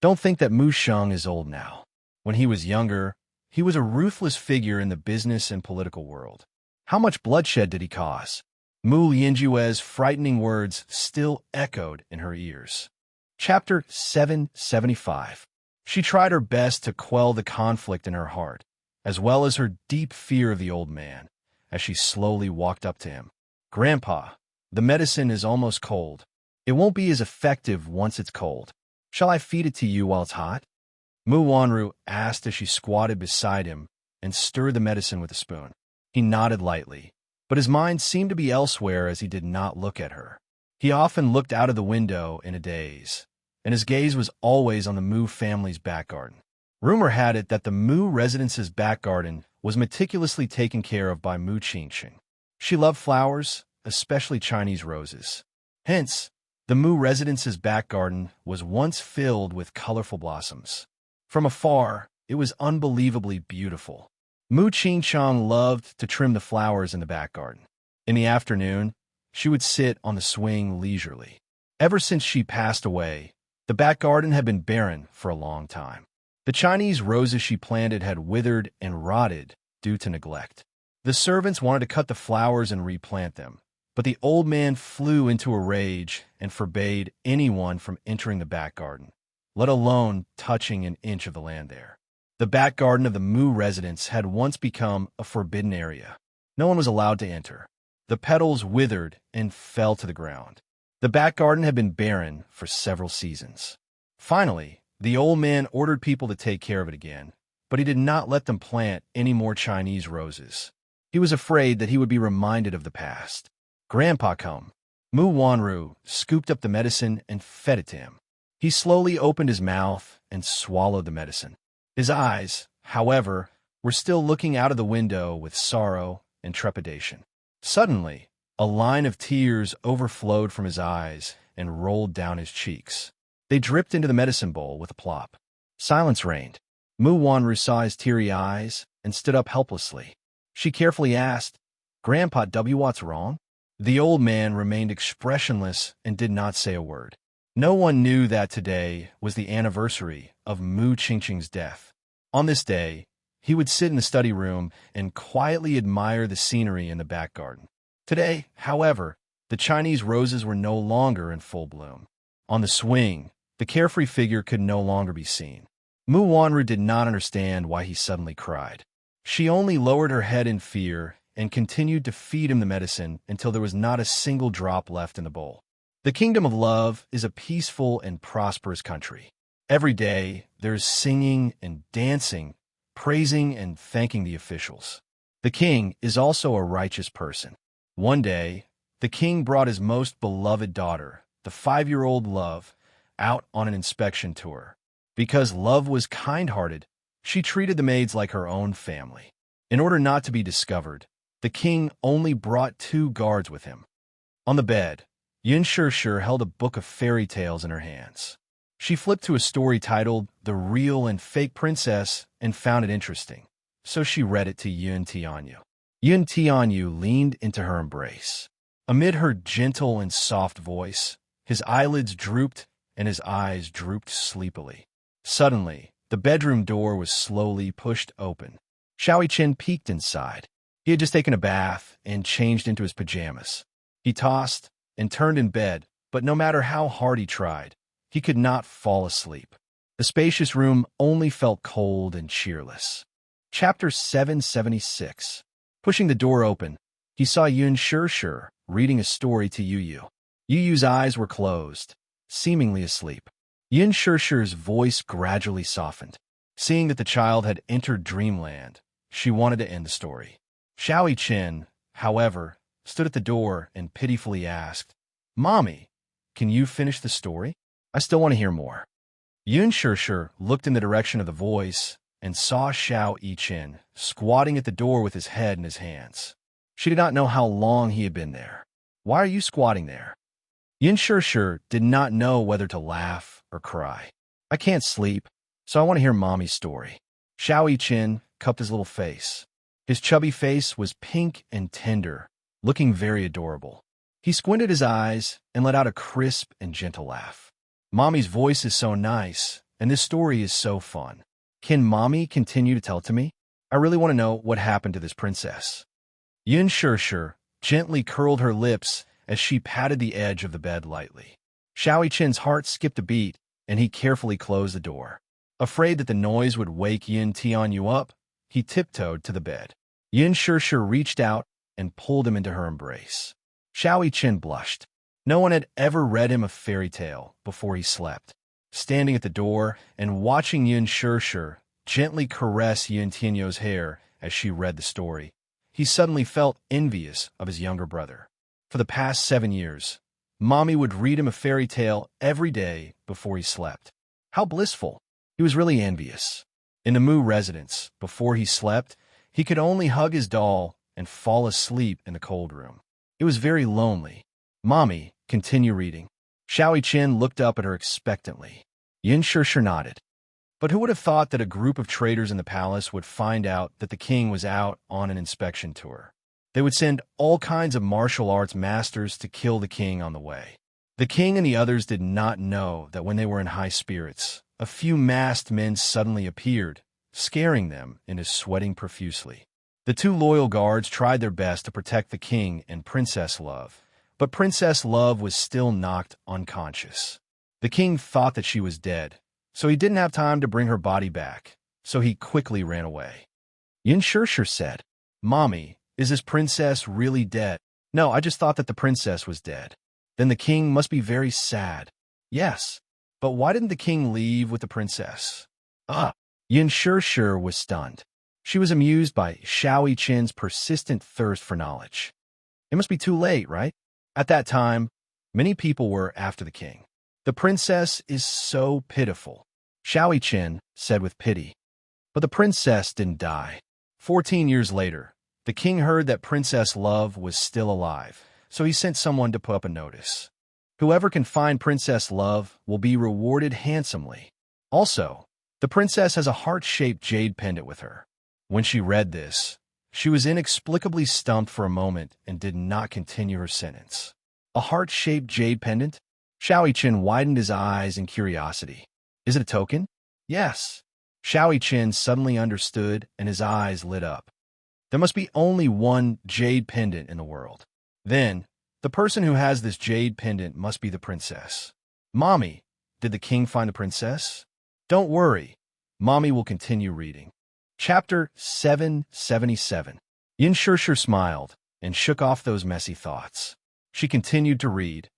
Don't think that Mu Sheng is old now. When he was younger, he was a ruthless figure in the business and political world. How much bloodshed did he cause? Mu Yinjue's frightening words still echoed in her ears. Chapter 775. She tried her best to quell the conflict in her heart, as well as her deep fear of the old man, as she slowly walked up to him. Grandpa, the medicine is almost cold. It won't be as effective once it's cold. Shall I feed it to you while it's hot? Mu Wanru asked as she squatted beside him and stirred the medicine with a spoon. He nodded lightly, but his mind seemed to be elsewhere as he did not look at her. He often looked out of the window in a daze, and his gaze was always on the Mu family's back garden. Rumor had it that the Mu residence's back garden was meticulously taken care of by Mu Qingqing. She loved flowers, especially Chinese roses. Hence, the Mu residence's back garden was once filled with colorful blossoms. From afar, it was unbelievably beautiful. Mu Qingqing loved to trim the flowers in the back garden. In the afternoon, she would sit on the swing leisurely. Ever since she passed away, the back garden had been barren for a long time. The Chinese roses she planted had withered and rotted due to neglect. The servants wanted to cut the flowers and replant them, but the old man flew into a rage and forbade anyone from entering the back garden, let alone touching an inch of the land there. The back garden of the Mu residence had once become a forbidden area. No one was allowed to enter. The petals withered and fell to the ground. The back garden had been barren for several seasons. Finally, the old man ordered people to take care of it again, but he did not let them plant any more Chinese roses. He was afraid that he would be reminded of the past. Grandpa, come. Mu Wanru scooped up the medicine and fed it to him. He slowly opened his mouth and swallowed the medicine. His eyes, however, were still looking out of the window with sorrow and trepidation. Suddenly, a line of tears overflowed from his eyes and rolled down his cheeks. They dripped into the medicine bowl with a plop. Silence reigned. Mu Wanru saw his teary eyes and stood up helplessly. She carefully asked, Grandpa W, what's wrong? The old man remained expressionless and did not say a word. No one knew that today was the anniversary of Mu Qingqing's death. On this day, he would sit in the study room and quietly admire the scenery in the back garden. Today, however, the Chinese roses were no longer in full bloom. On the swing, the carefree figure could no longer be seen. Mu Wanru did not understand why he suddenly cried. She only lowered her head in fear and continued to feed him the medicine until there was not a single drop left in the bowl. The Kingdom of Love is a peaceful and prosperous country. Every day, there is singing and dancing, praising and thanking the officials. The king is also a righteous person. One day, the king brought his most beloved daughter, the 5-year-old Love, out on an inspection tour. Because Love was kind-hearted, she treated the maids like her own family. In order not to be discovered, the king only brought 2 guards with him. On the bed, Yun Shishir held a book of fairy tales in her hands. She flipped to a story titled The Real and Fake Princess and found it interesting, so she read it to Yun Tianyu. Yun Tianyu leaned into her embrace. Amid her gentle and soft voice, his eyelids drooped and his eyes drooped sleepily. Suddenly, the bedroom door was slowly pushed open. Xiao Chen peeked inside. He had just taken a bath and changed into his pajamas. He tossed and turned in bed, but no matter how hard he tried, he could not fall asleep. The spacious room only felt cold and cheerless. Chapter 776. Pushing the door open, he saw Yun Shishir reading a story to Yu Yu. Yu Yu's eyes were closed, seemingly asleep. Yun Shishir's voice gradually softened. Seeing that the child had entered dreamland, she wanted to end the story. Xiao Chen, however, stood at the door and pitifully asked, Mommy, can you finish the story? I still want to hear more. Yun Shishir looked in the direction of the voice and saw Xiao Chen squatting at the door with his head in his hands. She did not know how long he had been there. Why are you squatting there? Yin Shirshir did not know whether to laugh or cry. I can't sleep, so I want to hear Mommy's story. Xiao Yiqin cupped his little face. His chubby face was pink and tender, looking very adorable. He squinted his eyes and let out a crisp and gentle laugh. Mommy's voice is so nice, and this story is so fun. Can Mommy continue to tell it to me? I really want to know what happened to this princess. Yin Shirshir gently curled her lips as she patted the edge of the bed lightly. Xiao Yiqin's heart skipped a beat, and he carefully closed the door. Afraid that the noise would wake Yin Tianyu up, he tiptoed to the bed. Yin Shirshir reached out and pulled him into her embrace. Xiao Yiqin blushed. No one had ever read him a fairy tale before he slept. Standing at the door and watching Yin Shirshir gently caress Yin Tianyu's hair as she read the story, he suddenly felt envious of his younger brother. For the past 7 years, Mommy would read him a fairy tale every day before he slept. How blissful! He was really envious. In the Mu residence, before he slept, he could only hug his doll and fall asleep in the cold room. It was very lonely. Mommy, continue reading. Xiao Yiqin looked up at her expectantly. Yin Shirshir nodded. But who would have thought that a group of traders in the palace would find out that the king was out on an inspection tour? They would send all kinds of martial arts masters to kill the king on the way. The king and the others did not know that when they were in high spirits, a few masked men suddenly appeared, scaring them into sweating profusely. The 2 loyal guards tried their best to protect the king and Princess Love, but Princess Love was still knocked unconscious. The king thought that she was dead, so he didn't have time to bring her body back, so he quickly ran away. Yin Shirshir said, Mommy, is this princess really dead? No, I just thought that the princess was dead. Then the king must be very sad. Yes, but why didn't the king leave with the princess? Yin Shirshir was stunned. She was amused by Xiao Yiqin's persistent thirst for knowledge. It must be too late, right? At that time, many people were after the king. The princess is so pitiful, Xiao Yiqin said with pity. But the princess didn't die. 14 years later, the king heard that Princess Love was still alive, so he sent someone to put up a notice. Whoever can find Princess Love will be rewarded handsomely. Also, the princess has a heart-shaped jade pendant with her. When she read this, she was inexplicably stumped for a moment and did not continue her sentence. A heart-shaped jade pendant? Xiao Yiqin widened his eyes in curiosity. Is it a token? Yes. Xiao Yiqin suddenly understood and his eyes lit up. There must be only one jade pendant in the world. Then, the person who has this jade pendant must be the princess. Mommy, did the king find the princess? Don't worry. Mommy will continue reading. Chapter 777. Yin Shirshir smiled and shook off those messy thoughts. She continued to read.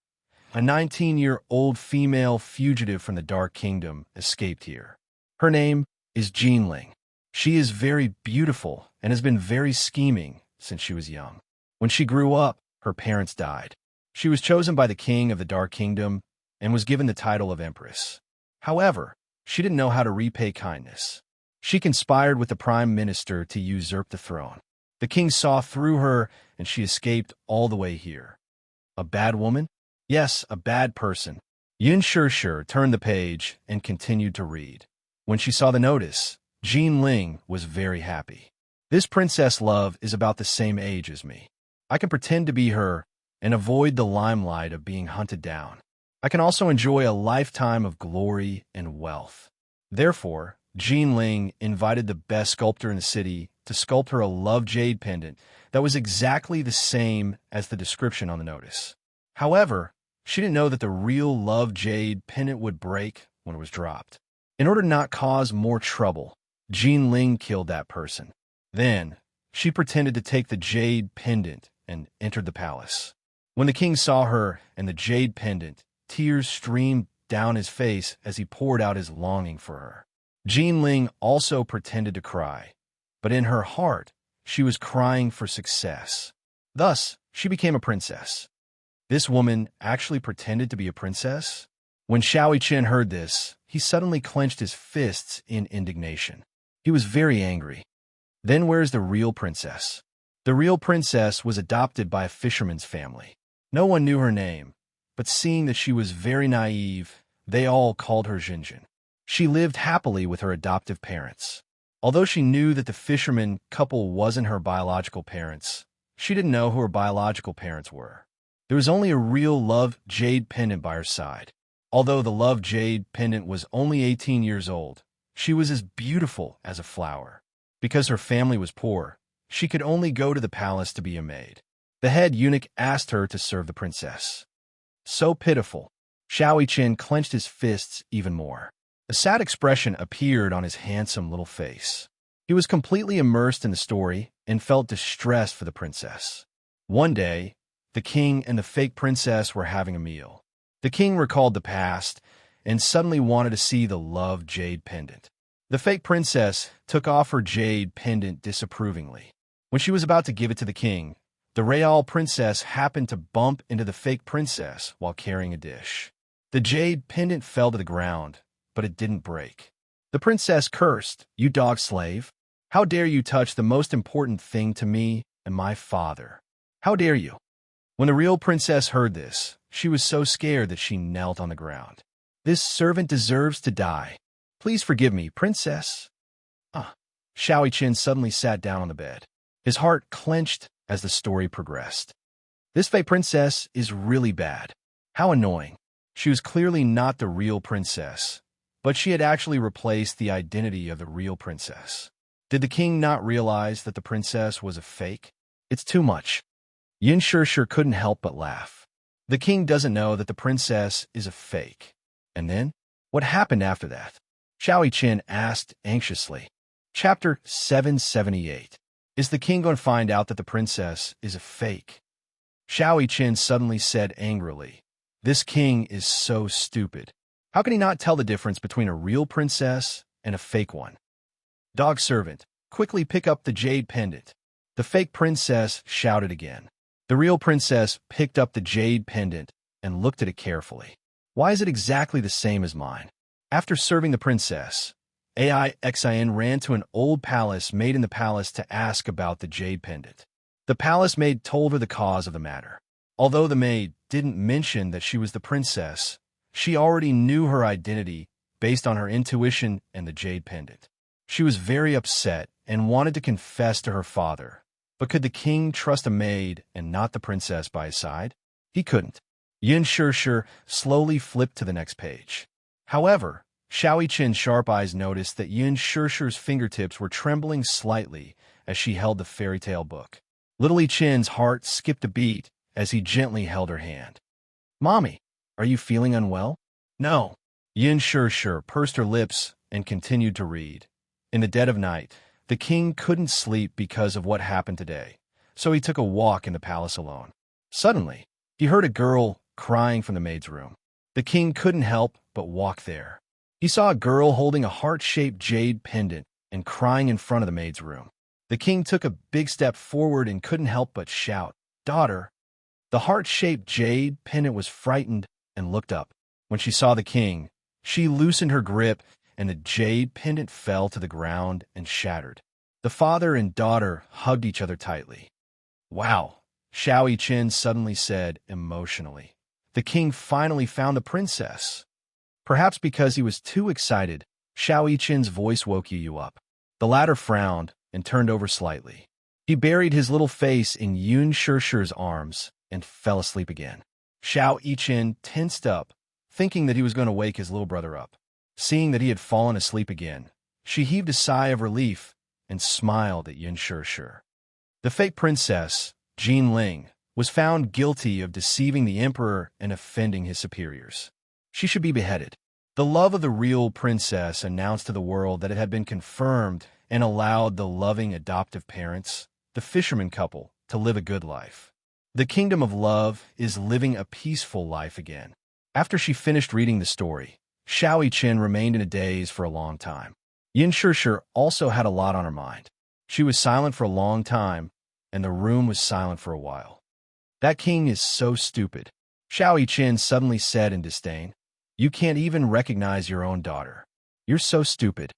A 19-year-old female fugitive from the Dark Kingdom escaped here. Her name is Jinling. She is very beautiful and has been very scheming since she was young. When she grew up, her parents died. She was chosen by the king of the Dark Kingdom and was given the title of Empress. However, she didn't know how to repay kindness. She conspired with the prime minister to usurp the throne. The king saw through her and she escaped all the way here. A bad woman? Yes, a bad person. Yin Shirshir turned the page and continued to read. When she saw the notice, Jinling was very happy. This Princess Love is about the same age as me. I can pretend to be her and avoid the limelight of being hunted down. I can also enjoy a lifetime of glory and wealth. Therefore, Jinling invited the best sculptor in the city to sculpt her a love jade pendant that was exactly the same as the description on the notice. However, she didn't know that the real love jade pendant would break when it was dropped. In order to not cause more trouble, Jinling killed that person. Then, she pretended to take the jade pendant and entered the palace. When the king saw her and the jade pendant, tears streamed down his face as he poured out his longing for her. Jinling also pretended to cry, but in her heart, she was crying for success. Thus, she became a princess. This woman actually pretended to be a princess? When Xiao Yiqin heard this, he suddenly clenched his fists in indignation. He was very angry. Then where's the real princess? The real princess was adopted by a fisherman's family. No one knew her name, but seeing that she was very naive, they all called her Jinjin. She lived happily with her adoptive parents. Although she knew that the fisherman couple wasn't her biological parents, she didn't know who her biological parents were. There was only a real love jade pendant by her side. Although the love jade pendant was only 18 years old, she was as beautiful as a flower. Because her family was poor, she could only go to the palace to be a maid. The head eunuch asked her to serve the princess. So pitiful. Xiao Yiqian clenched his fists even more. A sad expression appeared on his handsome little face. He was completely immersed in the story and felt distressed for the princess. One day, the king and the fake princess were having a meal. The king recalled the past and suddenly wanted to see the love jade pendant. The fake princess took off her jade pendant disapprovingly. When she was about to give it to the king, the real princess happened to bump into the fake princess while carrying a dish. The jade pendant fell to the ground, but it didn't break. The princess cursed, "You dog slave! How dare you touch the most important thing to me and my father? How dare you?" When the real princess heard this, she was so scared that she knelt on the ground. "This servant deserves to die. Please forgive me, princess." Xiao Yiqian suddenly sat down on the bed. His heart clenched as the story progressed. This fake princess is really bad. How annoying. She was clearly not the real princess, but she had actually replaced the identity of the real princess. Did the king not realize that the princess was a fake? It's too much. Yin Shishir couldn't help but laugh. The king doesn't know that the princess is a fake. And then, what happened after that? Xiao Yiqian asked anxiously. Chapter 778. Is the king going to find out that the princess is a fake? Xiao Yiqian suddenly said angrily, "This king is so stupid. How can he not tell the difference between a real princess and a fake one?" "Dog servant, quickly pick up the jade pendant." The fake princess shouted again. The real princess picked up the jade pendant and looked at it carefully. "Why is it exactly the same as mine?" After serving the princess, Xin ran to an old palace maid in the palace to ask about the jade pendant. The palace maid told her the cause of the matter. Although the maid didn't mention that she was the princess, she already knew her identity based on her intuition and the jade pendant. She was very upset and wanted to confess to her father. But could the king trust a maid and not the princess by his side? He couldn't. Yin Shishir slowly flipped to the next page. However, Xiao Yiqian's sharp eyes noticed that Yin Shishir's fingertips were trembling slightly as she held the fairy tale book. Little Yiqian's heart skipped a beat as he gently held her hand. "Mommy, are you feeling unwell?" "No." Yin Shishir pursed her lips and continued to read. In the dead of night, the king couldn't sleep because of what happened today, so he took a walk in the palace alone. Suddenly, he heard a girl crying from the maid's room. The king couldn't help but walk there. He saw a girl holding a heart-shaped jade pendant and crying in front of the maid's room. The king took a big step forward and couldn't help but shout, "Daughter!" The heart-shaped jade pendant was frightened and looked up. When she saw the king, she loosened her grip and the jade pendant fell to the ground and shattered. The father and daughter hugged each other tightly. "Wow," Xiao Yiqian suddenly said emotionally. "The king finally found the princess." Perhaps because he was too excited, Xiao Yiqian's voice woke Yu up. The latter frowned and turned over slightly. He buried his little face in Yun Shishir's arms and fell asleep again. Xiao Yiqian tensed up, thinking that he was going to wake his little brother up. Seeing that he had fallen asleep again, she heaved a sigh of relief and smiled at Yin Shishir. The fake princess, Jin Ling, was found guilty of deceiving the emperor and offending his superiors. She should be beheaded. The love of the real princess announced to the world that it had been confirmed and allowed the loving adoptive parents, the fisherman couple, to live a good life. The kingdom of love is living a peaceful life again. After she finished reading the story, Xiao Yiqian remained in a daze for a long time. Yin Shishir also had a lot on her mind. She was silent for a long time, and the room was silent for a while. "That king is so stupid," Xiao Yiqian suddenly said in disdain. "You can't even recognize your own daughter. You're so stupid.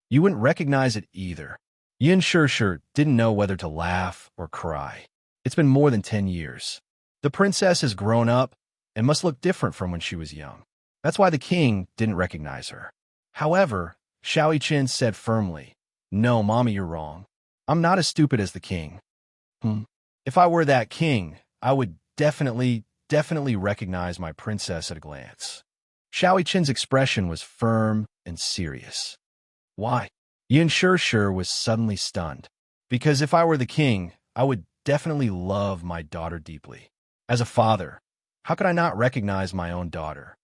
You wouldn't recognize it either." Yin Shishir didn't know whether to laugh or cry. It's been more than 10 years. The princess has grown up, and must look different from when she was young. That's why the king didn't recognize her. However, Xiao Qian said firmly, "No, Mommy, you're wrong. I'm not as stupid as the king. If I were that king, I would definitely recognize my princess at a glance." Xiao Qian's expression was firm and serious. Why? Yin Shishir was suddenly stunned. Because if I were the king, I would definitely love my daughter deeply. As a father, how could I not recognize my own daughter?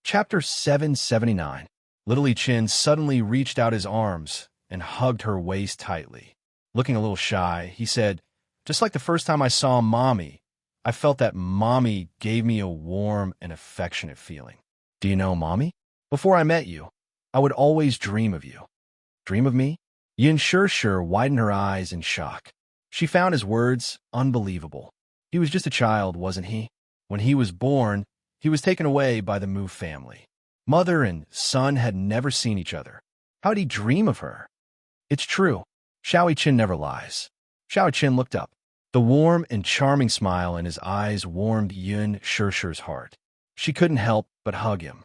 Chapter 779. Little Yi Qin suddenly reached out his arms and hugged her waist tightly. Looking a little shy, he said, "Just like the first time I saw Mommy, I felt that Mommy gave me a warm and affectionate feeling. Do you know, Mommy? Before I met you, I would always dream of you." Dream of me? Yin Shishir widened her eyes in shock. She found his words unbelievable. He was just a child, wasn't he? When he was born, he was taken away by the Mu family. Mother and son had never seen each other. How did he dream of her? It's true. Xiao Qian never lies. Xiao Qian looked up. The warm and charming smile in his eyes warmed Yin Shishir's heart. She couldn't help but hug him.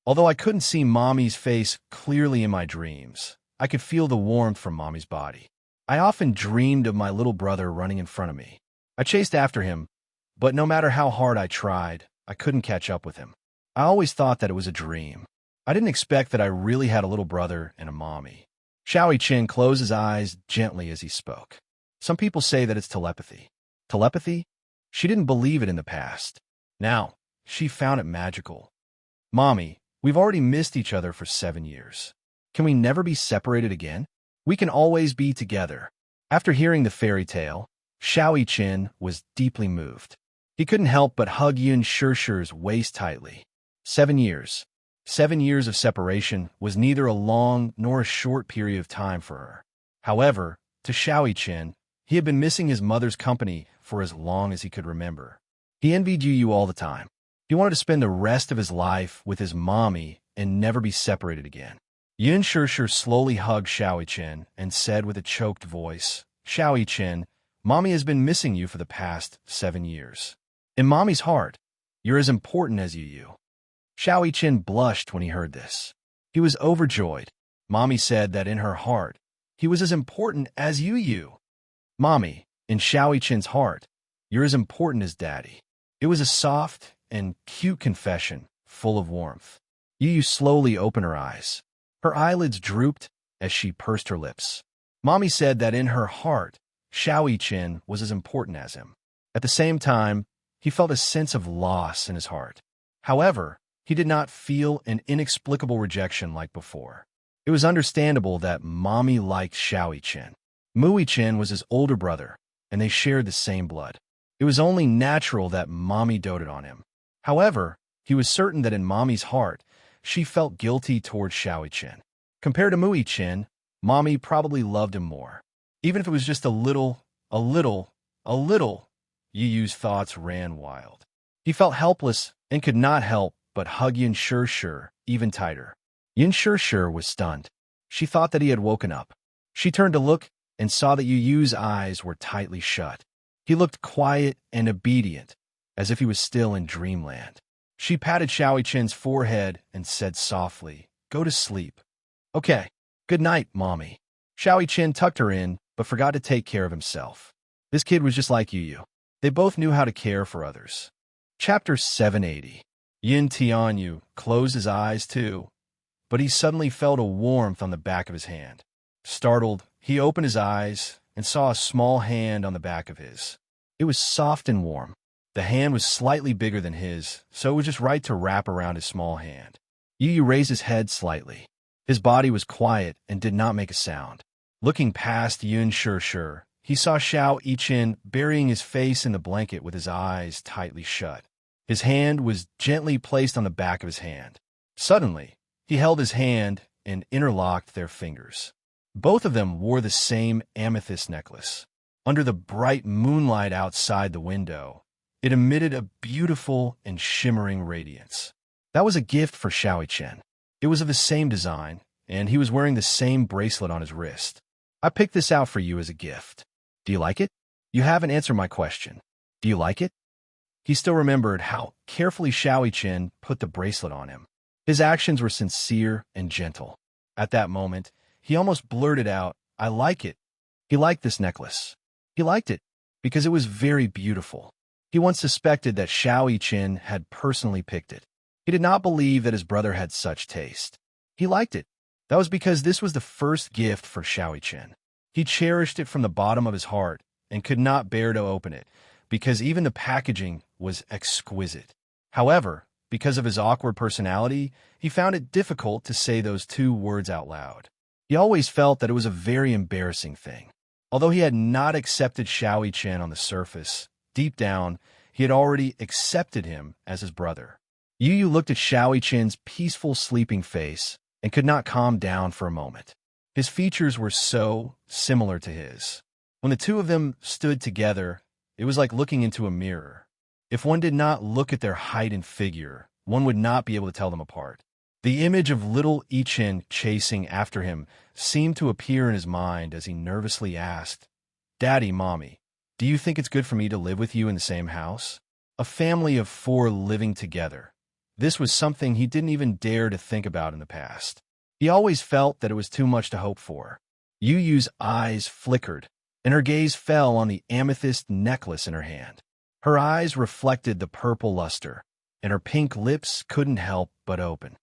Although I couldn't see Mommy's face clearly in my dreams, I could feel the warmth from Mommy's body. I often dreamed of my little brother running in front of me. I chased after him, but no matter how hard I tried, I couldn't catch up with him. I always thought that it was a dream. I didn't expect that I really had a little brother and a mommy. Xiao Qian closed his eyes gently as he spoke. Some people say that it's telepathy. Telepathy? She didn't believe it in the past. Now, she found it magical. Mommy, we've already missed each other for 7 years. Can we never be separated again? We can always be together. After hearing the fairy tale, Xiao Qian was deeply moved. He couldn't help but hug Yin Shishir's waist tightly. 7 years. 7 years of separation was neither a long nor a short period of time for her. However, to Xiao Qian, he had been missing his mother's company for as long as he could remember. He envied Yu all the time. He wanted to spend the rest of his life with his mommy and never be separated again. Yin Shishir slowly hugged Xiao Qian and said with a choked voice, "Xiao Qian, Mommy has been missing you for the past 7 years. In Mommy's heart, you're as important as Yu." Xiao Qian blushed when he heard this. He was overjoyed. Mommy said that in her heart, he was as important as Yu. Mommy, in Xiao Qian's heart, you're as important as Daddy. It was a soft and cute confession, full of warmth. Yu slowly opened her eyes. Her eyelids drooped as she pursed her lips. Mommy said that in her heart, Xiao Qian was as important as him. At the same time, he felt a sense of loss in his heart. However, he did not feel an inexplicable rejection like before. It was understandable that Mommy liked Xiao Qian. Mu Qian was his older brother, and they shared the same blood. It was only natural that Mommy doted on him. However, he was certain that in Mommy's heart, she felt guilty towards Xiao Qian. Compared to Mu Qian, Mommy probably loved him more. Even if it was just a little, Yu's thoughts ran wild. He felt helpless and could not help but hug Yin Shishir even tighter. Yin Shishir was stunned. She thought that he had woken up. She turned to look and saw that Yu's eyes were tightly shut. He looked quiet and obedient, as if he was still in dreamland. She patted Xiao Qian's forehead and said softly, "Go to sleep." "Okay. Good night, Mommy." Xiao Qian tucked her in, but forgot to take care of himself. This kid was just like Yu. They both knew how to care for others. Chapter 780. Yin Tianyu closed his eyes too, but he suddenly felt a warmth on the back of his hand. Startled, he opened his eyes and saw a small hand on the back of his. It was soft and warm. The hand was slightly bigger than his, so it was just right to wrap around his small hand. Yu raised his head slightly. His body was quiet and did not make a sound. Looking past Yin Shishir, he saw Xiao Qian burying his face in the blanket with his eyes tightly shut. His hand was gently placed on the back of his hand. Suddenly, he held his hand and interlocked their fingers. Both of them wore the same amethyst necklace. Under the bright moonlight outside the window, it emitted a beautiful and shimmering radiance. That was a gift for Xiao Qian. It was of the same design, and he was wearing the same bracelet on his wrist. "I picked this out for you as a gift. Do you like it?" "You haven't answered my question. Do you like it?" He still remembered how carefully Xiao Qian put the bracelet on him. His actions were sincere and gentle. At that moment, he almost blurted out, "I like it." He liked this necklace. He liked it because it was very beautiful. He once suspected that Xiao Qian had personally picked it. He did not believe that his brother had such taste. He liked it. That was because this was the first gift for Xiao Qian. He cherished it from the bottom of his heart and could not bear to open it, because even the packaging was exquisite. However, because of his awkward personality, he found it difficult to say those two words out loud. He always felt that it was a very embarrassing thing. Although he had not accepted Xiao Qian on the surface, deep down, he had already accepted him as his brother. Yu Yu looked at Xiao Qian's peaceful sleeping face and could not calm down for a moment. His features were so similar to his. When the two of them stood together, it was like looking into a mirror. If one did not look at their height and figure, one would not be able to tell them apart. The image of little Ichin chasing after him seemed to appear in his mind as he nervously asked, "Daddy, Mommy, do you think it's good for me to live with you in the same house?" A family of 4 living together. This was something he didn't even dare to think about in the past. He always felt that it was too much to hope for. Yu Yu's eyes flickered, and her gaze fell on the amethyst necklace in her hand. Her eyes reflected the purple luster, and her pink lips couldn't help but open.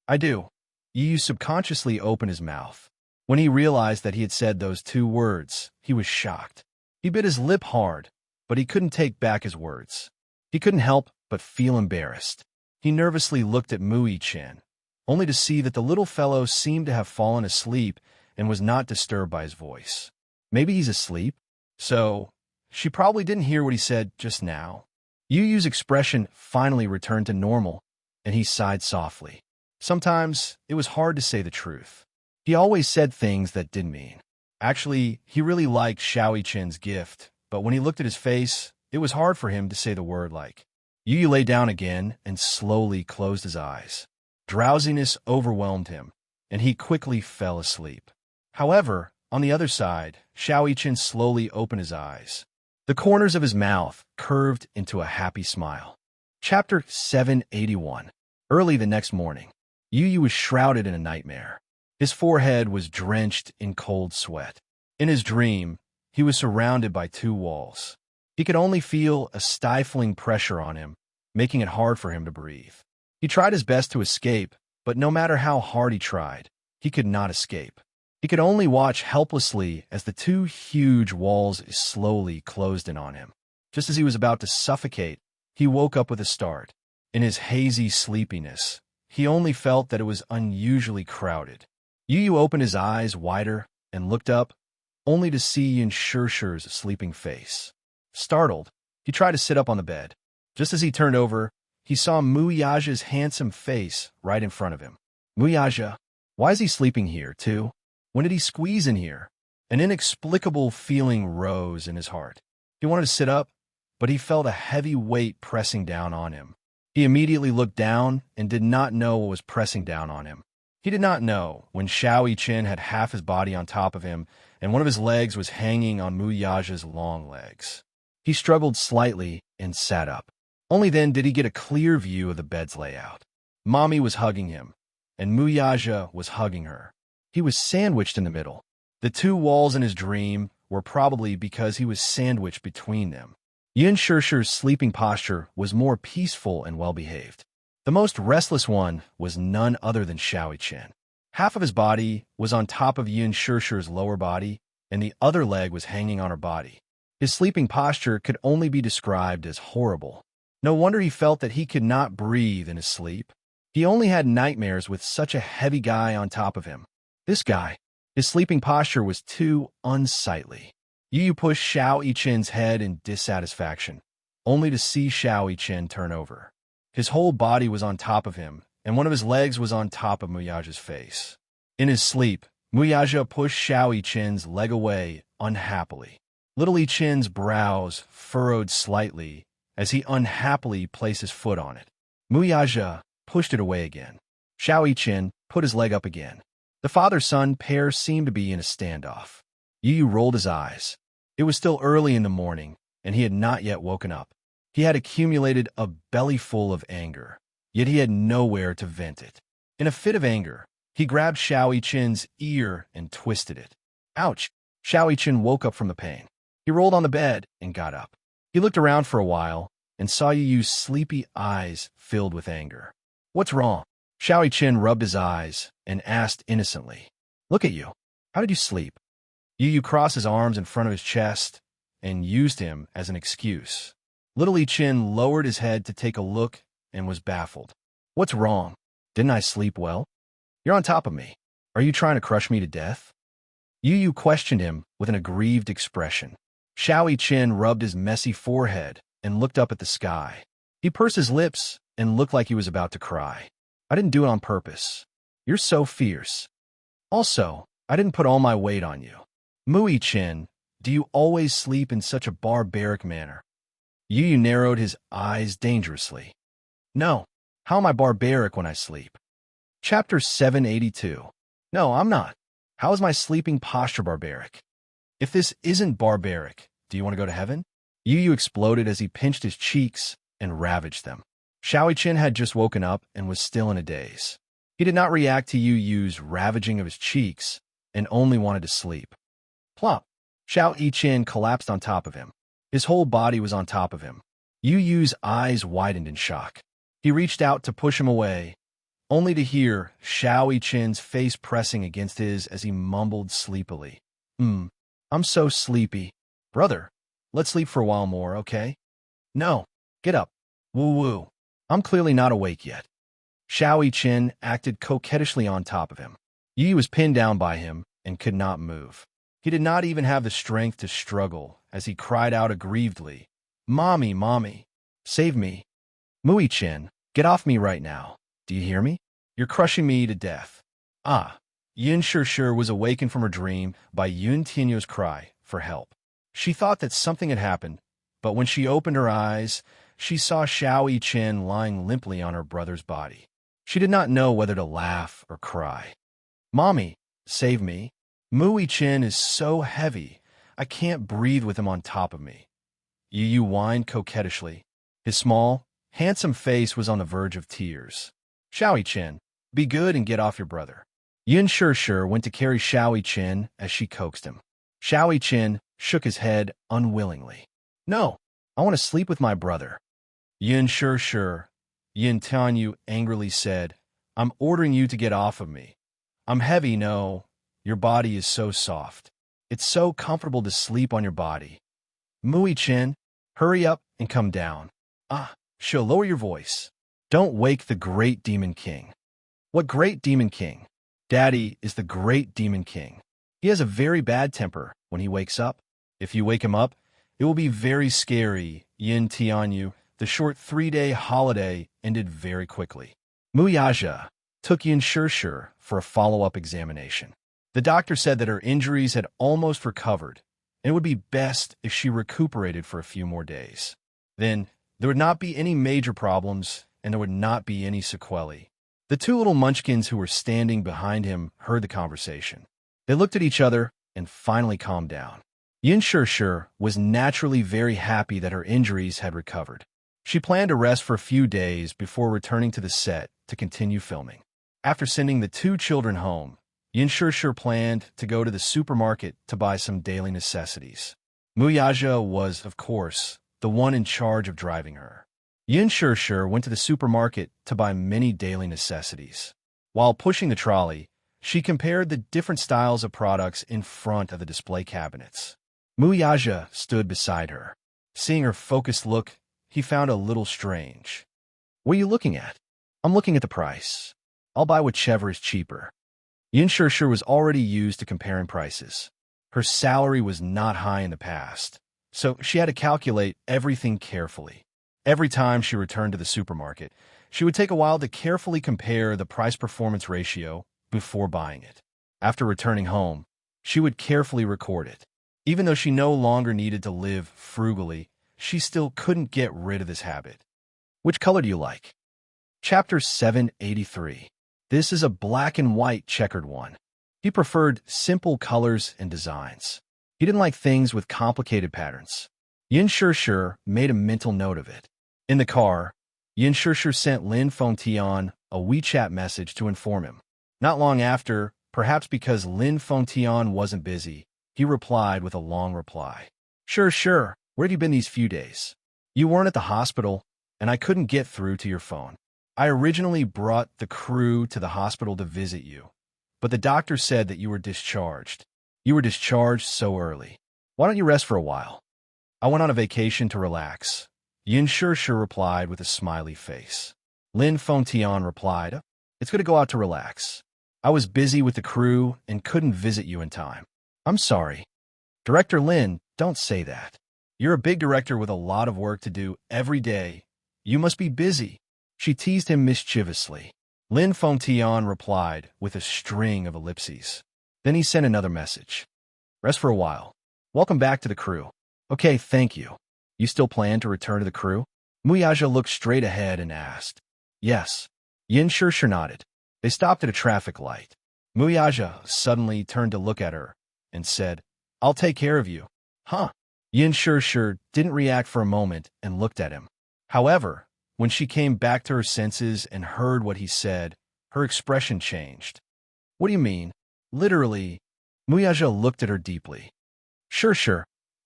"I do." Yu Yu subconsciously opened his mouth. When he realized that he had said those 2 words, he was shocked. He bit his lip hard, but he couldn't take back his words. He couldn't help but feel embarrassed. He nervously looked at Mu Yichin, only to see that the little fellow seemed to have fallen asleep and was not disturbed by his voice. Maybe he's asleep? So, she probably didn't hear what he said just now. Yu Yu's expression finally returned to normal, and he sighed softly. Sometimes, it was hard to say the truth. He always said things that didn't mean. Actually, he really liked Xiao Qin's gift, but when he looked at his face, it was hard for him to say the word like. Yu Yu lay down again and slowly closed his eyes. Drowsiness overwhelmed him, and he quickly fell asleep. However, on the other side, Xiao Qin slowly opened his eyes. The corners of his mouth curved into a happy smile. Chapter 781. Early the next morning, Yu Yu was shrouded in a nightmare. His forehead was drenched in cold sweat. In his dream, he was surrounded by 2 walls. He could only feel a stifling pressure on him, making it hard for him to breathe. He tried his best to escape, but no matter how hard he tried, he could not escape. He could only watch helplessly as the 2 huge walls slowly closed in on him. Just as he was about to suffocate, he woke up with a start. In his hazy sleepiness, he only felt that it was unusually crowded. Yu Yu opened his eyes wider and looked up, only to see Yin Shishir's sleeping face. Startled, he tried to sit up on the bed. Just as he turned over, he saw Mu Yaja's handsome face right in front of him. Mu Yaja, why is he sleeping here, too? When did he squeeze in here? An inexplicable feeling rose in his heart. He wanted to sit up, but he felt a heavy weight pressing down on him. He immediately looked down and did not know what was pressing down on him. He did not know when Xiao Qin had half his body on top of him and one of his legs was hanging on Mu Yaja's long legs. He struggled slightly and sat up. Only then did he get a clear view of the bed's layout. Mommy was hugging him, and Mu Yaja was hugging her. He was sandwiched in the middle. The 2 walls in his dream were probably because he was sandwiched between them. Yin Shishir's sleeping posture was more peaceful and well-behaved. The most restless one was none other than Xiao Qin. Half of his body was on top of Yin Shishir's lower body, and the other leg was hanging on her body. His sleeping posture could only be described as horrible. No wonder he felt that he could not breathe in his sleep. He only had nightmares with such a heavy guy on top of him. This guy, his sleeping posture was too unsightly. Yu Yu pushed Xiao Qin's head in dissatisfaction, only to see Xiao Qin turn over. His whole body was on top of him, and one of his legs was on top of Muyaja's face. In his sleep, Muyaja pushed Xiao Qin's leg away unhappily. Little Qin's brows furrowed slightly as he unhappily placed his foot on it. Muyaja pushed it away again. Xiao Qin put his leg up again. The father-son pair seemed to be in a standoff. Yu Yu rolled his eyes. It was still early in the morning, and he had not yet woken up. He had accumulated a bellyful of anger, yet he had nowhere to vent it. In a fit of anger, he grabbed Xiao Yichen's ear and twisted it. Ouch! Xiao Yichen woke up from the pain. He rolled on the bed and got up. He looked around for a while and saw Yu Yu's sleepy eyes filled with anger. What's wrong? Xiao Yichen rubbed his eyes and asked innocently. Look at you. How did you sleep? Yu Yu crossed his arms in front of his chest and used him as an excuse. Little Yichen lowered his head to take a look and was baffled. What's wrong? Didn't I sleep well? You're on top of me. Are you trying to crush me to death? Yu Yu questioned him with an aggrieved expression. Xiao Yichen rubbed his messy forehead and looked up at the sky. He pursed his lips and looked like he was about to cry. I didn't do it on purpose. You're so fierce. Also, I didn't put all my weight on you. Mu Yichen, do you always sleep in such a barbaric manner? Yu Yu narrowed his eyes dangerously. No. How am I barbaric when I sleep? Chapter 782. No, I'm not. How is my sleeping posture barbaric? If this isn't barbaric, do you want to go to heaven? Yu Yu exploded as he pinched his cheeks and ravaged them. Xiao Yichen had just woken up and was still in a daze. He did not react to Yu Yu's ravaging of his cheeks and only wanted to sleep. Plop! Xiao Yichen collapsed on top of him. His whole body was on top of him. Yu Yu's eyes widened in shock. He reached out to push him away, only to hear Xiao Yichen's face pressing against his as he mumbled sleepily. I'm so sleepy. Brother, let's sleep for a while more, okay? No, get up. Woo-woo. I'm clearly not awake yet. Xiao Yichen acted coquettishly on top of him. Yi was pinned down by him and could not move. He did not even have the strength to struggle as he cried out aggrievedly, Mommy, Mommy, save me. Mu Yichen, get off me right now. Do you hear me? You're crushing me to death. Ah. Yin Shishir was awakened from her dream by Yun Tianyo's cry for help. She thought that something had happened, but when she opened her eyes, she saw Xiao Yichen lying limply on her brother's body. She did not know whether to laugh or cry. Mommy, save me. Mu Yichen is so heavy, I can't breathe with him on top of me. Yu Yu whined coquettishly. His small, handsome face was on the verge of tears. Xiao Yichen, be good and get off your brother. Yin Shishir went to carry Xiao Yichen as she coaxed him. Xiao Yichen shook his head unwillingly. No, I want to sleep with my brother. Yin Shishir, Yin Tianyu angrily said, I'm ordering you to get off of me. I'm heavy, no. Your body is so soft. It's so comfortable to sleep on your body. Mu Yichen, hurry up and come down. She'll lower your voice. Don't wake the great demon king. What great demon king? Daddy is the great demon king. He has a very bad temper when he wakes up. If you wake him up, it will be very scary. Yin Tianyu, the short 3-day holiday ended very quickly. Mu Yaja took Yin Shishir for a follow-up examination. The doctor said that her injuries had almost recovered, and it would be best if she recuperated for a few more days. Then, there would not be any major problems, and there would not be any sequelae. The two little munchkins who were standing behind him heard the conversation. They looked at each other and finally calmed down. Yin Shishir was naturally very happy that her injuries had recovered. She planned to rest for a few days before returning to the set to continue filming. After sending the two children home, Yin Shishir planned to go to the supermarket to buy some daily necessities. Mu Yaja was, of course, the one in charge of driving her. Yin Shishir went to the supermarket to buy many daily necessities. While pushing the trolley, she compared the different styles of products in front of the display cabinets. Mu Yaja stood beside her. Seeing her focused look, he found a little strange. What are you looking at? I'm looking at the price. I'll buy whichever is cheaper. Yin Shishir was already used to comparing prices. Her salary was not high in the past, so she had to calculate everything carefully. Every time she returned to the supermarket, she would take a while to carefully compare the price-performance ratio before buying it. After returning home, she would carefully record it. Even though she no longer needed to live frugally, she still couldn't get rid of this habit. Which color do you like? Chapter 783. This is a black and white checkered one. He preferred simple colors and designs. He didn't like things with complicated patterns. Yin Shishir made a mental note of it. In the car, Yin Shishir sent Lin Fengtian a WeChat message to inform him. Not long after, perhaps because Lin Fengtian wasn't busy, he replied with a long reply. Sure, where have you been these few days? You weren't at the hospital, and I couldn't get through to your phone. I originally brought the crew to the hospital to visit you, but the doctor said that you were discharged. You were discharged so early. Why don't you rest for a while? I went on a vacation to relax. Yin Shishir replied with a smiley face. Lin Fengtian replied, it's good to go out to relax. I was busy with the crew and couldn't visit you in time. I'm sorry. Director Lin, don't say that. You're a big director with a lot of work to do every day. You must be busy. She teased him mischievously. Lin Fengtian replied with a string of ellipses. Then he sent another message. Rest for a while. Welcome back to the crew. Okay, thank you. You still plan to return to the crew? Muyaja looked straight ahead and asked. Yes. Yin Shishir nodded. They stopped at a traffic light. Muyaja suddenly turned to look at her and said, I'll take care of you. Huh? Yin Shishir didn't react for a moment and looked at him. However, when she came back to her senses and heard what he said, her expression changed. What do you mean? Literally, Muyaja looked at her deeply. Sure,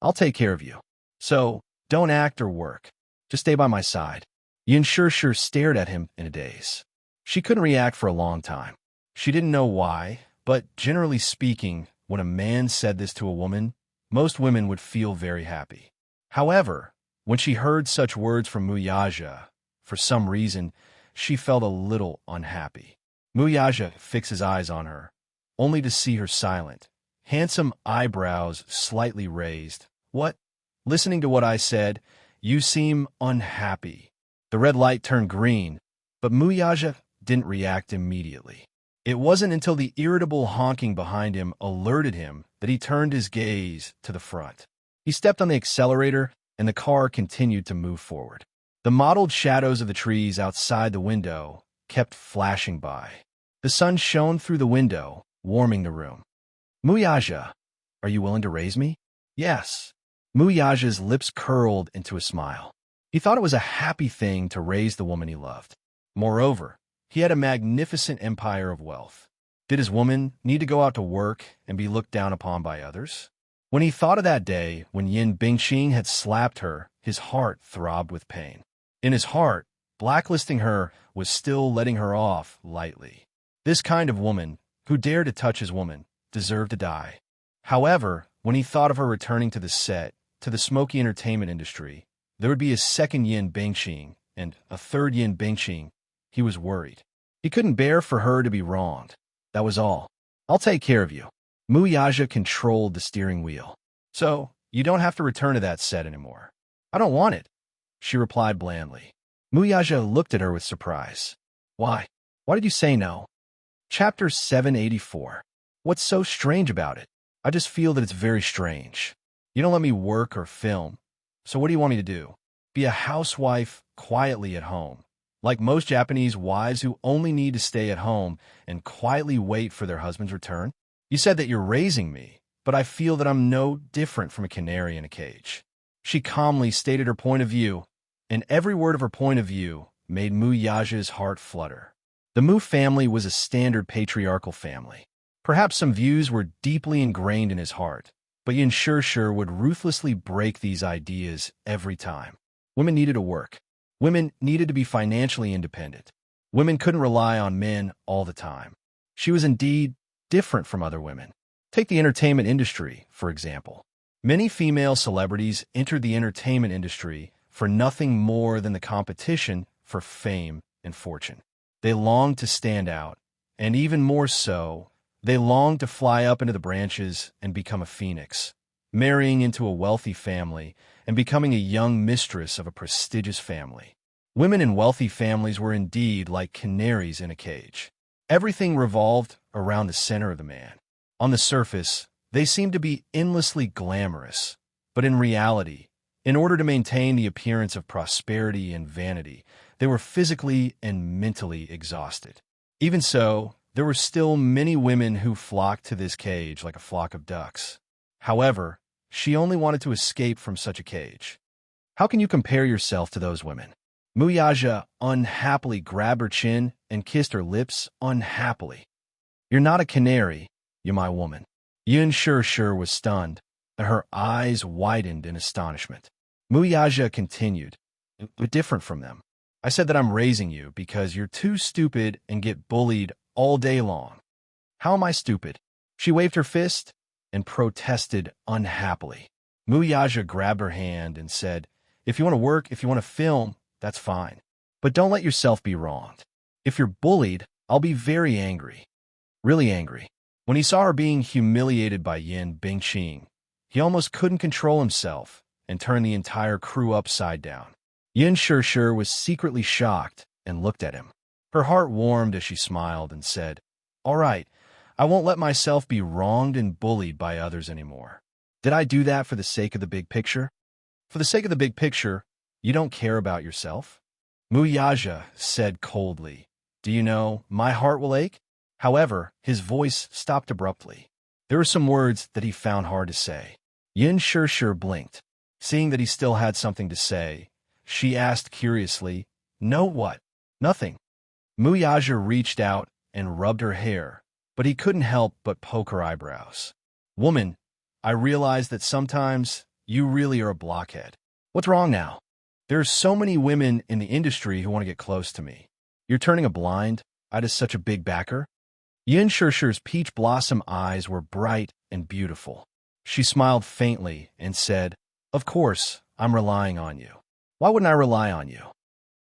I'll take care of you. So, don't act or work. Just stay by my side. Yin Shishir stared at him in a daze. She couldn't react for a long time. She didn't know why, but generally speaking, when a man said this to a woman, most women would feel very happy. However, when she heard such words from Muyaja, for some reason, she felt a little unhappy. Muyaja fixed his eyes on her, only to see her silent, handsome eyebrows slightly raised. What? Listening to what I said, you seem unhappy. The red light turned green, but Muyaja didn't react immediately. It wasn't until the irritable honking behind him alerted him that he turned his gaze to the front. He stepped on the accelerator, and the car continued to move forward. The mottled shadows of the trees outside the window kept flashing by. The sun shone through the window, warming the room. Muyaja, are you willing to raise me? Yes. Muyaja's lips curled into a smile. He thought it was a happy thing to raise the woman he loved. Moreover, he had a magnificent empire of wealth. Did his woman need to go out to work and be looked down upon by others? When he thought of that day when Yin Bingqing had slapped her, his heart throbbed with pain. In his heart, blacklisting her was still letting her off lightly. This kind of woman, who dared to touch his woman, deserved to die. However, when he thought of her returning to the set, to the smoky entertainment industry, there would be a second Yin Bingqing and a third Yin Bingqing. He was worried. He couldn't bear for her to be wronged. That was all. I'll take care of you. Muyaja controlled the steering wheel. So, you don't have to return to that set anymore. I don't want it, she replied blandly. Muyaja looked at her with surprise. Why? Why did you say no? Chapter 784. What's so strange about it? I just feel that it's very strange. You don't let me work or film. So what do you want me to do? Be a housewife quietly at home, like most Japanese wives who only need to stay at home and quietly wait for their husband's return? You said that you're raising me, but I feel that I'm no different from a canary in a cage. She calmly stated her point of view, and every word of her point of view made Muyaja's heart flutter. The Mu family was a standard patriarchal family. Perhaps some views were deeply ingrained in his heart, but Yin Shishir would ruthlessly break these ideas every time. Women needed to work. Women needed to be financially independent. Women couldn't rely on men all the time. She was indeed different from other women. Take the entertainment industry, for example. Many female celebrities entered the entertainment industry for nothing more than the competition for fame and fortune. They longed to stand out, and even more so, they longed to fly up into the branches and become a phoenix, marrying into a wealthy family and becoming a young mistress of a prestigious family. Women in wealthy families were indeed like canaries in a cage. Everything revolved around the center of the man. On the surface, they seemed to be endlessly glamorous, but in reality, in order to maintain the appearance of prosperity and vanity, they were physically and mentally exhausted. Even so, there were still many women who flocked to this cage like a flock of ducks. However, She only wanted to escape from such a cage. How can you compare yourself to those women? Muyaja unhappily grabbed her chin and kissed her lips unhappily. You're not a canary, you're my woman. Yun Shur was stunned, and her eyes widened in astonishment. Muyaja continued, "But different from them. I said that I'm raising you because you're too stupid and get bullied all day long." How am I stupid? She waved her fist and protested unhappily. Muyaja grabbed her hand and said, if you want to work, if you want to film, that's fine. But don't let yourself be wronged. If you're bullied, I'll be very angry. Really angry. When he saw her being humiliated by Yin Bingqing, he almost couldn't control himself and turned the entire crew upside down. Yin Shur was secretly shocked and looked at him. Her heart warmed as she smiled and said, all right, I won't let myself be wronged and bullied by others anymore. Did I do that for the sake of the big picture? For the sake of the big picture, you don't care about yourself? Muyaja said coldly, do you know, my heart will ache? However, his voice stopped abruptly. There were some words that he found hard to say. Yin Shur blinked. Seeing that he still had something to say, she asked curiously, no what? Nothing. Muyaja reached out and rubbed her hair, but he couldn't help but poke her eyebrows. Woman, I realize that sometimes you really are a blockhead. What's wrong now? There's so many women in the industry who want to get close to me. You're turning a blind eye to such a big backer? Yin Shur's peach blossom eyes were bright and beautiful. She smiled faintly and said, of course, I'm relying on you. Why wouldn't I rely on you?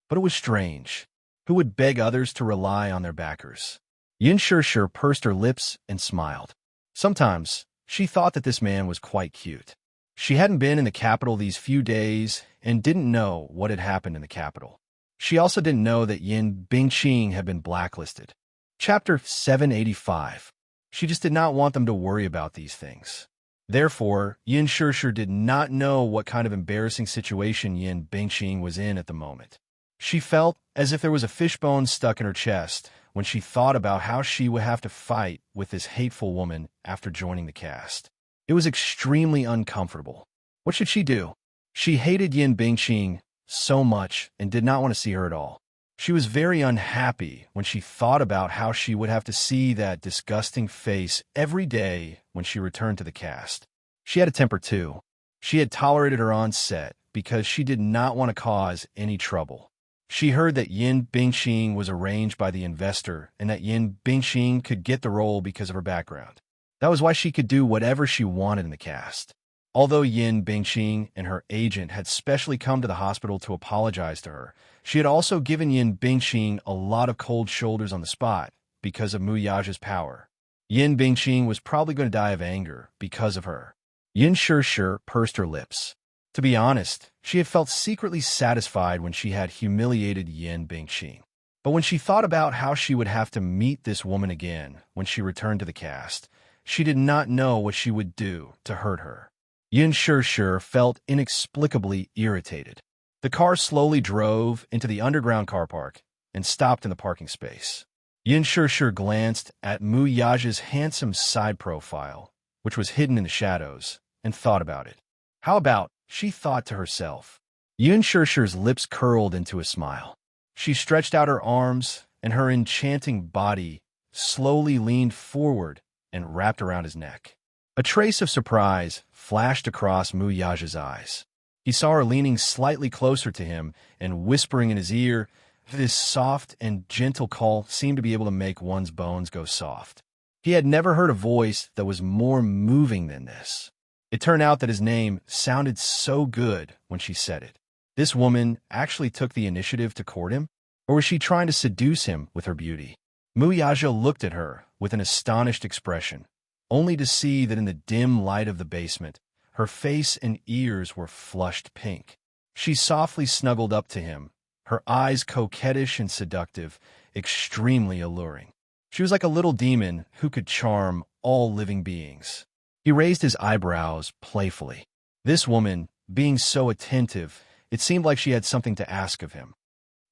But it was strange. Who would beg others to rely on their backers? Yin Shur pursed her lips and smiled. Sometimes, she thought that this man was quite cute. She hadn't been in the capital these few days and didn't know what had happened in the capital. She also didn't know that Yin Bingqing had been blacklisted. Chapter 785. She just did not want them to worry about these things. Therefore, Yin Shur did not know what kind of embarrassing situation Yin Bingqing was in at the moment. She felt as if there was a fishbone stuck in her chest when she thought about how she would have to fight with this hateful woman after joining the cast. It was extremely uncomfortable. What should she do? She hated Yin Bingqing so much and did not want to see her at all. She was very unhappy when she thought about how she would have to see that disgusting face every day when she returned to the cast. She had a temper too. She had tolerated her on set because she did not want to cause any trouble. She heard that Yin Bingqing was arranged by the investor and that Yin Bingqing could get the role because of her background. That was why she could do whatever she wanted in the cast. Although Yin Bingqing and her agent had specially come to the hospital to apologize to her, she had also given Yin Bingqing a lot of cold shoulders on the spot because of Muyaja's power. Yin Bingqing was probably going to die of anger because of her. Yin Shur pursed her lips. To be honest, she had felt secretly satisfied when she had humiliated Yin Bingqing. But when she thought about how she would have to meet this woman again when she returned to the cast, she did not know what she would do to hurt her. Yin Shur felt inexplicably irritated. The car slowly drove into the underground car park and stopped in the parking space. Yin Shur glanced at Muyaja's handsome side profile, which was hidden in the shadows, and thought about it. How about, she thought to herself. Yin Shur's lips curled into a smile. She stretched out her arms, and her enchanting body slowly leaned forward and wrapped around his neck. A trace of surprise flashed across Muyaja's eyes. He saw her leaning slightly closer to him and whispering in his ear. This soft and gentle call seemed to be able to make one's bones go soft. He had never heard a voice that was more moving than this. It turned out that his name sounded so good when she said it. This woman actually took the initiative to court him? Or was she trying to seduce him with her beauty? Muyaja looked at her with an astonished expression, only to see that in the dim light of the basement, her face and ears were flushed pink. She softly snuggled up to him, her eyes coquettish and seductive, extremely alluring. She was like a little demon who could charm all living beings. He raised his eyebrows playfully. This woman, being so attentive, it seemed like she had something to ask of him.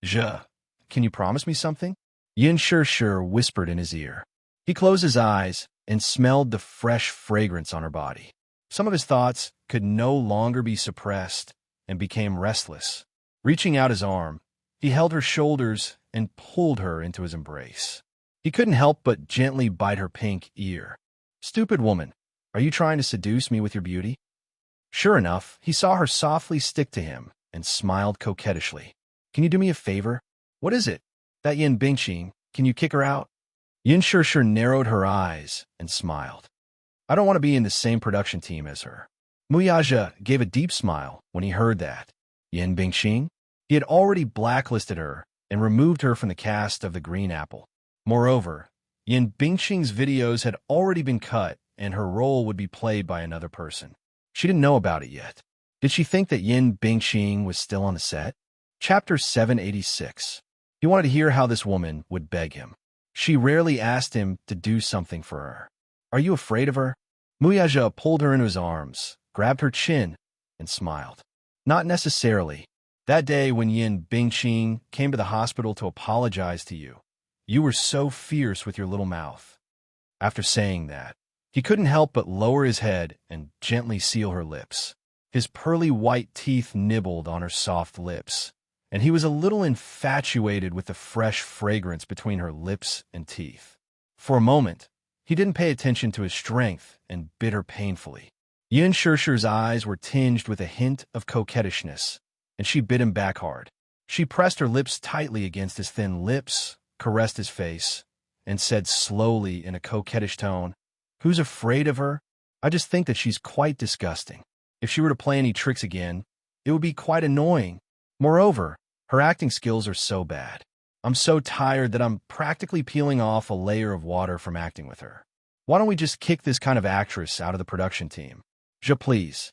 Can you promise me something? Yin Shur whispered in his ear. He closed his eyes and smelled the fresh fragrance on her body. Some of his thoughts could no longer be suppressed and became restless. Reaching out his arm, he held her shoulders and pulled her into his embrace. He couldn't help but gently bite her pink ear. "Stupid woman, are you trying to seduce me with your beauty?" Sure enough, he saw her softly stick to him and smiled coquettishly. "Can you do me a favor?" "What is it?" "That Yin Bingqing, can you kick her out?" Yin Shishir narrowed her eyes and smiled. "I don't want to be in the same production team as her." Muyaja gave a deep smile when he heard that. Yin Bingqing? He had already blacklisted her and removed her from the cast of The Green Apple. Moreover, Yin Bingqing's videos had already been cut and her role would be played by another person. She didn't know about it yet. Did she think that Yin Bingqing was still on the set? Chapter 786. He wanted to hear how this woman would beg him. She rarely asked him to do something for her. "Are you afraid of her?" Muyaja pulled her into his arms, grabbed her chin, and smiled. "Not necessarily. That day when Yin Bingqing came to the hospital to apologize to you, you were so fierce with your little mouth." After saying that, he couldn't help but lower his head and gently seal her lips. His pearly white teeth nibbled on her soft lips, and he was a little infatuated with the fresh fragrance between her lips and teeth. For a moment, he didn't pay attention to his strength and bit her painfully. Yin Shishir's eyes were tinged with a hint of coquettishness, and she bit him back hard. She pressed her lips tightly against his thin lips, caressed his face, and said slowly in a coquettish tone, "Who's afraid of her? I just think that she's quite disgusting. If she were to play any tricks again, it would be quite annoying. Moreover, her acting skills are so bad. I'm so tired that I'm practically peeling off a layer of water from acting with her. Why don't we just kick this kind of actress out of the production team? Je please."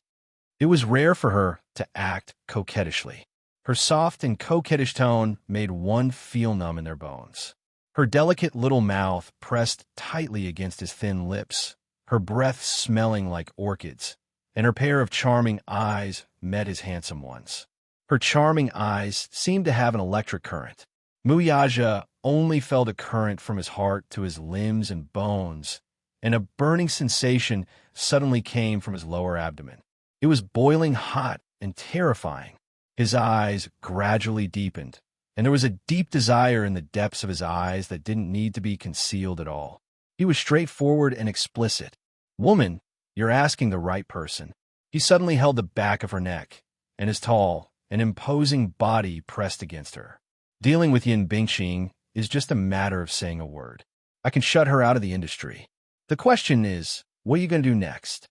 It was rare for her to act coquettishly. Her soft and coquettish tone made one feel numb in their bones. Her delicate little mouth pressed tightly against his thin lips, her breath smelling like orchids, and her pair of charming eyes met his handsome ones. Her charming eyes seemed to have an electric current. Muyaja only felt a current from his heart to his limbs and bones, and a burning sensation suddenly came from his lower abdomen. It was boiling hot and terrifying. His eyes gradually deepened, and there was a deep desire in the depths of his eyes that didn't need to be concealed at all. He was straightforward and explicit. "Woman, you're asking the right person." He suddenly held the back of her neck, and his tall and imposing body pressed against her. "Dealing with Yin Bingqing is just a matter of saying a word. I can shut her out of the industry. The question is, what are you going to do next?"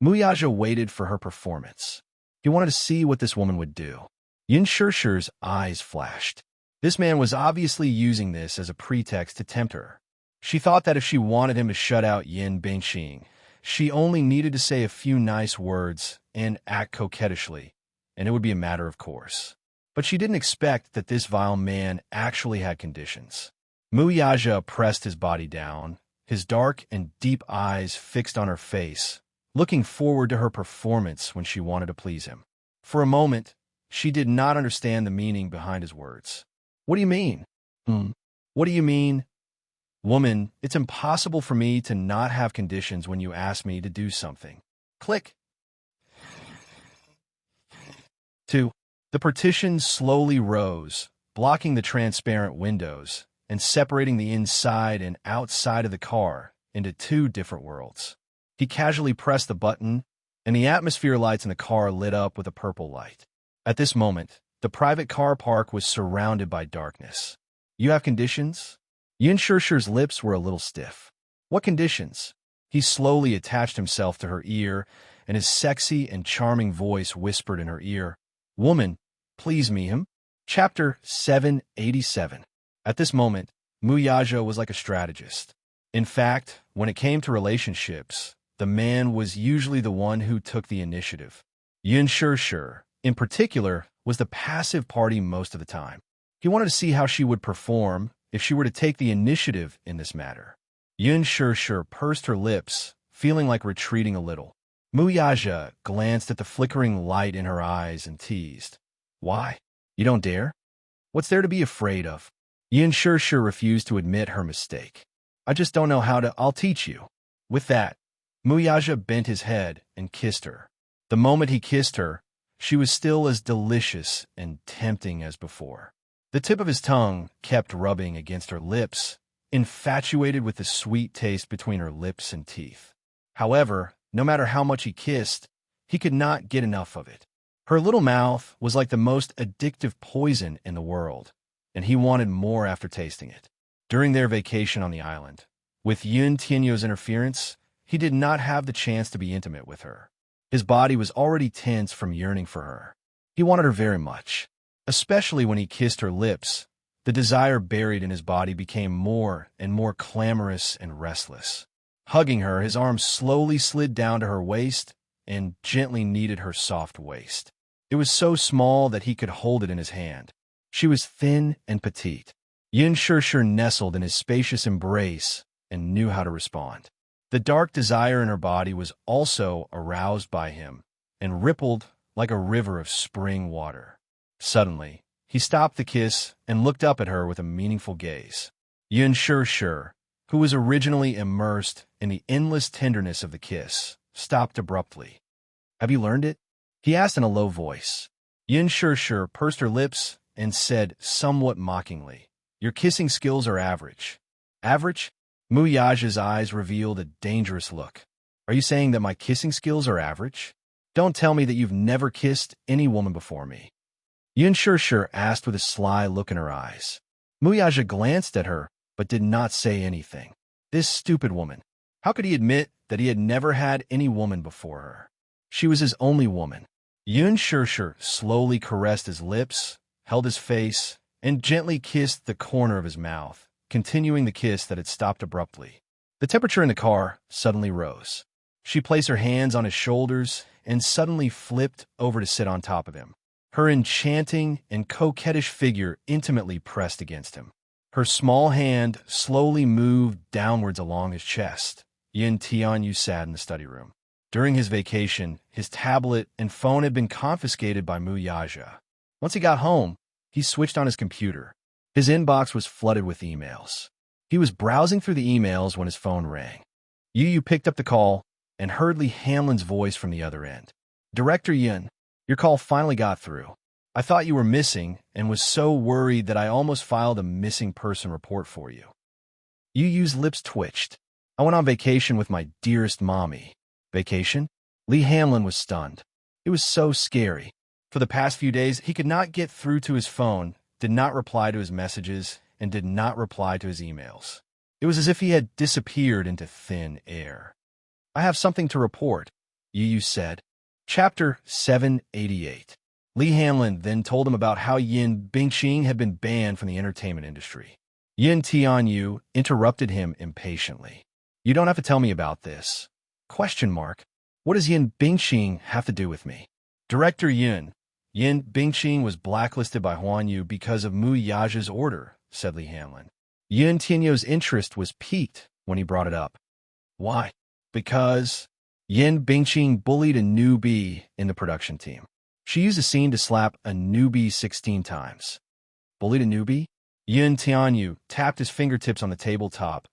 Muyaja waited for her performance. He wanted to see what this woman would do. Yin Shishir's eyes flashed. This man was obviously using this as a pretext to tempt her. She thought that if she wanted him to shut out Yin Bingqing, she only needed to say a few nice words and act coquettishly, and it would be a matter of course. But she didn't expect that this vile man actually had conditions. Muyaja pressed his body down, his dark and deep eyes fixed on her face, looking forward to her performance when she wanted to please him. For a moment, she did not understand the meaning behind his words. "What do you mean?" What do you mean?" "Woman, it's impossible for me to not have conditions when you ask me to do something." Click. 2. The partition slowly rose, blocking the transparent windows and separating the inside and outside of the car into two different worlds. He casually pressed the button, and the atmosphere lights in the car lit up with a purple light. At this moment, the private car park was surrounded by darkness. "You have conditions?" Yin Shishir's lips were a little stiff. "What conditions?" He slowly attached himself to her ear, and his sexy and charming voice whispered in her ear, "Woman, please me him." Chapter 787. At this moment, Muyaja was like a strategist. In fact, when it came to relationships, the man was usually the one who took the initiative. Yin Shishir, in particular, was the passive party most of the time. He wanted to see how she would perform if she were to take the initiative in this matter. Yin Shishir pursed her lips, feeling like retreating a little. Muyaja glanced at the flickering light in her eyes and teased, "Why? You don't dare? What's there to be afraid of?" Yin Shishir refused to admit her mistake. "I just don't know how to. I'll teach you." With that, Muyaja bent his head and kissed her. The moment he kissed her, she was still as delicious and tempting as before. The tip of his tongue kept rubbing against her lips, infatuated with the sweet taste between her lips and teeth. However, no matter how much he kissed, he could not get enough of it. Her little mouth was like the most addictive poison in the world, and he wanted more after tasting it. During their vacation on the island, with Yun Tianyo's interference, he did not have the chance to be intimate with her. His body was already tense from yearning for her. He wanted her very much, especially when he kissed her lips. The desire buried in his body became more and more clamorous and restless. Hugging her, his arms slowly slid down to her waist and gently kneaded her soft waist. It was so small that he could hold it in his hand. She was thin and petite. Yin Shishir nestled in his spacious embrace and knew how to respond. The dark desire in her body was also aroused by him and rippled like a river of spring water. Suddenly, he stopped the kiss and looked up at her with a meaningful gaze. Yin Shishir, who was originally immersed in the endless tenderness of the kiss, stopped abruptly. "Have you learned it?" he asked in a low voice. Yin Shishir pursed her lips and said somewhat mockingly, "Your kissing skills are average." "Average?" Mu Yaja's eyes revealed a dangerous look. "Are you saying that my kissing skills are average? Don't tell me that you've never kissed any woman before me." Yin Shishir asked with a sly look in her eyes. Mu Yaja glanced at her, but did not say anything. This stupid woman. How could he admit that he had never had any woman before her? She was his only woman. Yin Shishir slowly caressed his lips, held his face, and gently kissed the corner of his mouth, continuing the kiss that had stopped abruptly. The temperature in the car suddenly rose. She placed her hands on his shoulders and suddenly flipped over to sit on top of him. Her enchanting and coquettish figure intimately pressed against him. Her small hand slowly moved downwards along his chest. Yin Tianyu sat in the study room. During his vacation, his tablet and phone had been confiscated by Mu Yaja. Once he got home, he switched on his computer. His inbox was flooded with emails. He was browsing through the emails when his phone rang. Yu picked up the call and heard Lee Hanlon's voice from the other end. "Director Yun, your call finally got through. I thought you were missing and was so worried that I almost filed a missing person report for you." Yu's lips twitched. "I went on vacation with my dearest mommy." "Vacation?" Lee Hanlon was stunned. It was so scary. For the past few days, he could not get through to his phone, did not reply to his messages, and did not reply to his emails. It was as if he had disappeared into thin air. "I have something to report," Yu said. Chapter 788. Lee Hanlon then told him about how Yin Bingqing had been banned from the entertainment industry. Yin Tianyu interrupted him impatiently. "You don't have to tell me about this. Question mark. What does Yin Bingqing have to do with me?" "Director Yin Bingqing was blacklisted by Huan Yu because of Mu Yaja's order," said Lee Hanlon. Yin Tianyo's interest was piqued when he brought it up. "Why?" "Because Yin Bingqing bullied a newbie in the production team. She used a scene to slap a newbie 16 times. Bullied a newbie? Yin Tianyu tapped his fingertips on the tabletop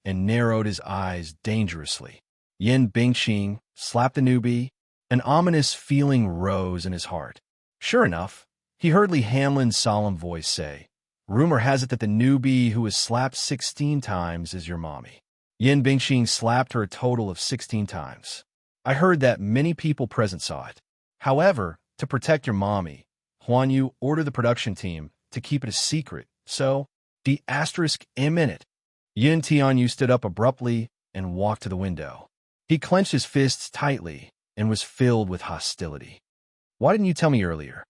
and narrowed his eyes dangerously. Yin Bingqing slapped the newbie. An ominous feeling rose in his heart. Sure enough, he heard Lee Hanlon's solemn voice say, "Rumor has it that the newbie who was slapped 16 times is your mommy." Yin Bingqing slapped her a total of 16 times. "I heard that many people present saw it. However, to protect your mommy, Huan Yu ordered the production team to keep it a secret, so *M in it." Yin Tianyu stood up abruptly and walked to the window. He clenched his fists tightly and was filled with hostility. "Why didn't you tell me earlier?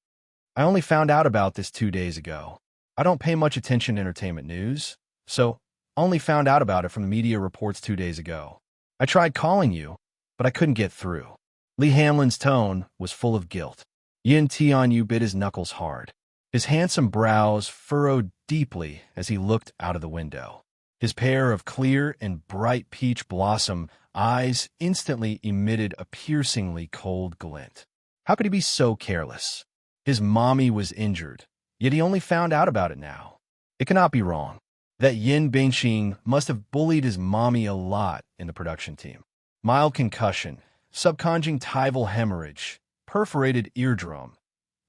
I only found out about this 2 days ago. I don't pay much attention to entertainment news, so I only found out about it from the media reports 2 days ago. I tried calling you, but I couldn't get through." Lee Hanlon's tone was full of guilt. Yin Tianyu bit his knuckles hard. His handsome brows furrowed deeply as he looked out of the window. His pair of clear and bright peach blossom eyes instantly emitted a piercingly cold glint. How could he be so careless? His mommy was injured, yet he only found out about it now. It cannot be wrong. That Yin Bingqing must have bullied his mommy a lot in the production team. Mild concussion, subconjunctival hemorrhage, perforated eardrum.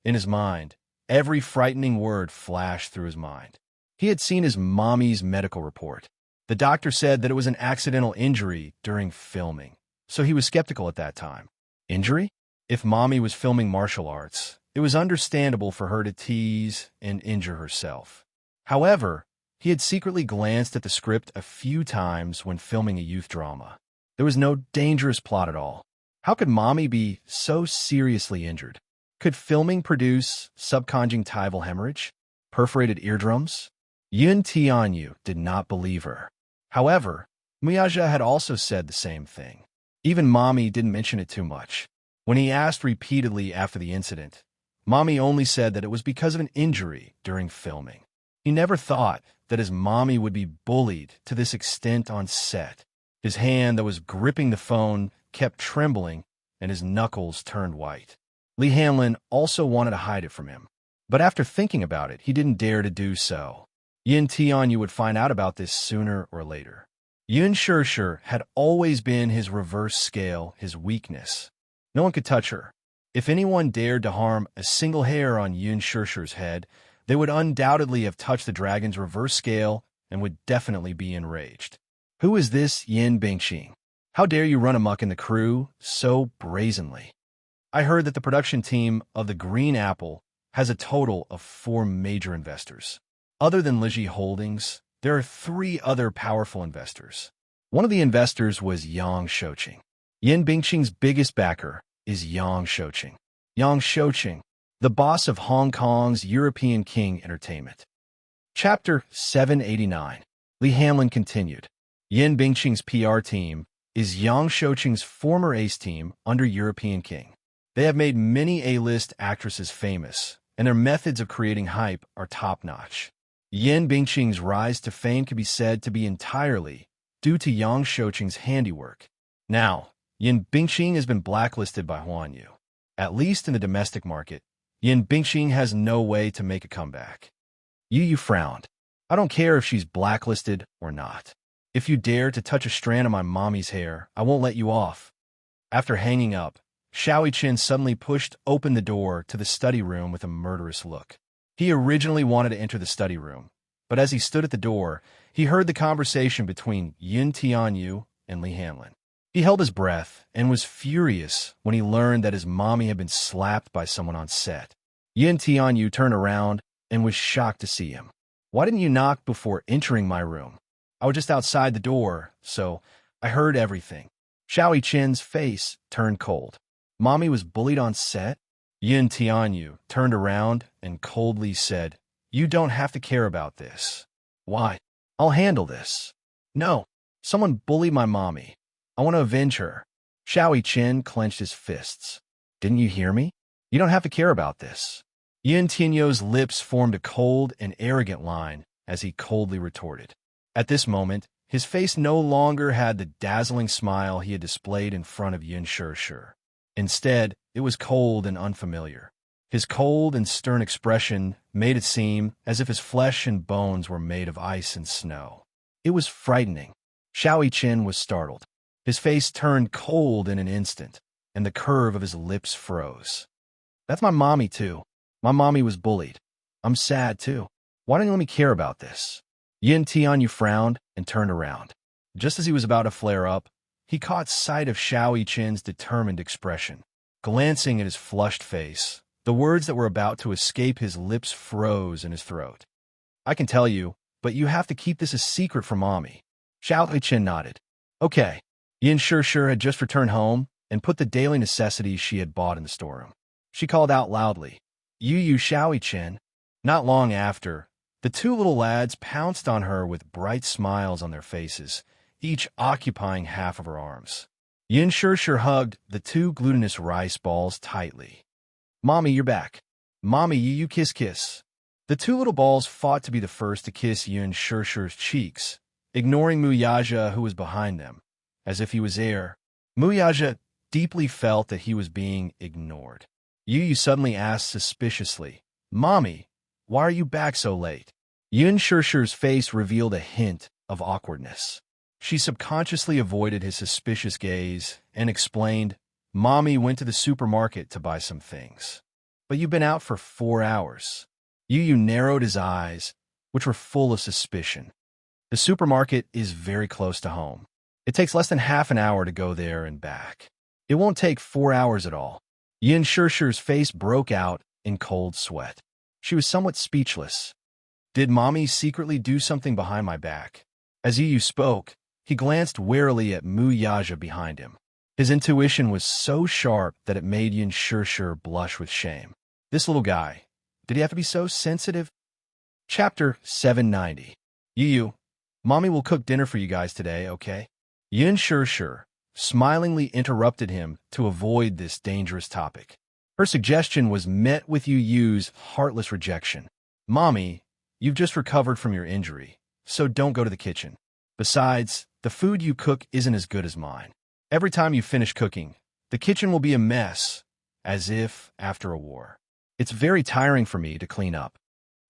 In his mind, every frightening word flashed through his mind. He had seen his mommy's medical report. The doctor said that it was an accidental injury during filming, so he was skeptical at that time. Injury? If mommy was filming martial arts, it was understandable for her to tease and injure herself. However, he had secretly glanced at the script a few times when filming a youth drama. There was no dangerous plot at all. How could mommy be so seriously injured? Could filming produce subconjunctival hemorrhage? Perforated eardrums? Yun Tianyu did not believe her. However, Miyaja had also said the same thing. Even mommy didn't mention it too much. When he asked repeatedly after the incident, mommy only said that it was because of an injury during filming. He never thought that his mommy would be bullied to this extent on set. His hand that was gripping the phone kept trembling, and his knuckles turned white. Lee Hanlon also wanted to hide it from him, but after thinking about it, he didn't dare to do so. Yin Tianyu would find out about this sooner or later. Yun Shishir had always been his reverse scale, his weakness. No one could touch her. If anyone dared to harm a single hair on Yun Shishir's head, they would undoubtedly have touched the dragon's reverse scale and would definitely be enraged. Who is this Yin Bingxing? How dare you run amok in the crew so brazenly? I heard that the production team of The Green Apple has a total of 4 major investors. Other than Liji Holdings, there are 3 other powerful investors. One of the investors was Yang Shouqing. Yin Bingxing's biggest backer is Yang Shouqing. Yang Shouqing, the boss of Hong Kong's European King Entertainment. Chapter 789. Lee Hanlon continued. Yin Bingxing's PR team is Yang Shouqing's former ace team under European King. They have made many A-list actresses famous, and their methods of creating hype are top-notch. Yin Bingxing's rise to fame can be said to be entirely due to Yang Shouqing's handiwork. Now, Yin Bingxing has been blacklisted by Huan Yu. At least in the domestic market, Yin Bingxing has no way to make a comeback. Yu frowned. I don't care if she's blacklisted or not. If you dare to touch a strand of my mommy's hair, I won't let you off. After hanging up, Xiao Chen suddenly pushed open the door to the study room with a murderous look. He originally wanted to enter the study room, but as he stood at the door, he heard the conversation between Yin Tianyu and Lee Hanlon. He held his breath and was furious when he learned that his mommy had been slapped by someone on set. Yin Tianyu turned around and was shocked to see him. Why didn't you knock before entering my room? I was just outside the door, so I heard everything. Xiao Chen's face turned cold. Mommy was bullied on set? Yin Tianyu turned around and coldly said, You don't have to care about this. Why? I'll handle this. No, someone bullied my mommy. I want to avenge her. Xiao Chen clenched his fists. Didn't you hear me? You don't have to care about this. Yin Tianyu's lips formed a cold and arrogant line as he coldly retorted. At this moment, his face no longer had the dazzling smile he had displayed in front of Yin Shishir. Instead, it was cold and unfamiliar. His cold and stern expression made it seem as if his flesh and bones were made of ice and snow. It was frightening. Xiao Chen was startled. His face turned cold in an instant, and the curve of his lips froze. That's my mommy, too. My mommy was bullied. I'm sad, too. Why don't you let me care about this? Yin Tianyu frowned and turned around. Just as he was about to flare up, he caught sight of Xiao Chen's determined expression. Glancing at his flushed face, the words that were about to escape his lips froze in his throat. I can tell you, but you have to keep this a secret from Mommy. Xiao Chen nodded. Okay. Yin Shishir had just returned home and put the daily necessities she had bought in the storeroom. She called out loudly, You Xiao Chen. Not long after, the 2 little lads pounced on her with bright smiles on their faces, each occupying half of her arms. Yin Shishir hugged the 2 glutinous rice balls tightly. Mommy, you're back. Mommy, you kiss. The 2 little balls fought to be the first to kiss Yin Shishir's cheeks, ignoring Muyaja, who was behind them, as if he was air. Muyaja deeply felt that he was being ignored. Yu suddenly asked suspiciously, Mommy, why are you back so late? Yin Shishir's face revealed a hint of awkwardness. She subconsciously avoided his suspicious gaze and explained, Mommy went to the supermarket to buy some things. But you've been out for 4 hours. Yu narrowed his eyes, which were full of suspicion. The supermarket is very close to home. It takes less than half an hour to go there and back. It won't take 4 hours at all. Yin Shirshi's face broke out in cold sweat. She was somewhat speechless. Did Mommy secretly do something behind my back? As Yu spoke, he glanced warily at Mu Yaja behind him. His intuition was so sharp that it made Yin Shirshir blush with shame. This little guy, did he have to be so sensitive? Chapter 790. Yu, Mommy will cook dinner for you guys today, okay? Yin Shirshir smilingly interrupted him to avoid this dangerous topic. Her suggestion was met with Yu's heartless rejection. Mommy, you've just recovered from your injury, so don't go to the kitchen. Besides, the food you cook isn't as good as mine. Every time you finish cooking, the kitchen will be a mess, as if after a war. It's very tiring for me to clean up.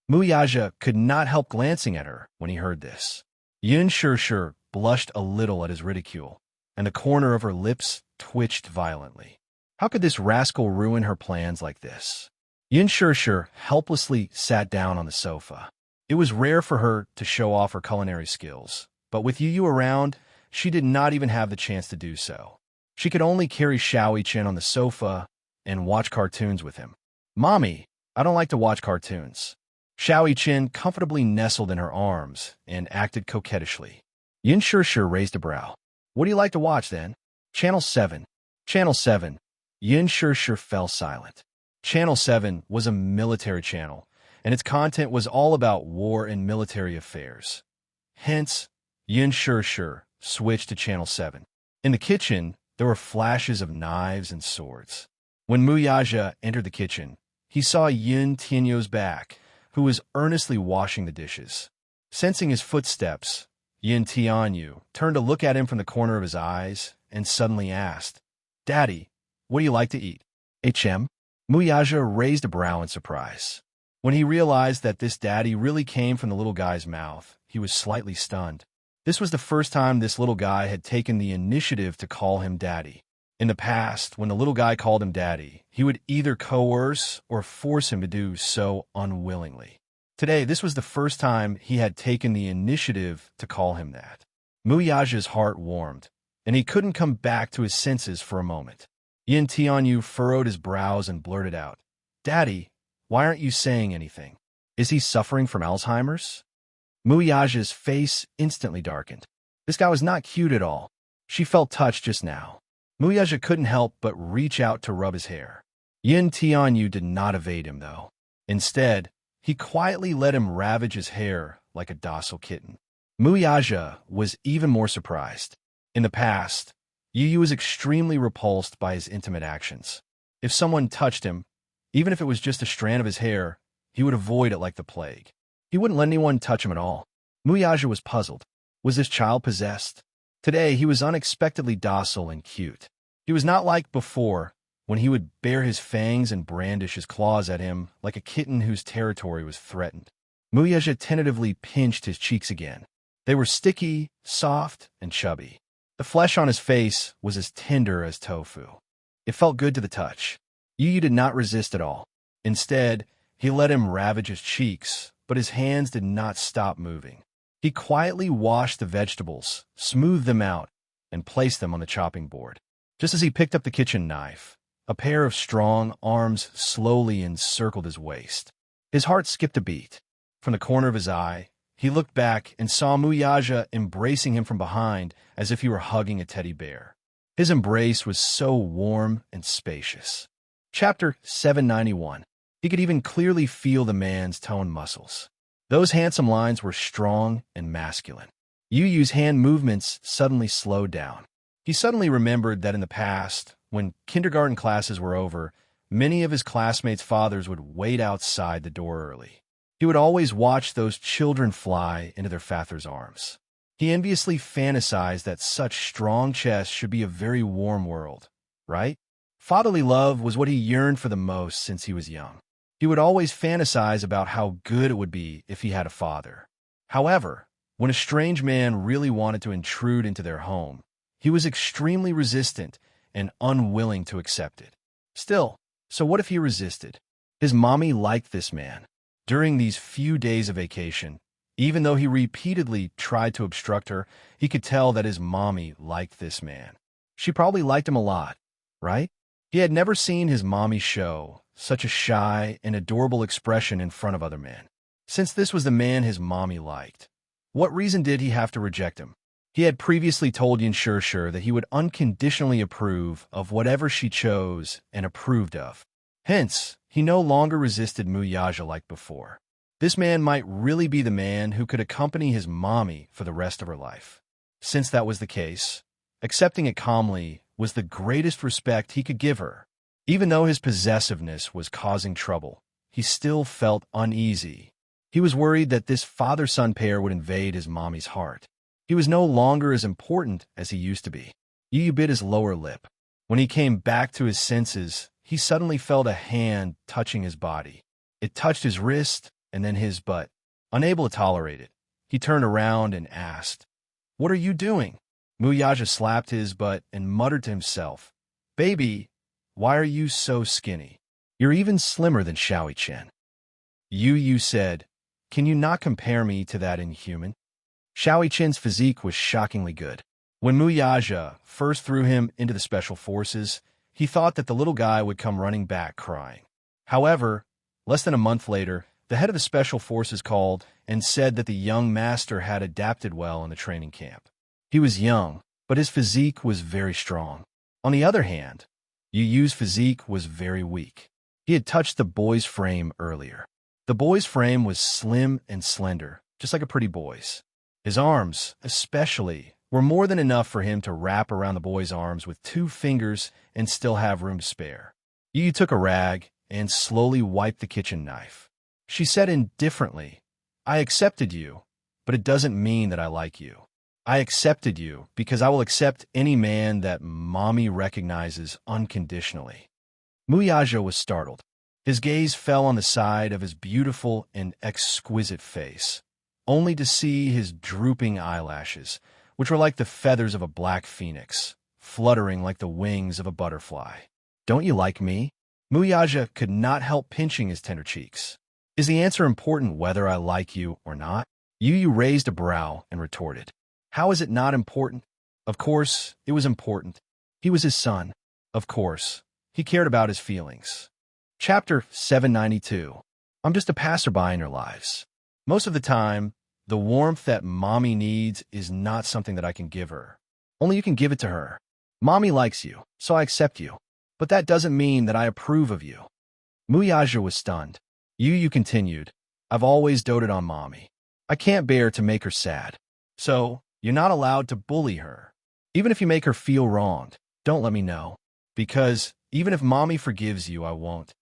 Muyaja could not help glancing at her when he heard this. Yin Shirshir blushed a little at his ridicule, and the corner of her lips twitched violently. How could this rascal ruin her plans like this? Yin Shirshir helplessly sat down on the sofa. It was rare for her to show off her culinary skills, but with Yu around, she did not even have the chance to do so. She could only carry Xiaoyi-Chen on the sofa and watch cartoons with him. Mommy, I don't like to watch cartoons. Xiaoyi-Chen comfortably nestled in her arms and acted coquettishly. Yin Shirshir raised a brow. What do you like to watch, then? Channel 7. Channel 7. Yin Shirshir fell silent. Channel 7 was a military channel, and its content was all about war and military affairs. Hence, Yin Shirshir switched to Channel 7. In the kitchen, there were flashes of knives and swords. When Muyaja entered the kitchen, he saw Yin Tianyo's back, who was earnestly washing the dishes. Sensing his footsteps, Yin Tianyu turned to look at him from the corner of his eyes and suddenly asked, Daddy, what do you like to eat? HM? Muyaja raised a brow in surprise. When he realized that this daddy really came from the little guy's mouth, he was slightly stunned. This was the first time this little guy had taken the initiative to call him daddy. In the past, when the little guy called him daddy, he would either coerce or force him to do so unwillingly. Today, this was the first time he had taken the initiative to call him that. Muyaja's heart warmed, and he couldn't come back to his senses for a moment. Yin Tianyu furrowed his brows and blurted out, Daddy, why aren't you saying anything? Is he suffering from Alzheimer's? Muyaja's face instantly darkened. This guy was not cute at all. She felt touched just now. Muyaja couldn't help but reach out to rub his hair. Yin Tianyu did not evade him, though. Instead, he quietly let him ravage his hair like a docile kitten. Muyaja was even more surprised. In the past, Yu was extremely repulsed by his intimate actions. If someone touched him, even if it was just a strand of his hair, he would avoid it like the plague. He wouldn't let anyone touch him at all. Muyaja was puzzled. Was this child possessed? Today, he was unexpectedly docile and cute. He was not like before, when he would bare his fangs and brandish his claws at him like a kitten whose territory was threatened. Muyaja tentatively pinched his cheeks again. They were sticky, soft, and chubby. The flesh on his face was as tender as tofu. It felt good to the touch. Yu did not resist at all. Instead, he let him ravage his cheeks, but his hands did not stop moving. He quietly washed the vegetables, smoothed them out, and placed them on the chopping board. Just as he picked up the kitchen knife, a pair of strong arms slowly encircled his waist. His heart skipped a beat. From the corner of his eye, he looked back and saw Muyaja embracing him from behind as if he were hugging a teddy bear. His embrace was so warm and spacious. Chapter 791. He could even clearly feel the man's toned muscles. Those handsome lines were strong and masculine. Yu's hand movements suddenly slowed down. He suddenly remembered that in the past, when kindergarten classes were over, many of his classmates' fathers would wait outside the door early. He would always watch those children fly into their father's arms. He enviously fantasized that such strong chests should be a very warm world, right? Fatherly love was what he yearned for the most since he was young. He would always fantasize about how good it would be if he had a father. However, when a strange man really wanted to intrude into their home, he was extremely resistant and unwilling to accept it. Still, so what if he resisted? His mommy liked this man. During these few days of vacation, even though he repeatedly tried to obstruct her, he could tell that his mommy liked this man. She probably liked him a lot, right? He had never seen his mommy show such a shy and adorable expression in front of other men. Since this was the man his mommy liked, what reason did he have to reject him? He had previously told Yin Shishir that he would unconditionally approve of whatever she chose and approved of. Hence, he no longer resisted Muyaja like before. This man might really be the man who could accompany his mommy for the rest of her life. Since that was the case, accepting it calmly was the greatest respect he could give her. Even though his possessiveness was causing trouble, he still felt uneasy. He was worried that this father-son pair would invade his mommy's heart. He was no longer as important as he used to be. Yu bit his lower lip. When he came back to his senses, he suddenly felt a hand touching his body. It touched his wrist and then his butt. Unable to tolerate it, he turned around and asked, "What are you doing?" Muyaja slapped his butt and muttered to himself, "Baby, why are you so skinny? You're even slimmer than Xiaoi Chen." Yu said, "Can you not compare me to that inhuman?" Xiaoi Chen's physique was shockingly good. When Muyaja first threw him into the special forces, he thought that the little guy would come running back crying. However, less than a month later, the head of the special forces called and said that the young master had adapted well in the training camp. He was young, but his physique was very strong. On the other hand, Yu's physique was very weak. He had touched the boy's frame earlier. The boy's frame was slim and slender, just like a pretty boy's. His arms, especially, were more than enough for him to wrap around the boy's arms with 2 fingers and still have room to spare. Yu took a rag and slowly wiped the kitchen knife. She said indifferently, "I accepted you, but it doesn't mean that I like you. I accepted you because I will accept any man that mommy recognizes unconditionally." Muyaja was startled. His gaze fell on the side of his beautiful and exquisite face, only to see his drooping eyelashes, which were like the feathers of a black phoenix, fluttering like the wings of a butterfly. "Don't you like me?" Muyaja could not help pinching his tender cheeks. "Is the answer important whether I like you or not?" Yu raised a brow and retorted, "How is it not important? Of course, it was important. He was his son. Of course, he cared about his feelings." Chapter 792. I'm just a passerby in your lives. Most of the time, the warmth that mommy needs is not something that I can give her. Only you can give it to her. Mommy likes you, so I accept you. But that doesn't mean that I approve of you. Muyaja was stunned. Yu continued, "I've always doted on mommy. I can't bear to make her sad. So, you're not allowed to bully her. Even if you make her feel wronged, don't let me know. Because even if mommy forgives you, I won't."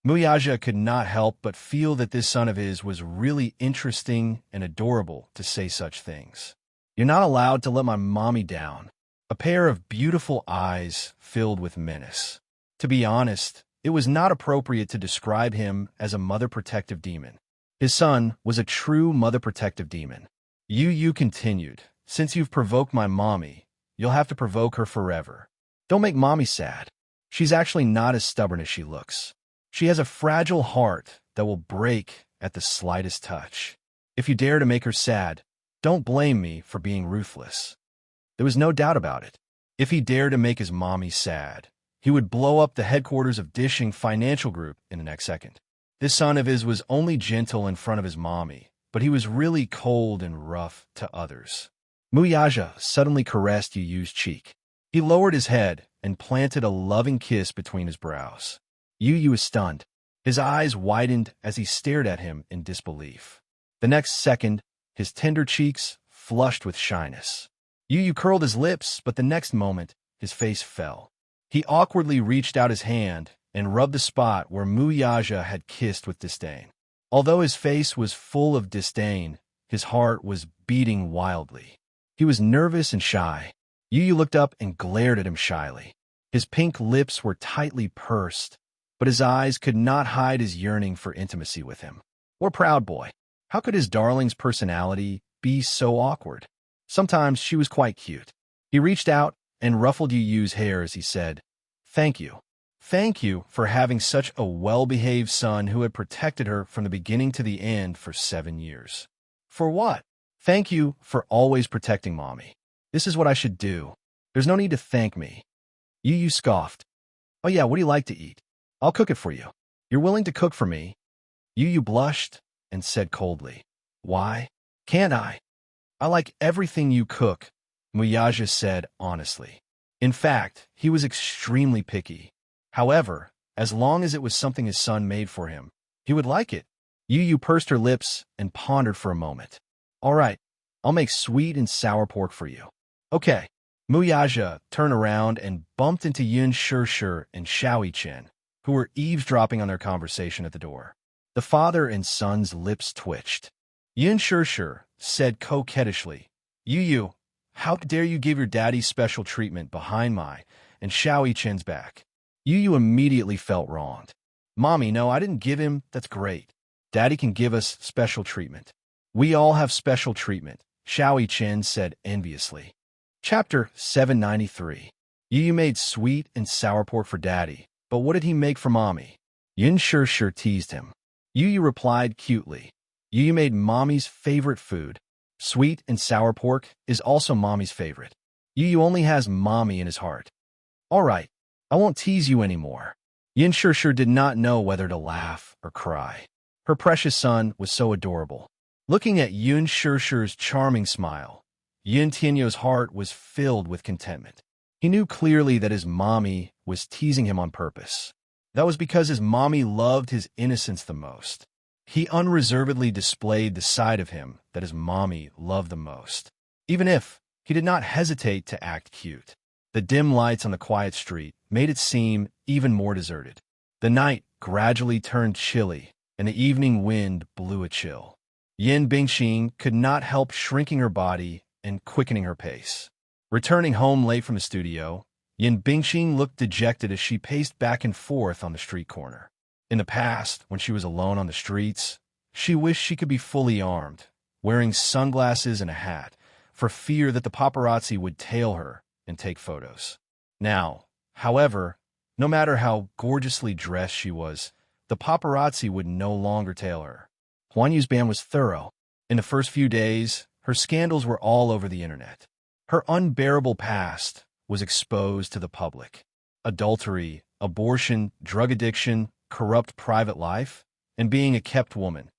Muyaja could not help but feel that this son of his was really interesting and adorable to say such things. "You're not allowed to let my mommy down." A pair of beautiful eyes filled with menace. To be honest, it was not appropriate to describe him as a mother-protective demon. His son was a true mother-protective demon. Yu continued, "Since you've provoked my mommy, you'll have to provoke her forever. Don't make mommy sad. She's actually not as stubborn as she looks. She has a fragile heart that will break at the slightest touch. If you dare to make her sad, don't blame me for being ruthless." There was no doubt about it. If he dared to make his mommy sad, he would blow up the headquarters of Dishing Financial Group in the next second. This son of his was only gentle in front of his mommy, but he was really cold and rough to others. Muyaja suddenly caressed Yu's cheek. He lowered his head and planted a loving kiss between his brows. Yu was stunned. His eyes widened as he stared at him in disbelief. The next second, his tender cheeks flushed with shyness. Yu curled his lips, but the next moment, his face fell. He awkwardly reached out his hand and rubbed the spot where Muyaja had kissed with disdain. Although his face was full of disdain, his heart was beating wildly. He was nervous and shy. Yu looked up and glared at him shyly. His pink lips were tightly pursed, but his eyes could not hide his yearning for intimacy with him. Poor proud boy. How could his darling's personality be so awkward? Sometimes she was quite cute. He reached out and ruffled Yu Yu's hair as he said, "Thank you. Thank you for having such a well-behaved son who had protected her from the beginning to the end for 7 years." "For what?" "Thank you for always protecting Mommy. This is what I should do. There's no need to thank me." Yu Yu scoffed. "Oh yeah, what do you like to eat? I'll cook it for you. You're willing to cook for me?" Yu Yu blushed and said coldly, "Why can't I? I like everything you cook," Muyaja said honestly. In fact, he was extremely picky. However, as long as it was something his son made for him, he would like it. Yu Yu pursed her lips and pondered for a moment. "All right, I'll make sweet and sour pork for you." "Okay." Muyaja turned around and bumped into Yun Shishir and Xiao Chen, who were eavesdropping on their conversation at the door. The father and son's lips twitched. Yun Shishir said coquettishly, "Yu Yu, how dare you give your daddy special treatment behind my and Xiao Chen's back?" Yu Yu immediately felt wronged. "Mommy, no, I didn't give him. That's great. Daddy can give us special treatment. We all have special treatment," Xiao Chen said enviously. Chapter 793. Yu Yu made sweet and sour pork for Daddy, but what did he make for Mommy? Yun Shishir teased him. Yu Yu replied cutely, "Yu Yu made Mommy's favorite food. Sweet and sour pork is also Mommy's favorite. Yu Yu only has Mommy in his heart." "All right, I won't tease you anymore." Yun Shishir did not know whether to laugh or cry. Her precious son was so adorable. Looking at Yun Shishir's charming smile, Yun Tianyo's heart was filled with contentment. He knew clearly that his mommy was teasing him on purpose. That was because his mommy loved his innocence the most. He unreservedly displayed the side of him that his mommy loved the most, even if he did not hesitate to act cute. The dim lights on the quiet street made it seem even more deserted. The night gradually turned chilly, and the evening wind blew a chill. Yin Bingxing could not help shrinking her body and quickening her pace. Returning home late from the studio, Yin Bingxing looked dejected as she paced back and forth on the street corner. In the past, when she was alone on the streets, she wished she could be fully armed, wearing sunglasses and a hat, for fear that the paparazzi would tail her and take photos. Now, however, no matter how gorgeously dressed she was, the paparazzi would no longer tail her. Huan Yu's ban was thorough. In the first few days, her scandals were all over the internet. Her unbearable past was exposed to the public. Adultery, abortion, drug addiction, corrupt private life, and being a kept woman.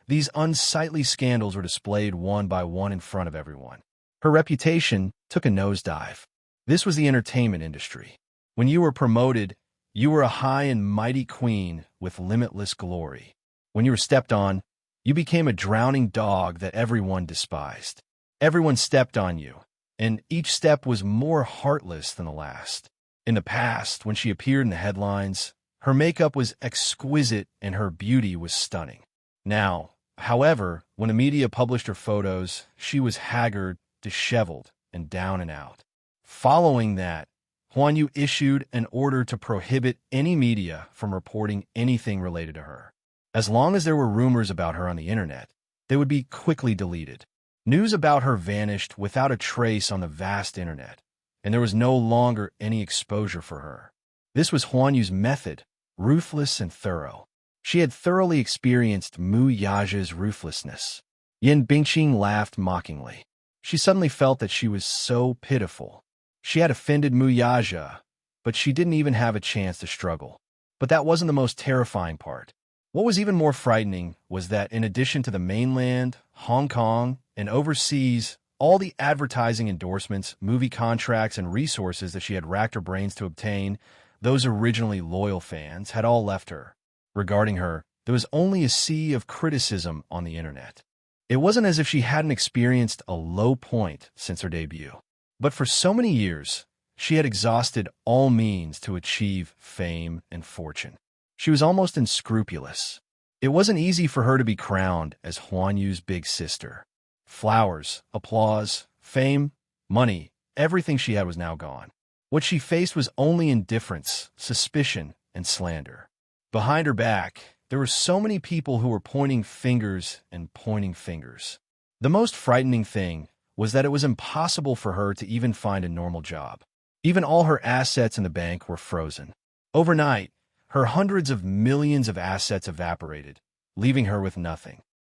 These unsightly scandals were displayed one by one in front of everyone. Her reputation took a nosedive. This was the entertainment industry. When you were promoted, you were a high and mighty queen with limitless glory. When you were stepped on, you became a drowning dog that everyone despised. Everyone stepped on you, and each step was more heartless than the last. In the past, when she appeared in the headlines, her makeup was exquisite and her beauty was stunning. Now, however, when the media published her photos, she was haggard, disheveled, and down and out. Following that, Huan Yu issued an order to prohibit any media from reporting anything related to her. As long as there were rumors about her on the internet, they would be quickly deleted. News about her vanished without a trace on the vast internet, and there was no longer any exposure for her. This was Huan Yu's method, ruthless and thorough. She had thoroughly experienced Mu Yaja's ruthlessness. Yin Bingxing laughed mockingly. She suddenly felt that she was so pitiful. She had offended Mu Yaja, but she didn't even have a chance to struggle. But that wasn't the most terrifying part. What was even more frightening was that in addition to the mainland, Hong Kong, and overseas, all the advertising endorsements, movie contracts, and resources that she had racked her brains to obtain, those originally loyal fans had all left her. Regarding her, there was only a sea of criticism on the internet. It wasn't as if she hadn't experienced a low point since her debut. But for so many years, she had exhausted all means to achieve fame and fortune. She was almost unscrupulous. It wasn't easy for her to be crowned as Huan Yu's big sister. Flowers, applause, fame, money, everything she had was now gone. What she faced was only indifference, suspicion, and slander. Behind her back, there were so many people who were pointing fingers and pointing fingers. The most frightening thing was that it was impossible for her to even find a normal job. Even all her assets in the bank were frozen. Overnight, her hundreds of millions of assets evaporated, leaving her with nothing.